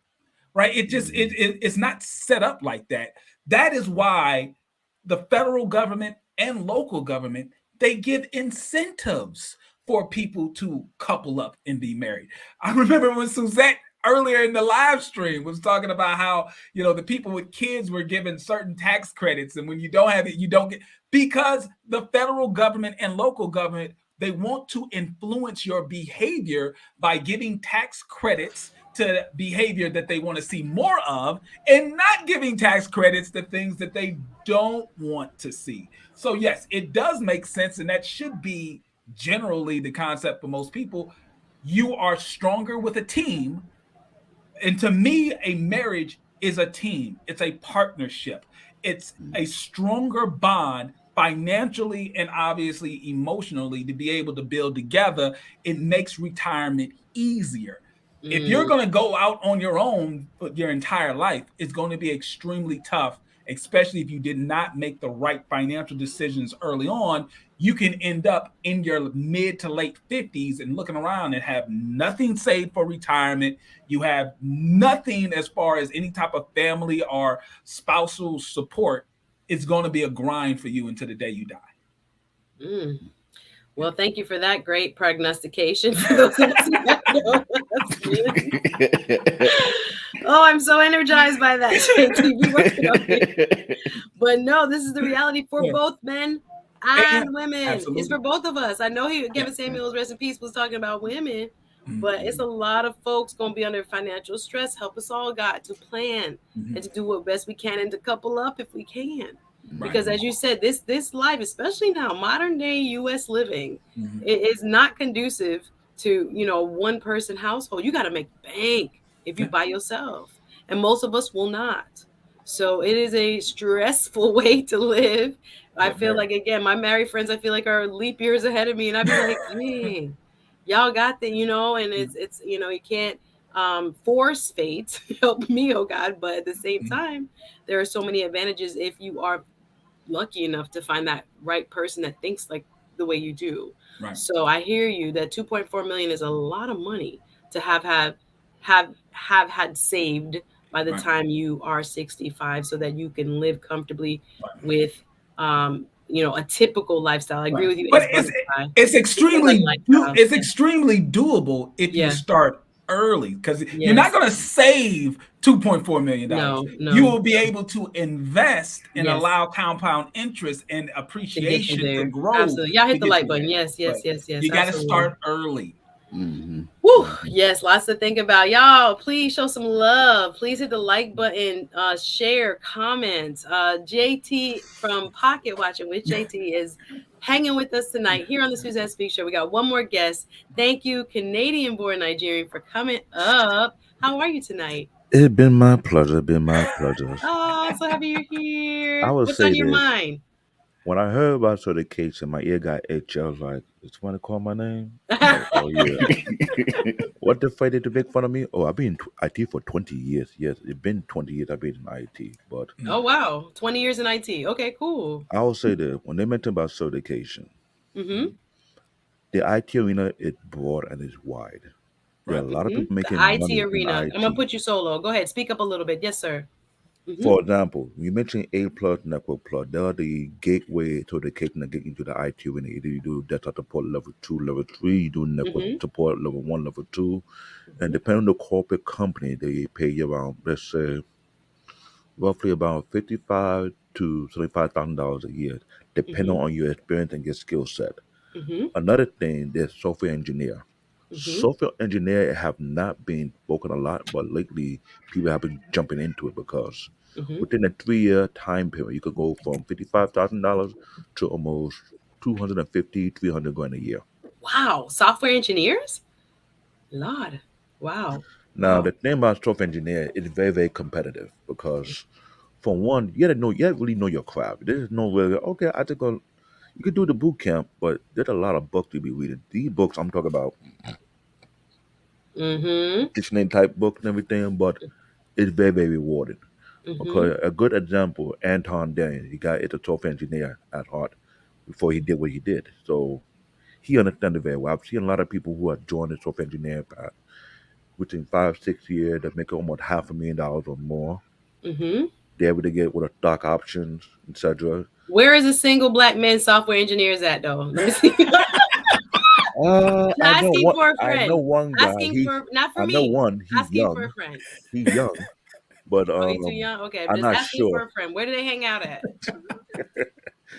Right? It's not set up like that. That is why the federal government and local government, they give incentives for people to couple up and be married. I remember when Suzette earlier in the live stream was talking about how, the people with kids were given certain tax credits. And when you don't have it, you don't get, because the federal government and local government They want to influence your behavior by giving tax credits to behavior that they want to see more of, and not giving tax credits to things that they don't want to see. So yes, it does make sense, and that should be generally the concept for most people. You are stronger with a team. And to me, a marriage is a team. It's a partnership. It's a stronger bond financially and obviously emotionally to be able to build together. It makes retirement easier. If you're going to go out on your own for your entire life, it's going to be extremely tough, especially if you did not make the right financial decisions early on. You can end up in your mid to late 50s and looking around and have nothing saved for retirement. You have nothing as far as any type of family or spousal support. It's going to be a grind for you until the day you die. Well, thank you for that great prognostication. For those that oh, I'm so energized by that. But no, this is the reality for both men and women. Absolutely. It's for both of us. I know Kevin Samuels, rest in peace, was talking about women, but it's a lot of folks going to be under financial stress. Help us all, God, to plan and to do what best we can and to couple up if we can. Because as you said, this life, especially now, modern day U.S. living, it is not conducive to, one person household. You got to make bank if you by yourself. And most of us will not. So it is a stressful way to live. I feel like, again, my married friends, I feel like are leap years ahead of me. And I'd be like, dang, y'all got that, and it's you can't force fate to help me, oh God. But at the same time, there are so many advantages if you are lucky enough to find that right person that thinks like the way you do. Right. So I hear you that 2.4 million is a lot of money to have had saved by the time you are 65, so that you can live comfortably with a typical lifestyle. I agree with you. But it's extremely doable if you start early, because you're not going to save $2.4 million. No. You will be able to invest and allow compound interest and appreciation to grow. Absolutely. Y'all hit the like button. Yes. You got to start early. Woo, yes, lots to think about. Y'all, please show some love. Please hit the like button, share, comment. JT from Pocket Watching with JT is hanging with us tonight here on the SuzetteSpeaks show. We got one more guest. Thank you, Canadian-born Nigerian, for coming up. How are you tonight? It's been my pleasure. Oh, so happy you're here. What's on your mind? When I heard about certification, my ear got itchy. I was like, "Did someone call my name?" Like, oh yeah. What the fight did to make fun of me? Oh, I've been in IT for 20 years. Yes, it's been 20 years I've been in IT. But oh wow, 20 years in IT. Okay, cool. I will say that when they mention about certification, the IT arena is broad and it's wide. There are a lot of people making the money IT arena. in IT. I'm gonna put you solo. Go ahead, speak up a little bit. Yes, sir. For example, you mentioned A plus, Network plus. They are the gateway to the cake and get into the IT arena. Either you do desktop support level 2, level 3, you do network support level 1, level 2. And depending on the corporate company, they pay you around, let's say, roughly about $55,000 to $75,000 a year, depending on your experience and your skill set. Another thing, there's software engineer. Software engineer have not been spoken a lot, but lately people have been jumping into it because within a 3-year time period, you could go from $55,000 to almost $250,000, $300,000 a year. Wow, software engineers, Lord, wow. Now the thing about software engineer is very, very competitive because, for one, you gotta really know your craft. There's no way. Okay, I think you could do the boot camp, but there's a lot of books to be reading. These books I'm talking about, dictionary type books and everything, but it's very, very rewarding. Okay, a good example, Anton Daniel, he got into a software engineer at heart before he did what he did. So he understands it very well. I've seen a lot of people who have joined the software engineering path within 5-6 years that make almost $500,000 or more. They're able to get with a stock options, etc. Where is a single black man software engineers at though? Let me see. Asking for a friend. I know one guy. Not for me. I know one. He's asking young. for a friend. He's young, but he's too young. Okay, I'm just not asking sure. for a friend. Where do they hang out at?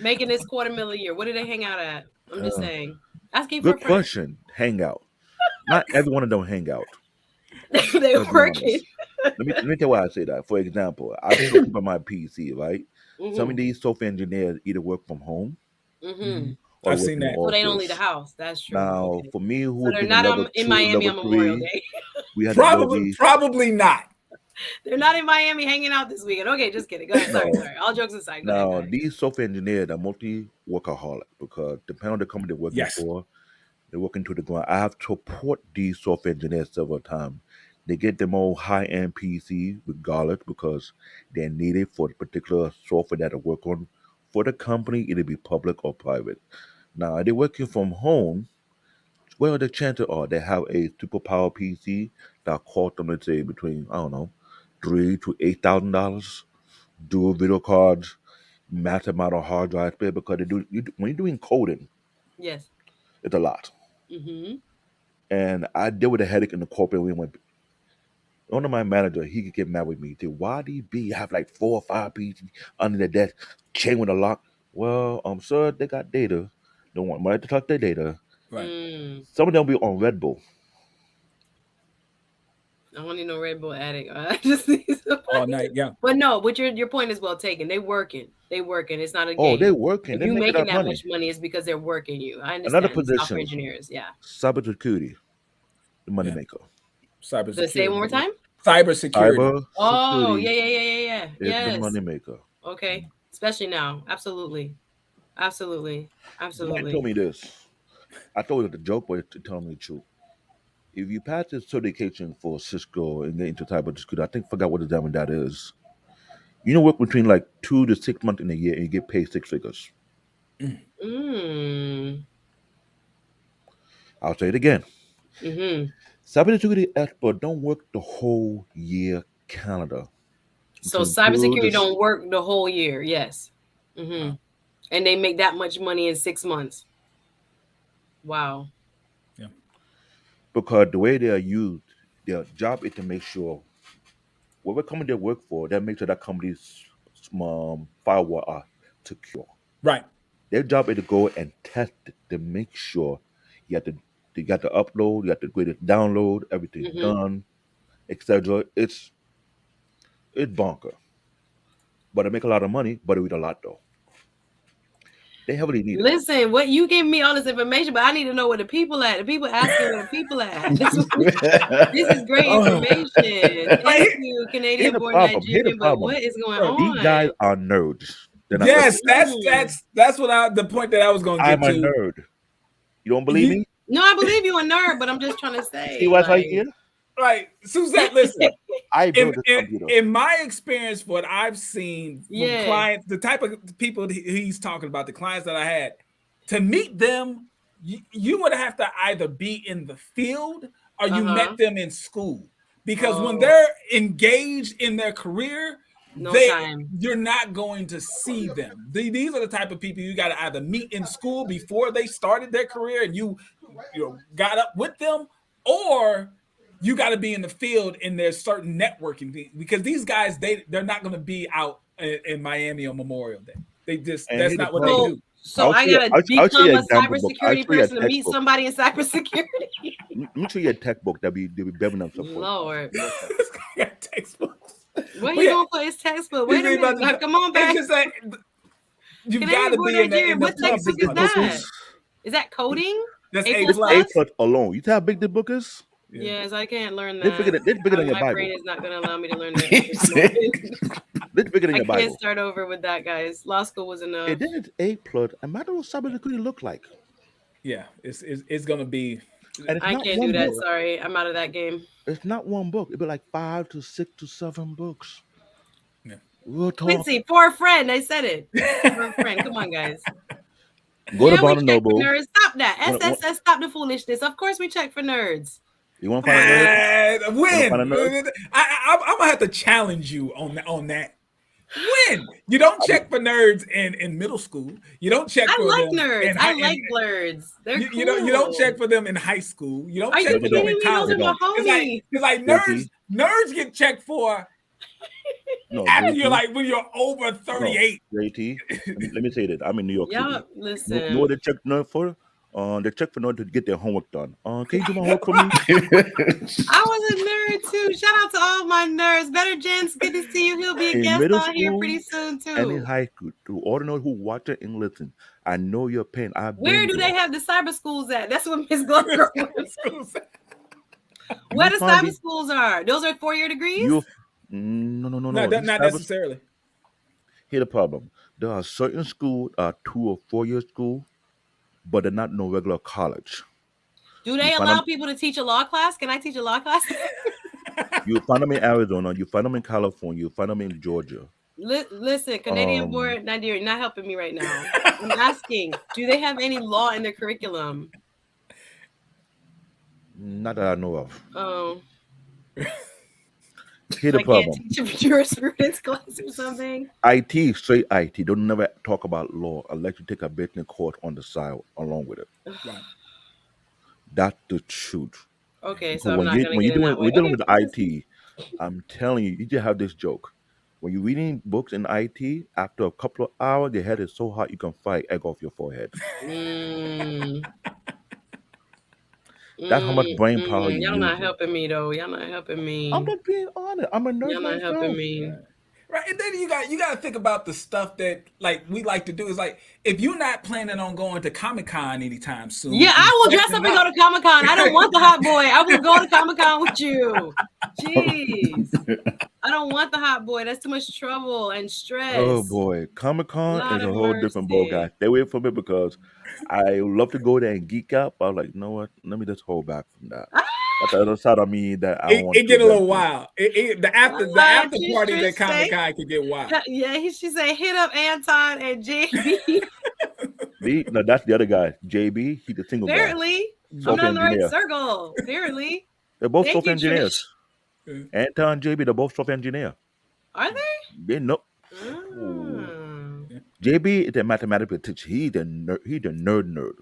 Making this $250,000 a year. What do they hang out at? I'm just saying. Asking for a Good friend. question. Hangout. Not everyone don't hang out. They Let's be working. honest. Let me tell you why I say that. For example, I still keep on my PC, right? Some of these software engineers either work from home Mm-hmm. or I've work seen in the that. So they don't leave the office. house. That's true. Now, Okay. for me, who So has they're been a not level in 2, Miami level on Memorial 3, Day. we had the ability. Probably not. They're not in Miami hanging out this weekend. Okay, just kidding. Go ahead. Sorry. All jokes aside. Go Now, ahead. these software engineers are multi workaholic because depending on the company they're working Yes. for, they're working to the ground. I have support these software engineers several times. They get them all high end PC regardless because they're needed for the particular software that they work on for the company, either be public or private. Now, they're working from home. Well, the chances are they have a superpower PC that cost them, let's say, between, I don't know, $3,000 to $8,000, dual video cards, massive amount of hard drive space because when you're doing coding, Yes. it's a lot. Mm-hmm. And I deal with a headache in the corporate when one of my manager, he could get mad with me. Say, why do you have like 4 or 5 pieces under the desk, chain with a lock? Well, sir, they got data. Don't want money to touch their data. Right. Some of them be on Red Bull. I don't need no Red Bull addict. I just need somebody. All night. Yeah. But no, but your point is well taken. They working. It's not a game. Oh, they're working. If They're you making making that that money. much money, it's because they're working you. I Another understand. Software position, engineers, yeah. cybersecurity, the money Yeah. maker. Cybersecurity. So say it one more time. Cybersecurity. Oh, Cybersecurity yeah. is the Yes. money maker. Okay. Especially now. Absolutely. Somebody told me this. I thought it was a joke, but to tell me the truth. If you pass this certification for Cisco and get into cybersecurity, I forgot what exam that is. You know, work between like 2 to 6 months in a year and you get paid 6 figures. Mm. I'll say it again. Mm-hmm. Cybersecurity expert don't work the whole year calendar. So Between 2 cybersecurity to don't work the whole year. Yes. Mm-hmm. And they make that much money in 6 months. Wow. Yeah. Because the way they are used, their job is to make sure whatever company they work for, they make sure that company's firewall are secure. Right. Their job is to go and test it to make sure you got to upload, you got to go to download, everything done, etc. It's bonker. But they make a lot of money, but they eat a lot though. They heavily need it. Listen, what you giving me all this information, but I need to know where the people at. The people asking where the people at. This is great information. Thank you, Canadian-born Nigerian. But what is going on? These guys are nerds. Yes, that's what the point that I was going to get to. I'm a nerd. You don't believe me? No, I believe you a nerd, but I'm just trying to say. See what's right here? Right, Suzette, listen. I built this computer. In my experience, what I've seen from clients, the type of people he's talking about, the clients that I had, to meet them, you would have to either be in the field or you met them in school. Because when they're engaged in their career, you're not going to see them. These are the type of people you got to either meet in school before they started their career and you got up with them, or you got to be in the field and there's certain networking, because these guys, they're not going to be out in Miami on Memorial Day. That's not what they do. So I got to become a cybersecurity person to meet somebody in cybersecurity. Let me show you a tech book that be better than support. Lord. Textbooks. What are you going for his textbook? Wait a minute. Come on back. You got to be in the what textbook is that? Is that coding? That's A+ alone. You see how big the book is? Yes, I can't learn that. It's bigger than your Bible. My brain is not going to allow me to learn that. It's bigger than your Bible. I can't start over with that, guys. Law school was enough. And then it's A+. Imagine what cybersecurity look like. Yeah, it's going to be. I can't do that. Sorry, I'm out of that game. It's not one book. It'd be like 5 to 6 to 7 books. Yeah. We'll talk. Quincy, for a friend. I said it. For a friend. Come on, guys. Go to Barnes & Noble. Stop that. SSS, stop the foolishness. Of course, we check for nerds. You want to find a nerd? When? I'm gonna have to challenge you on that. When? You don't check for nerds in middle school. You don't check for them. Nerds. I like nerds. They're cool. You don't check for them in high school. You don't check for them in college. Because like nerds get checked for after when you're over 38. JT, let me say that. I'm in New York City. Listen. You know what they check nerd for? They check for no to get their homework done. Can you do my homework for me? I was a nerd too. Shout out to all my nerds. Better Gents, good to see you. He'll be a In guest middle on here school pretty soon and in too. high school, to all the know who watch it and listen, I know your pain. I've Where been do there. they have the cyber schools at? That's what Miss Glover was. Where You the find cyber it- schools are? Those are 4-year degrees? You no. Not These cyber- necessarily. Here's the problem. There are certain schools 2 or 4 year school, but they're not no regular college. Do they You find allow them- people to teach a law class? Can I teach a law class? You find them in Arizona, you find them in California, you find them in Georgia. Listen, Canadian born Nigeria, not helping me right now. I'm asking, do they have any law in their curriculum? Not that I know of. Oh, Here's the I problem. can't teach a jurisprudence class or something. IT, straight IT. Don't never talk about law unless you take a business course on the side along with it. Right. That's the truth. Okay, Because so I'm when not you gonna when get you're in doing that when way. you're dealing Okay, with IT, I'm telling you, you just have this joke. When you're reading books in IT, after a couple of hours, your head is so hot you can fight egg off your forehead. That's how much brain power you Y'all use. not helping me though. Y'all not helping me. I'm just being honest. I'm a nerd Y'all not helping myself. me. Right, and then you got to think about the stuff that like we like to do. Is like if you're not planning on going to Comic-Con anytime soon. Yeah, I will dress up and go to Comic-Con. I don't want the hot boy. I will go to Comic-Con with you. Jeez. I don't want the hot boy. That's too much trouble and stress. Oh boy, Comic-Con Lord is a have whole different ball, mercy. guys. Stay away from it because I love to go there and geek out. But I was like, you know what? Let me just hold back from that. That's the other side of me that I don't want. It get a to little wild. The after parties at Tristan. Comic-Con can get wild. Yeah, she said hit up Anton and JB. No, that's the other guy, JB. He's the single guy. Apparently, I'm Software not in the right engineer. circle. Apparently, They're both Thank software you, Trish. engineers. Anton, JB, they're both software engineer. Are they? They know. JB is a mathematical teacher. He's the nerd.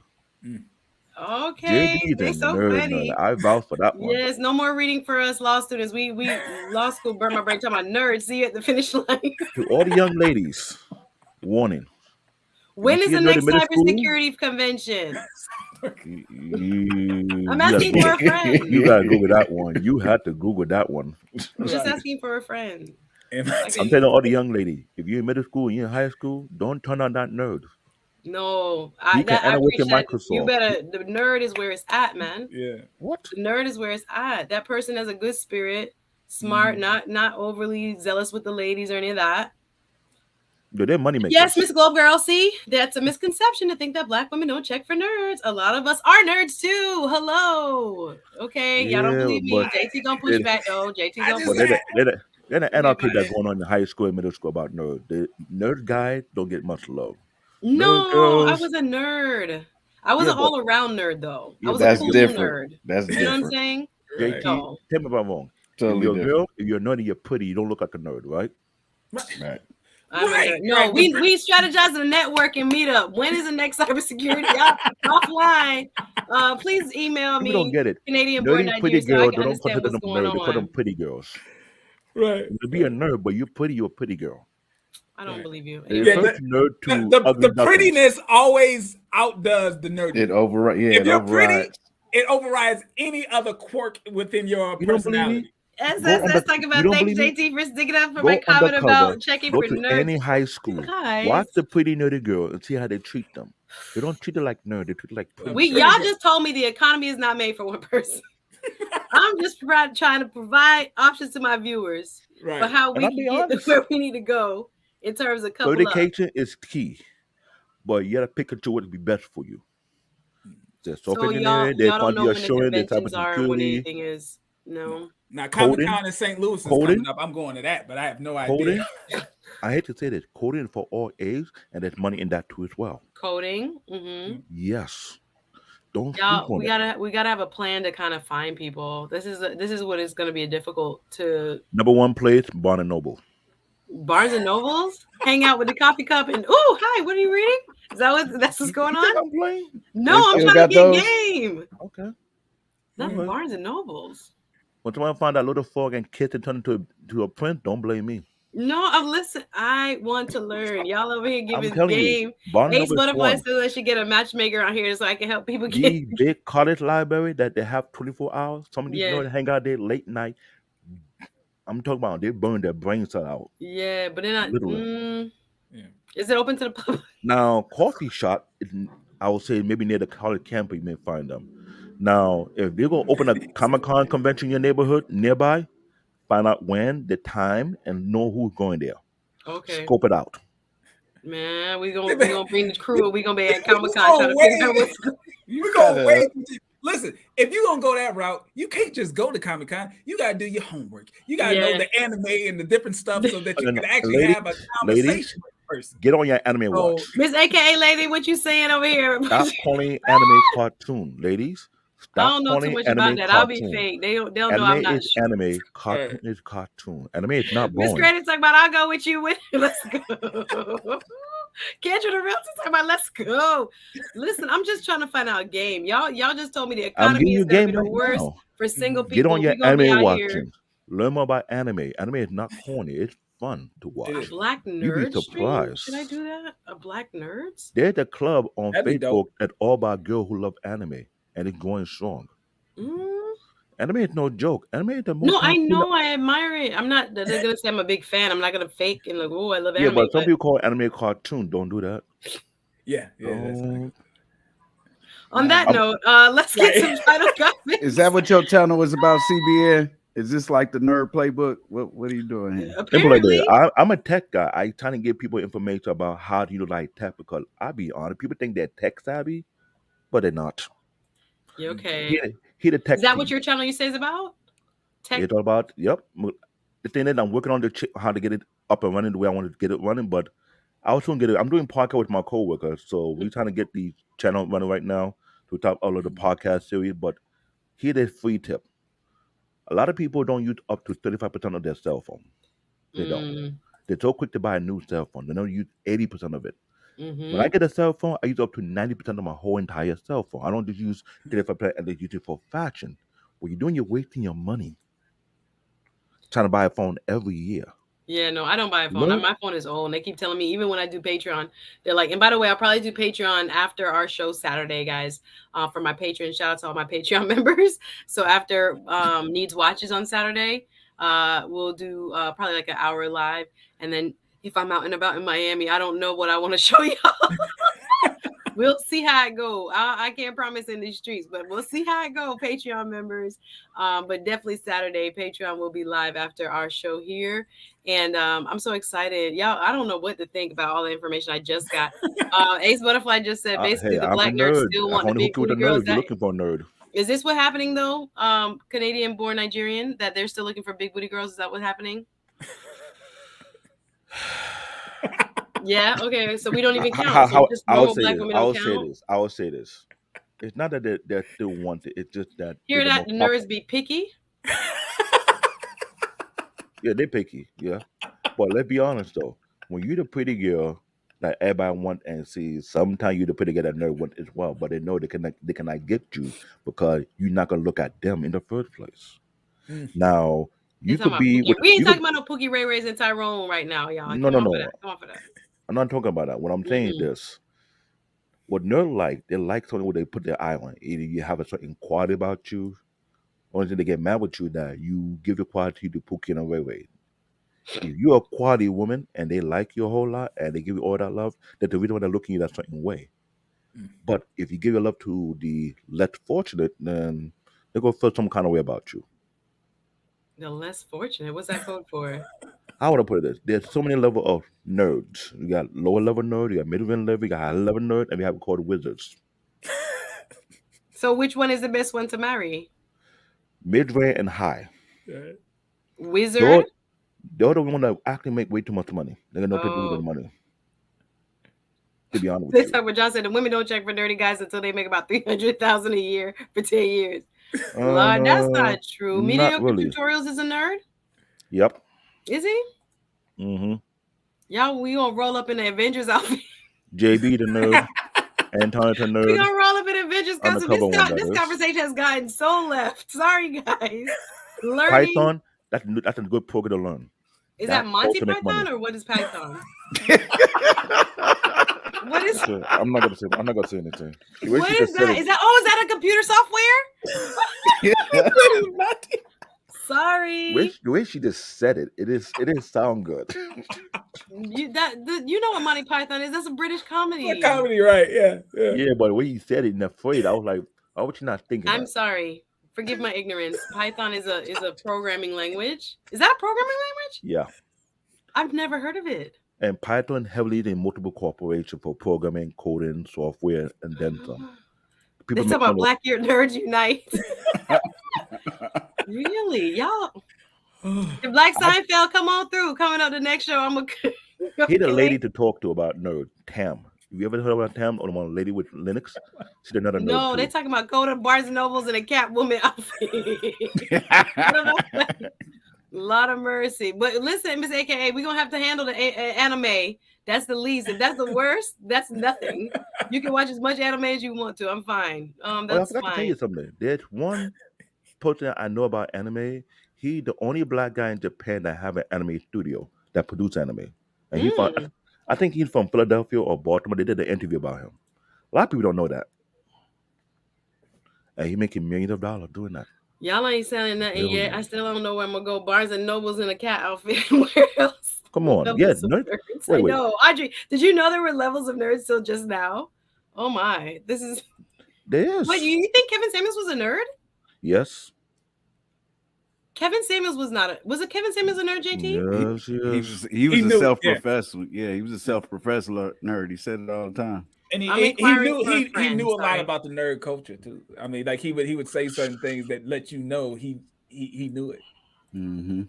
Okay, JB they is a so nerd. funny. I vouch for that one. Yes, no more reading for us law students. We law school burn my brain talking about nerds. See you at the finish line. To all the young ladies, warning. When you is see the a nerd in next middle school, cybersecurity convention? You I'm gotta asking go- for a friend. You gotta Google that one. You had to Google that one. I'm just asking for a friend. I'm telling all the young lady, if you're in middle school and you're in high school, don't turn on that nerd. No, You can I enter with preach your that. You Microsoft. better. The nerd is where it's at, man. Yeah. What? The nerd is where it's at. That person has a good spirit, smart, not overly zealous with the ladies or any of that. They're money makers. Yes, Miss Globe Girl. See, that's a misconception to think that Black women don't check for nerds. A lot of us are nerds too. Hello. Okay, y'all don't Yeah, believe me. but JT don't push it- back though. JT don't But push back. they're the anarchy that's going on in high school and middle school about nerds. The nerd guys don't get much love. No, girls- I was a nerd. I was Yeah, an but- all-around nerd though. I Yeah, was That's a cool different. nerd. That's You know what I'm different. saying? JT, No. tell me if I'm wrong. Totally if you're a different. girl, if you're nerdy, you're pretty, you don't look like a nerd, right? Right. I'm a Right, nerd. No, right, we strategize in a networking meetup. When is the next cybersecurity offline? Please email People don't me. get it. Canadian born Nerdy, pretty Nigerian, so I girls, can they don't understand consider what's them going nerds. They call them on. pretty girls. Right. To be a nerd, but you're pretty, you're a pretty girl. I don't believe you. The Yeah, first nerd to The ugly ducklings. prettiness always outdoes the nerdiness. It overrides. Yeah, If it you're pretty, overrides. it overrides any other quirk within your You don't believe personality. me? Let's Go on talk you about don't thanks, believe me? JT, for sticking up for Go my comment undercover. about checking Go for to nerds. any high school. Guys, Watch the pretty nerdy girl and see how they treat them. They don't treat her like nerd. They treat her like pretty. y'all just told me the economy is not made for one person. I'm just trying to provide options to my viewers Right. for how we I'll can be get to honest. where we need to go in terms of couple up. Education is key, but you gotta pick and choose what would be best for you. There's So software y'all engineering, there's don't quality know when the assurance, there's conventions are and when cybersecurity, anything is. No. Now, Coding. Comic-Con in St. Louis is Coding. coming up. I'm going to that, but I have no coding. idea. I hate to say this, coding is for all age, and there's money in that too as well. Coding. Mm-hmm. Yes. Don't Y'all, sleep on it. we gotta have a plan to kind of find people. This is what is going to be difficult to. Number one place, Barnes and Noble. Barnes and Nobles, hang out with the coffee cup, and oh, hi, what are you reading? Is that that's what's going You think on? I'm playing? No, They I'm still trying to got get those? game. Okay. Not Alright. Barnes and Nobles. When someone find that little frog and kiss and turn into a prince, don't blame me. No, listen. I want to learn. Y'all over here I'm giving telling you, game. Barnabas Ace Butterfly one. says I should get a matchmaker on here so I can help people get. The big college library that they have 24 hours. Some of these Yeah. nerds hang out there late night. I'm talking about they burn their brains out. Yeah, but they're not. Literally. Yeah. Is it open to the public? Now, coffee shop, I would say maybe near the college campus you may find them. Now, if they're gonna open a Comic-Con convention in your neighborhood nearby, find out when, the time, and know who's going there. Okay. Scope it out. Man, we gonna bring the crew. We gonna be at We Comic-Con gonna trying to figure out wait. what's. We're gonna wait. Listen, if you're gonna go that route, you can't just go to Comic-Con. You gotta do your homework. You gotta know the anime and the different stuff so that you can actually have a conversation with the person. Get on your anime watch. Miss AKA Lady, what you saying over here? Stop calling anime cartoon, ladies. I Stop don't know too calling much anime about that. cartoon. I'll be fake. They'll know I'm Anime not. is anime. Cartoon is cartoon. Anime is not Miss boring. Granny talking about I'll go with you. Let's go. Kendra the Realtor talking about let's go. Listen, I'm just trying to find out a game. Y'all just told me the I'm economy giving you is a gonna game be the right worst now. for single people. Get on your We gonna be anime out watching. here. Learn more about anime. Anime is not corny. It's fun to watch. A black You'd be nerd stream? surprised. Should I do that? A black nerds? There's a club on That'd be Facebook dope. that all about girls who love anime, and it's going strong. Anime is no joke. Anime is the most. No, I know. I admire it. I'm not. They're gonna say I'm a big fan. I'm not gonna fake and like, oh, I love anime. Yeah, but some people call anime cartoon. Don't do that. Yeah. That's like, on that note, let's get some final comments. Is that what your channel was about, CBN? Is this like the nerd playbook? What are you doing here? Apparently, I'm a tech guy. I trying to give people information about how to utilize tech because I'll be honest, people think they're tech savvy, but they're not. You okay? He the tech. Is that what your channel you say is about? Tech. It's all about The thing is, I'm working on how to get it up and running the way I want to get it running, but I was trying to get it. I'm doing podcast with my coworkers, so we're trying to get the channel running right now to top all of the podcast series. But here's a free tip. A lot of people don't use up to 35% of their cell phone. They don't. They're so quick to buy a new cell phone. They don't use 80% of it. When I get a cell phone, I use up to 90% of my whole entire cell phone. I don't just use 35% and they use it for fashion. What you're doing, you're wasting your money trying to buy a phone every year. Yeah, no, I don't buy a phone. No? My phone is old. And they keep telling me, even when I do Patreon, they're like, and by the way, I'll probably do Patreon after our show Saturday, guys, for my Patreon. Shout out to all my Patreon members. So after Needs Watches on Saturday, we'll do probably like an hour live. And then if I'm out and about in Miami, I don't know what I want to show y'all. We'll see how it go. I can't promise in these streets, but we'll see how it go, Patreon members. But definitely Saturday, Patreon will be live after our show here. And I'm so excited. Y'all, I don't know what to think about all the information I just got. Ace Butterfly just said basically the black nerds still want the big booty girls. You're looking for a nerd. Is this what happening though? Canadian-born Nigerian, that they're still looking for big booty girls? Is that what's happening? Yeah. Okay. So we don't even count. I would say this. It's not that they still want it. It's just that hear that the nerds be picky. Yeah, they're picky. Yeah, but let's be honest though. When you're the pretty girl that everybody want and see, sometimes you're the pretty girl that nerd want as well. But they know they cannot get you because you're not gonna look at them in the first place. Now you could be. We ain't talking about no Pookie Ray Rays and Tyrone right now, y'all. No. Come on for that. I'm not talking about that. What I'm saying is this. What nerds like, they like something where they put their eye on. Either you have a certain quality about you, or they get mad with you that you give your quality to Pookie and Ray Ray. If you're a quality woman and they like you a whole lot and they give you all that love, that the reason why they're looking at you that certain way. But if you give your love to the less fortunate, then they're going to feel some kind of way about you. The less fortunate? What's that code for? I want to put it this. There's so many levels of nerds. You got lower level nerd, you got middle level, you got high level nerd, and we have called wizards. So which one is the best one to marry? Mid-range and high. Wizard? They're the one that actually make way too much money. They're going to know people with the money. To be honest with you. That's what John said. The women don't check for dirty guys until they make about $300,000 a year for 10 years. Lord, that's not true. Mediocre Tutorials is a nerd? Yep. Is he? Mm-hmm. Y'all, we gonna roll up in the Avengers outfit. JB the nerd. Antonio the nerd. We gonna roll up in Avengers costume. This conversation has gotten so left. Sorry, guys. Python, that's a good program to learn. Is that Monty also make Python money. or what is Python? What is Okay, I'm not gonna say anything. The way what she is just said that? it- Is that a computer software? Sorry. the way she just said it, it is sound good. You know what Monty Python is? That's a British comedy. It's a comedy, right? Yeah. Yeah, but the way you said it in the phrase, I was like, "Oh, what you not thinking?" I'm sorry. Forgive my ignorance. Python is a programming language. Is that a programming language? Yeah. I've never heard of it. And Python heavily in multiple corporations for programming, coding, software, and then some. They talk about Black Year Nerds Unite. Really, y'all? If Black Seinfeld come on through, coming up the next show, I'm gonna. He's a lady to talk to about nerd. Tam. Have you ever heard about Tam or the one lady with Linux? She's another nerd. No, they're talking about go to Barnes and Nobles in a Catwoman outfit. Lot of mercy. But listen, Miss AKA, we're gonna have to handle the anime. That's the least. If that's the worst, that's nothing. You can watch as much anime as you want to. I'm fine. That's I forgot to tell you something. There's one person I know about anime. He the only black guy in Japan that have an anime studio that produce anime. And he I think he's from Philadelphia or Baltimore. They did an interview about him. A lot of people don't know that. And he's making millions of dollars doing that. Y'all ain't selling nothing yet. I still don't know where I'm gonna go. Barnes and Nobles in a cat outfit. Where else? Come on. Yeah. I know. Audrey, did you know there were levels of nerds till just now? Oh my. This is there is. Wait, you think Kevin Samuels was a nerd? Yes. Kevin Samuels was not was it Kevin Samuels a nerd, JT? Yes. He was a self-professed. Yeah, he was a self-professed nerd. He said it all the time. And he knew a lot about the nerd culture too. I mean, like he would say certain things that let you know he knew it. Mm-hmm.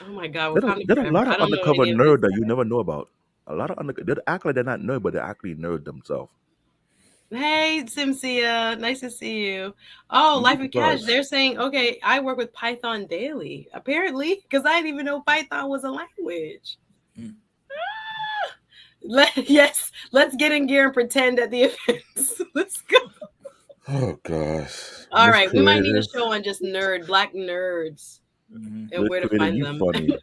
Oh my God! There's a lot of undercover nerd that you never know about. A lot of they act like they're not nerd, but they're actually nerd themselves. Hey, Simcia, nice to see you. Oh, Life of Cash. They're saying, okay, I work with Python daily, apparently, because I didn't even know Python was a language. Let's get in gear and pretend at the events. Let's go. Oh gosh. All right, we might need a show on just black nerds, and where to find them. Funny.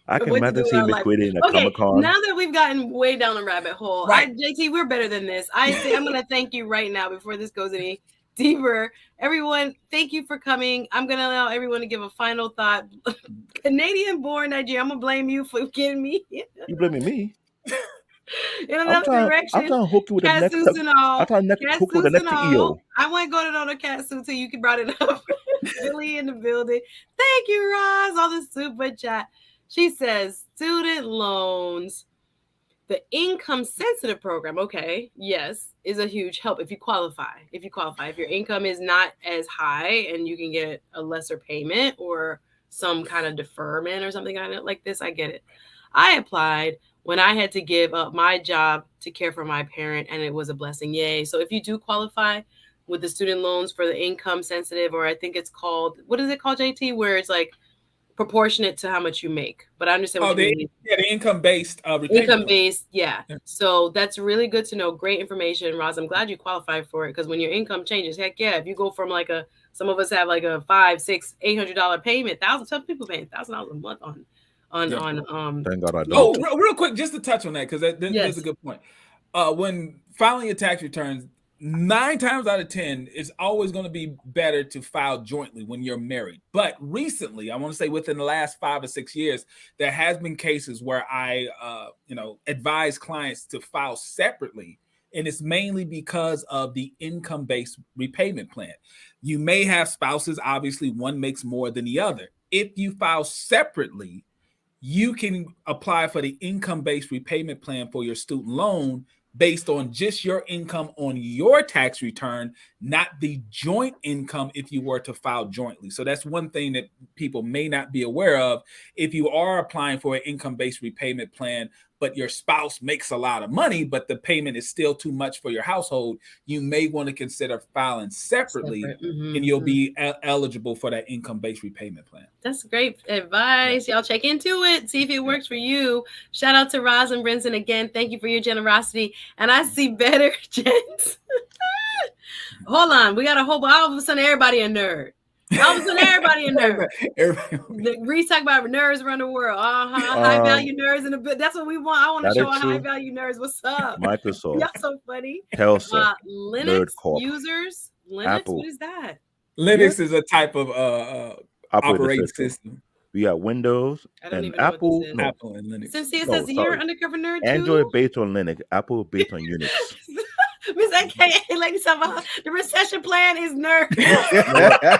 I can imagine seeing McQuaid in a Comic-Con. Now that we've gotten way down the rabbit hole, right. JT, we're better than this. I'm going to thank you right now before this goes any deeper. Everyone, thank you for coming. I'm going to allow everyone to give a final thought. Canadian-born Nigeria, I'm going to blame you for getting me. You blaming me? In another direction. I'm trying to hook you with the next. I'm trying to hook you with the next CEO. I won't go to the cat suit till you brought it up. Billy in the building. Thank you, Roz. All the super chat. She says, student loans, the income sensitive program, okay, yes, is a huge help if you qualify. If your income is not as high and you can get a lesser payment or some kind of deferment or something like this, I get it. I applied when I had to give up my job to care for my parent, and it was a blessing. Yay. So if you do qualify with the student loans for the income sensitive, or I think it's called, what is it called, JT, where it's like proportionate to how much you make, but I understand what you mean. Yeah, the income-based. Income-based, yeah. So that's really good to know. Great information, Roz. I'm glad you qualified for it, because when your income changes, heck yeah, if you go from like some of us have like a $500, $600, $800 payment, some people paying $1,000 a month on. Thank God I don't. Real quick, just to touch on that, because that's a good point. When filing your tax returns, 9 times out of 10, it's always going to be better to file jointly when you're married. But recently, I want to say within the last 5 or 6 years, there has been cases where I, advise clients to file separately. And it's mainly because of the income-based repayment plan. You may have spouses, obviously one makes more than the other. If you file separately, you can apply for the income-based repayment plan for your student loan based on just your income on your tax return, not the joint income if you were to file jointly. So that's one thing that people may not be aware of. If you are applying for an income-based repayment plan, but your spouse makes a lot of money, but the payment is still too much for your household, you may want to consider filing separately, and you'll be eligible for that income-based repayment plan. That's great advice. Y'all check into it. See if it works for you. Shout out to Roz and Brinson again. Thank you for your generosity. And I see better, gents. Hold on. We got a whole, all of a sudden, everybody a nerd. I was on everybody a nerd. Everybody- Reese talk about nerds run the world. High value nerds in the bit. That's what we want. I want to That show is our high true. value nerds. What's up? Microsoft, Y'all so funny. Telsa, Linux Nerd Corp, users. Linux. Apple. What is that? Linux is a type of operating system. We got Windows I don't and even know Apple. what this is. No, Apple and Linux. Since it No, says you're sorry. undercover nerd too. Android based on Linux, Apple based on Unix. Miss AKA Lady Summer, the recession plan is nerd.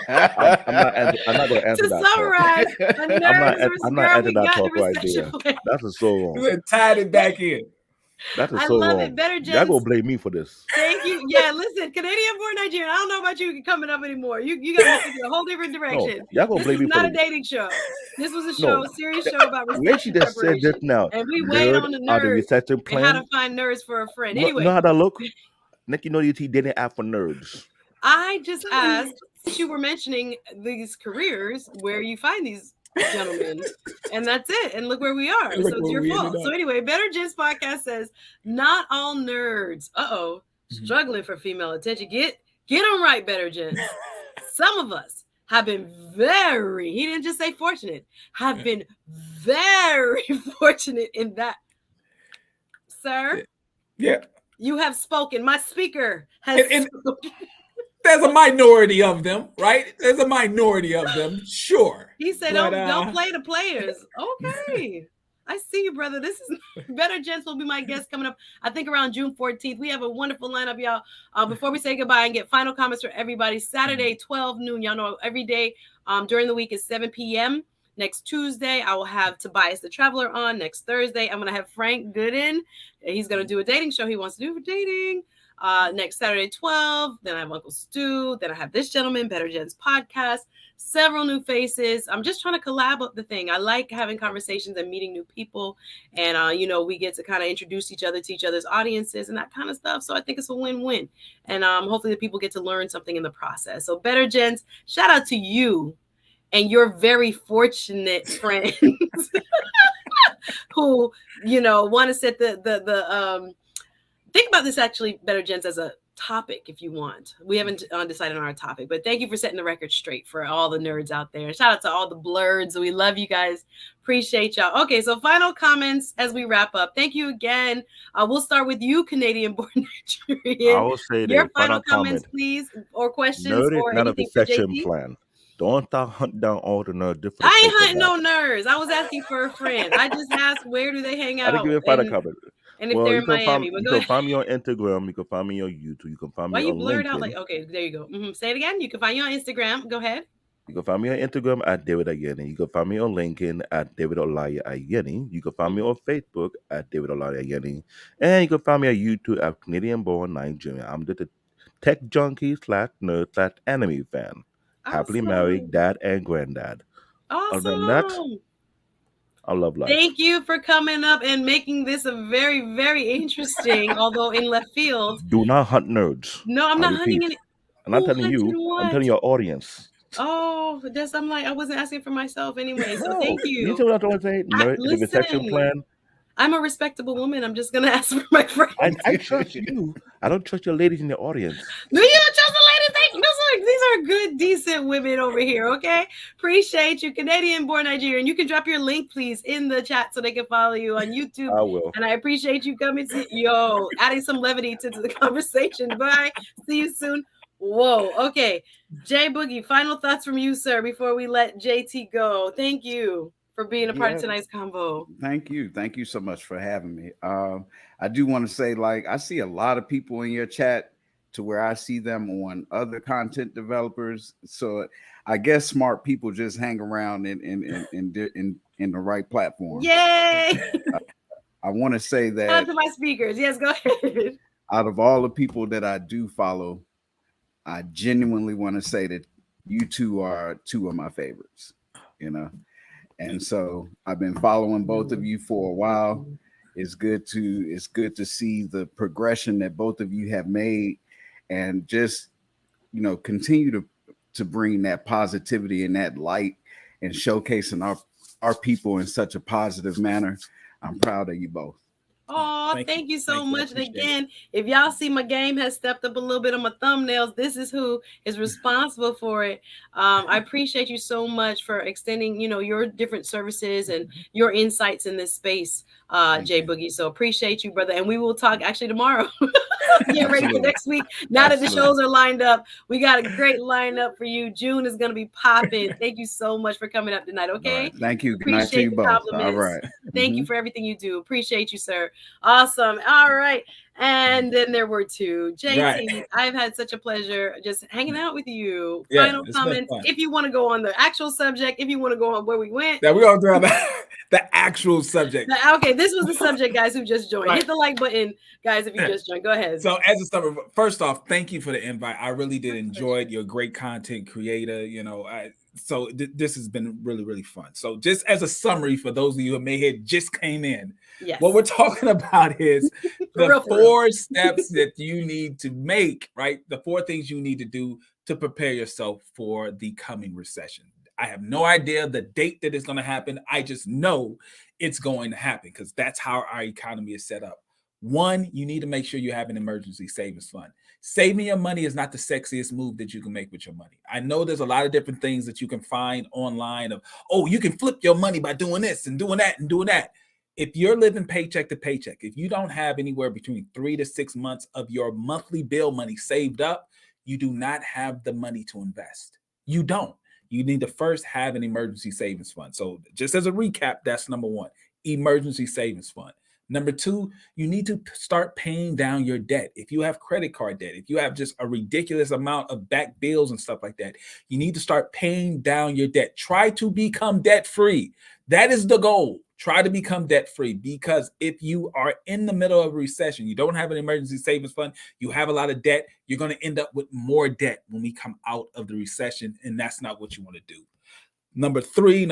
I'm not going to answer To that. summarize, a nerd is I'm a not girl, we answering that got the talk right recession there. plan. That is so wrong. You tied it back in. That is I so love wrong. it. Better Y'all Jens. gonna blame me for this. Thank you. Yeah, listen, Canadian born Nigerian. I don't know about you coming up anymore. You got to take it a whole different direction. Y'all gonna This blame is me for not a this. dating show. This was a show, a serious show about The way she recession just said preparation. just now, And we wait on the are the nerds recession and how plan. to find nerds for a friend. You Anyway, know how that look? Nick, you know you dating app for nerds. I just asked, since you were mentioning these careers, where you find these gentlemen, and that's it. And look where we are. Look So it's where your we fault. ended So up. anyway, Better Gents podcast says not all nerds. Struggling for female attention. Get them right, Better Gents. Some of us have been very. He didn't just say fortunate. Have been very fortunate in that, sir. Yeah. You have spoken. My speaker has spoken. There's a minority of them, right? There's a minority of them, sure. He said, don't play the players. Okay. I see you, brother. This is Better Gents will be my guest coming up, I think around June 14th. We have a wonderful lineup, y'all. Before we say goodbye and get final comments from everybody, Saturday, 12 noon. Y'all know every day during the week is 7 p.m. Next Tuesday, I will have Tobias the Traveler on. Next Thursday, I'm going to have Frank Gooden. He's going to do a dating show he wants to do for dating. Next Saturday, 12. Then I have Uncle Stu. Then I have this gentleman, Better Gents podcast. Several new faces. I'm just trying to collab up the thing. I like having conversations and meeting new people. And, we get to kind of introduce each other to each other's audiences and that kind of stuff. So I think it's a win-win. And hopefully the people get to learn something in the process. So Better Gents, shout out to you and your very fortunate friends who, want to set the think about this actually, Better Gents, as a topic if you want. We haven't decided on our topic, but thank you for setting the record straight for all the nerds out there. Shout out to all the blurs. We love you guys. Appreciate y'all. Okay, so final comments as we wrap up. Thank you again. We'll start with you, Canadian born Nigerian. I will say your final comments, please, or questions, nerd or is not a anything for recession JT. plan. Don't start hunting down all the nerds. I ain't hunting no nerds. I was asking for a friend. I just asked where do they hang out. I didn't give you a final comment. And if they're in Miami, you can find me on Instagram. You can find me on YouTube. You can find me on LinkedIn. Why you blurred out like? Okay, there you go. Say it again. You can find you on Instagram. Go ahead. You can find me on Instagram at David Ayeni. You can find me on LinkedIn at David Olaya Ayeni. You can find me on Facebook at David Olaya Ayeni. And you can find me on YouTube at Canadian Born Nigerian. I'm the tech junkie / nerd / anime fan. Awesome. Happily married, dad and granddad. Awesome. Other than that, I love life. Thank you for coming up and making this a very, very interesting, although in left field. Do not hunt nerds. No, I'm not hunting any. I'm not telling you. I'm telling your audience. Oh, I'm like, I wasn't asking for myself anyway. So thank you. You know what I'm saying? Nerd is a recession plan. I'm a respectable woman. I'm just gonna ask for my friends. I trust you. I don't trust your ladies in the audience. Do you don't trust the ladies? These are good, decent women over here. Okay, appreciate you, Canadian born Nigerian. You can drop your link, please, in the chat so they can follow you on YouTube. I will. And I appreciate you coming to adding some levity to the conversation. Bye. See you soon. Whoa. Okay, Jay Boogie. Final thoughts from you, sir, before we let JT go. Thank you for being a part of tonight's convo. Thank you so much for having me. I do want to say, I see a lot of people in your chat to where I see them on other content developers. So I guess smart people just hang around in the right platform. Yay! I want to say that out to my speakers. Yes, go ahead. Out of all the people that I do follow, I genuinely want to say that you two are two of my favorites, And so I've been following both of you for a while. It's good to see the progression that both of you have made, and just continue to bring that positivity and that light and showcasing our people in such a positive manner. I'm proud of you both. Oh, thank you so much. And Appreciate it. again, if y'all see my game has stepped up a little bit on my thumbnails, this is who is responsible for it. I appreciate you so much for extending, your different services and your insights in this space, Jay Boogie. So appreciate you, brother. And we will talk actually tomorrow. Get ready for next week. Now that the shows are lined up, we got a great lineup for you. June is going to be popping. Thank you so much for coming up tonight. Okay. Right. Thank you. Good Appreciate night to you the both. compliments. All right. Thank you for everything you do. Appreciate you, sir. Awesome. All right. And then there were two. JT, Right. I've had such a pleasure just hanging out with you. Yeah, Final it's been comments. fun. If you want to go on the actual subject, if you want to go on where we went. Now we're going to do the actual subject. Okay, this was the subject, guys, who just joined. Right. Hit the like button, guys, if you just joined. Go ahead. So as a summer, first off, thank you for the invite. I really did enjoy it. You're a great content creator. So this has been really, really fun. So just as a summary for those of you who may have just came in, yes. What we're talking about is the four steps that you need to make, right? The four things you need to do to prepare yourself for the coming recession. I have no idea the date that it's going to happen. I just know it's going to happen because that's how our economy is set up. One, you need to make sure you have an emergency savings fund. Saving your money is not the sexiest move that you can make with your money. I know there's a lot of different things that you can find online of, you can flip your money by doing this and doing that and doing that. If you're living paycheck to paycheck, if you don't have anywhere between 3 to 6 months of your monthly bill money saved up, you do not have the money to invest. You don't. You need to first have an emergency savings fund. So just as a recap, that's number one, emergency savings fund. Number two, you need to start paying down your debt. If you have credit card debt, if you have just a ridiculous amount of back bills and stuff like that, you need to start paying down your debt. Try to become debt-free. That is the goal. Try to become debt-free, because if you are in the middle of a recession, you don't have an emergency savings fund, you have a lot of debt, you're going to end up with more debt when we come out of the recession, and that's not what you want to do. Number three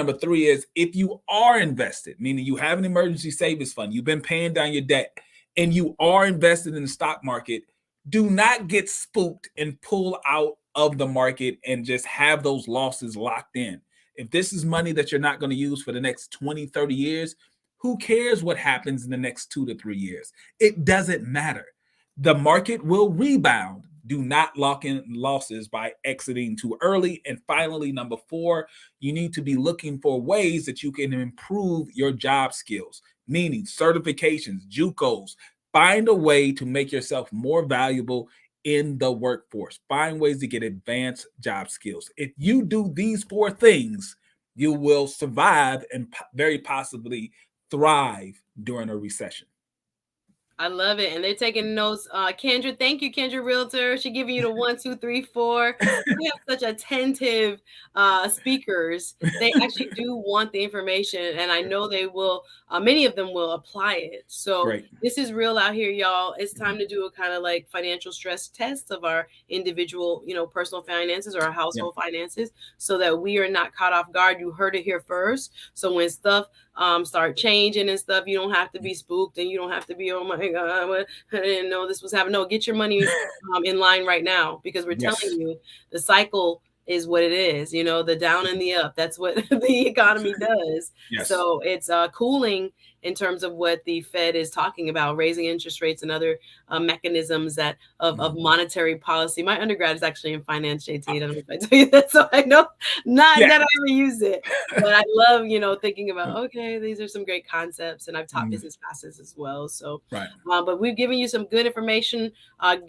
is if you are invested, meaning you have an emergency savings fund, you've been paying down your debt, and you are invested in the stock market, do not get spooked and pull out of the market and just have those losses locked in. If this is money that you're not going to use for the next 20, 30 years, who cares what happens in the next 2 to 3 years? It doesn't matter. The market will rebound. Do not lock in losses by exiting too early. And finally, number 4, you need to be looking for ways that you can improve your job skills, meaning certifications, JUCOs. Find a way to make yourself more valuable in the workforce. Find ways to get advanced job skills. If you do these 4 things, you will survive and very possibly thrive during a recession. I love it. And they're taking notes. Kendra, thank you, Kendra Realtor. She's giving you the 1, 2, 3, 4. We have such attentive speakers. They actually do want the information, and I know they will. Many of them will apply it. So This is real out here, y'all. It's time to do a kind of like financial stress test of our individual, personal finances or our household finances, so that we are not caught off guard. You heard it here first. So when stuff start changing and stuff, you don't have to be spooked, and you don't have to be, oh my God, I didn't know this was happening. No, get your money in line right now, because we're telling you the cycle is what it is, the down and the up. That's what the economy does. So it's cooling in terms of what the Fed is talking about, raising interest rates and other mechanisms that of monetary policy. My undergrad is actually in finance, JT. I don't know if I tell you that, so I know not that I ever use it, but I love, thinking about, okay, these are some great concepts, and I've taught business classes as well. So, but we've given you some good information.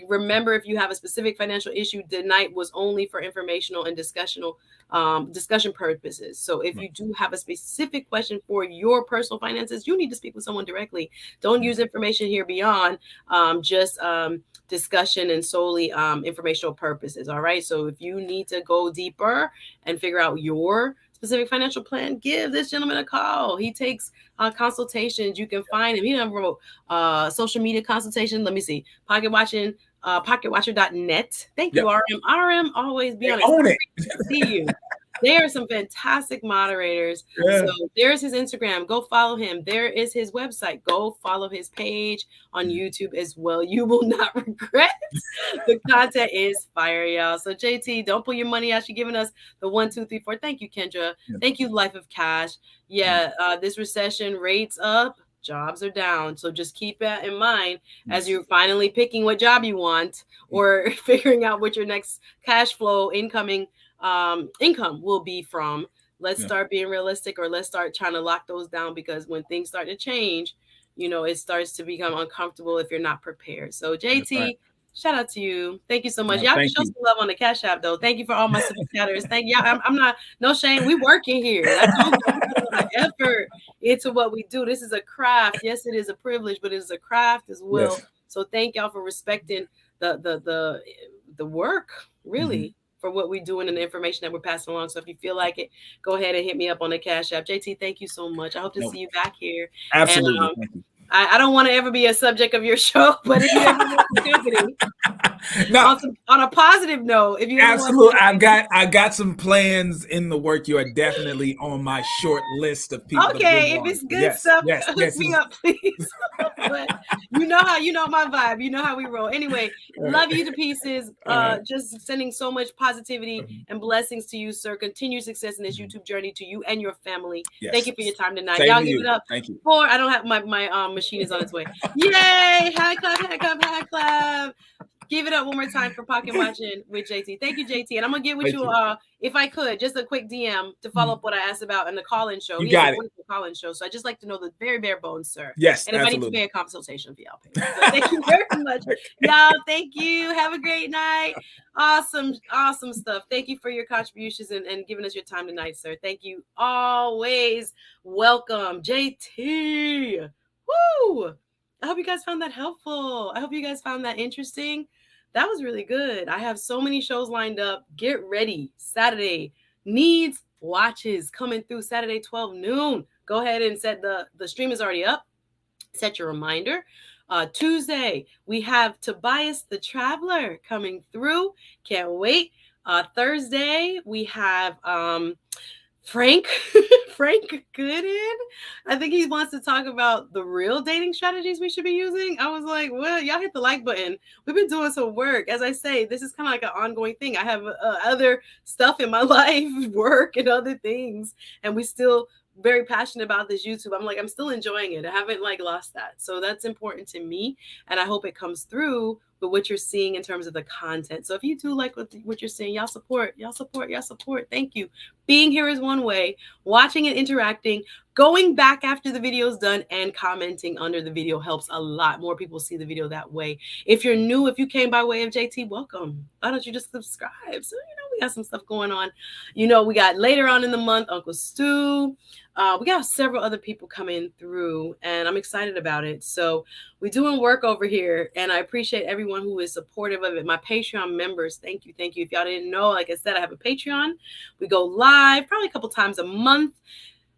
Remember, if you have a specific financial issue, tonight was only for informational and discussion purposes. So if you do have a specific question for your personal finances, you need to speak with someone directly. Don't use information here beyond just discussion and solely informational purposes. All right. So if you need to go deeper and figure out your specific financial plan, give this gentleman a call. He takes consultations. You can find him. He done wrote social media consultation. Let me see. Pocketwatcher.net. Thank you, RM. RM, always be honest. Own it. See you. There are some fantastic moderators. So there's his Instagram. Go follow him. There is his website. Go follow his page on YouTube as well. You will not regret. The content is fire, y'all. So JT, don't pull your money out. You're giving us the 1, 2, 3, 4. Thank you, Kendra. Thank you, Life of Cash. This recession, rates up. Jobs are down. So just keep that in mind as you're finally picking what job you want or figuring out what your next cash flow income will be from. Let's start being realistic, or let's start trying to lock those down, because when things start to change, it starts to become uncomfortable if you're not prepared. So JT, shout out to you. Thank you so much. Y'all can show some love on the Cash App though. Thank you for all my super chatters. Thank you. I'm not, no shame. We working here. I told you, we put a lot of effort into what we do. This is a craft. Yes, it is a privilege, but it is a craft as well. Yes. So thank y'all for respecting the work, really, for what we're doing and the information that we're passing along. So if you feel like it, go ahead and hit me up on the Cash App. JT, thank you so much. I hope to see you back here. Absolutely. And, thank you. I don't want to ever be a subject of your show, but if you ever want the company, on a positive note, if you absolutely, I got some plans in the work. You are definitely on my short list of people. Okay, if it's good stuff, hook me up, please. But you know my vibe. You know how we roll. Anyway, love you to pieces. Just sending so much positivity and blessings to you, sir. Continued success in this YouTube journey to you and your family. Yes. Thank you for your time tonight. Y'all give it up. Thank you. I don't have my machine is on its way. Yay! High clap, high clap, high clap. Give it up one more time for Pocket Watching with JT. Thank you, JT. And I'm gonna get with you, if I could, just a quick DM to follow up what I asked about in the call-in show. You got it. Call-in show. So I just like to know the very bare bones, sir. Yes, and if absolutely. I need to pay a consultation fee, I'll pay. So thank you very much, y'all. Thank you. Have a great night. Awesome stuff. Thank you for your contributions and giving us your time tonight, sir. Thank you. Always welcome, JT. Woo! I hope you guys found that helpful. I hope you guys found that interesting. That was really good. I have so many shows lined up. Get ready. Saturday needs watches coming through Saturday, 12 noon. Go ahead and set the stream is already up. Set your reminder. Tuesday, we have Tobias the Traveler coming through. Can't wait. Thursday, we have Frank Gooden. I think he wants to talk about the real dating strategies we should be using. I was like, well, y'all hit the like button. We've been doing some work. As I say, this is kind of like an ongoing thing. I have other stuff in my life, work and other things, and we still very passionate about this YouTube. I'm still enjoying it. I haven't lost that. So that's important to me. And I hope it comes through with what you're seeing in terms of the content. So if you do like what you're seeing, y'all support. Thank you. Being here is one way. Watching and interacting, going back after the video is done, and commenting under the video helps a lot. More people see the video that way. If you're new, if you came by way of JT, welcome. Why don't you just subscribe? So, we got some stuff going on. We got later on in the month, Uncle Stu. We got several other people coming through, and I'm excited about it. So we're doing work over here, and I appreciate everyone who is supportive of it. My Patreon members, thank you. If y'all didn't know, like I said, I have a Patreon. We go live probably a couple times a month.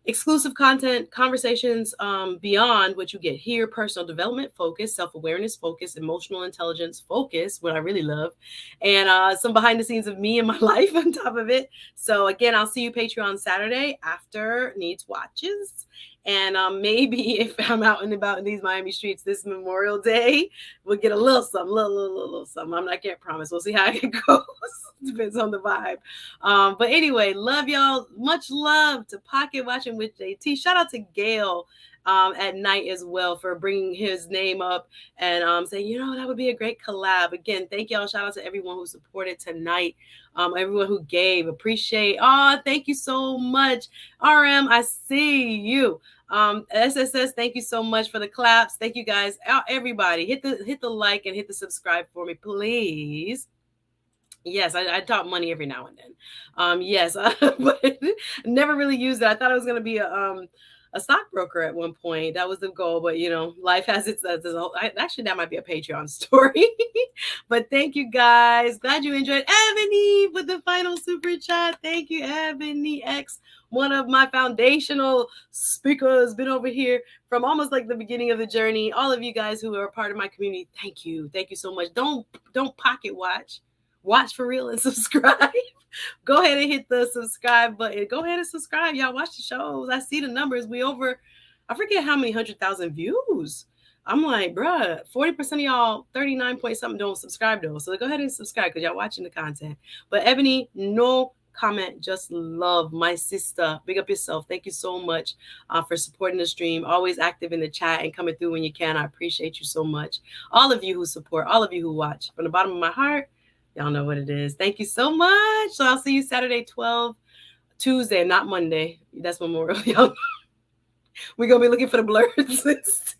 Exclusive content, conversations beyond what you get here, personal development focus, self-awareness focus, emotional intelligence focus, what I really love, and some behind the scenes of me and my life on top of it. So again, I'll see you Patreon Saturday after Needs Watches. And maybe if I'm out and about in these Miami streets this Memorial Day, we'll get a little something, little something. I can't promise. We'll see how it goes. Depends on the vibe. But anyway, love y'all. Much love to Pocket Watching with JT. Shout out to Gail at night as well for bringing his name up and saying, that would be a great collab. Again, thank y'all. Shout out to everyone who supported tonight. Everyone who gave. Appreciate. Thank you so much. RM, I see you. SSS, thank you so much for the claps. Thank you guys. Everybody, hit the like and hit the subscribe for me, please. Yes, I talk money every now and then. Yes, but never really used it. I thought I was going to be a stockbroker at one point. That was the goal, but life has its actually that might be a Patreon story. But thank you guys. Glad you enjoyed. Ebony with the final super chat. Thank you, Ebony X, one of my foundational speakers, been over here from almost like the beginning of the journey. All of you guys who are a part of my community, thank you so much. Don't pocket watch for real and subscribe. Go ahead and hit the subscribe button. Go ahead and subscribe. Y'all watch the shows. I see the numbers. We over, I forget how many 100,000 views. I'm like, bruh, 40% of y'all, 39 point something don't subscribe though. So go ahead and subscribe because y'all watching the content. But Ebony, no comment, just love. My sister, big up yourself. Thank you so much for supporting the stream. Always active in the chat and coming through when you can. I appreciate you so much. All of you who support, all of you who watch. From the bottom of my heart, y'all know what it is. Thank you so much. So I'll see you Saturday 12, Tuesday, not Monday. That's Memorial. Y'all. We're going to be looking for the blurs list.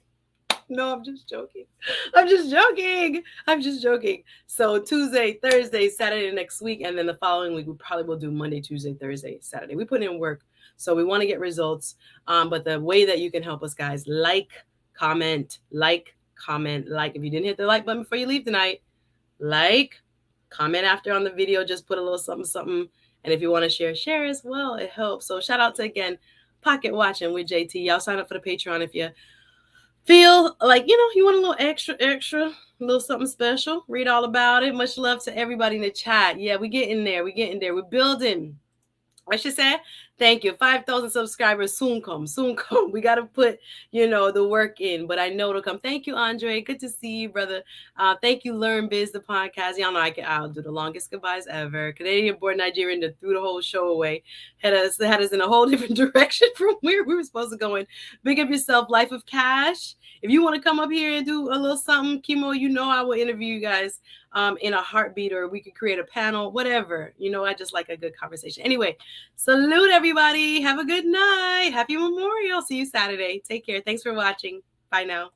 No, I'm just joking. I'm just joking. So Tuesday, Thursday, Saturday next week, and then the following week, we probably will do Monday, Tuesday, Thursday, Saturday. We put in work, so we want to get results. But the way that you can help us, guys, like, comment. If you didn't hit the like button before you leave tonight, like, comment after on the video. Just put a little something. And if you want to share as well. It helps. So shout out to, again, Pocket Watching with JT. Y'all sign up for the Patreon if you feel like, you want a little extra, a little something special. Read all about it. Much love to everybody in the chat. Yeah, we're getting there. We're building. I should say, thank you. 5,000 subscribers soon come. We got to put, the work in, but I know it'll come. Thank you, Andre. Good to see you, brother. Thank you, Learn Biz, the podcast. Y'all know I'll do the longest goodbyes ever. Canadian born Nigerian that threw the whole show away. Had us in a whole different direction from where we were supposed to go in. Big up yourself, Life of Cash. If you want to come up here and do a little something, Kimo, I will interview you guys in a heartbeat, or we could create a panel, whatever. I just like a good conversation. Anyway, salute everybody. Have a good night. Happy Memorial. See you Saturday. Take care. Thanks for watching. Bye now.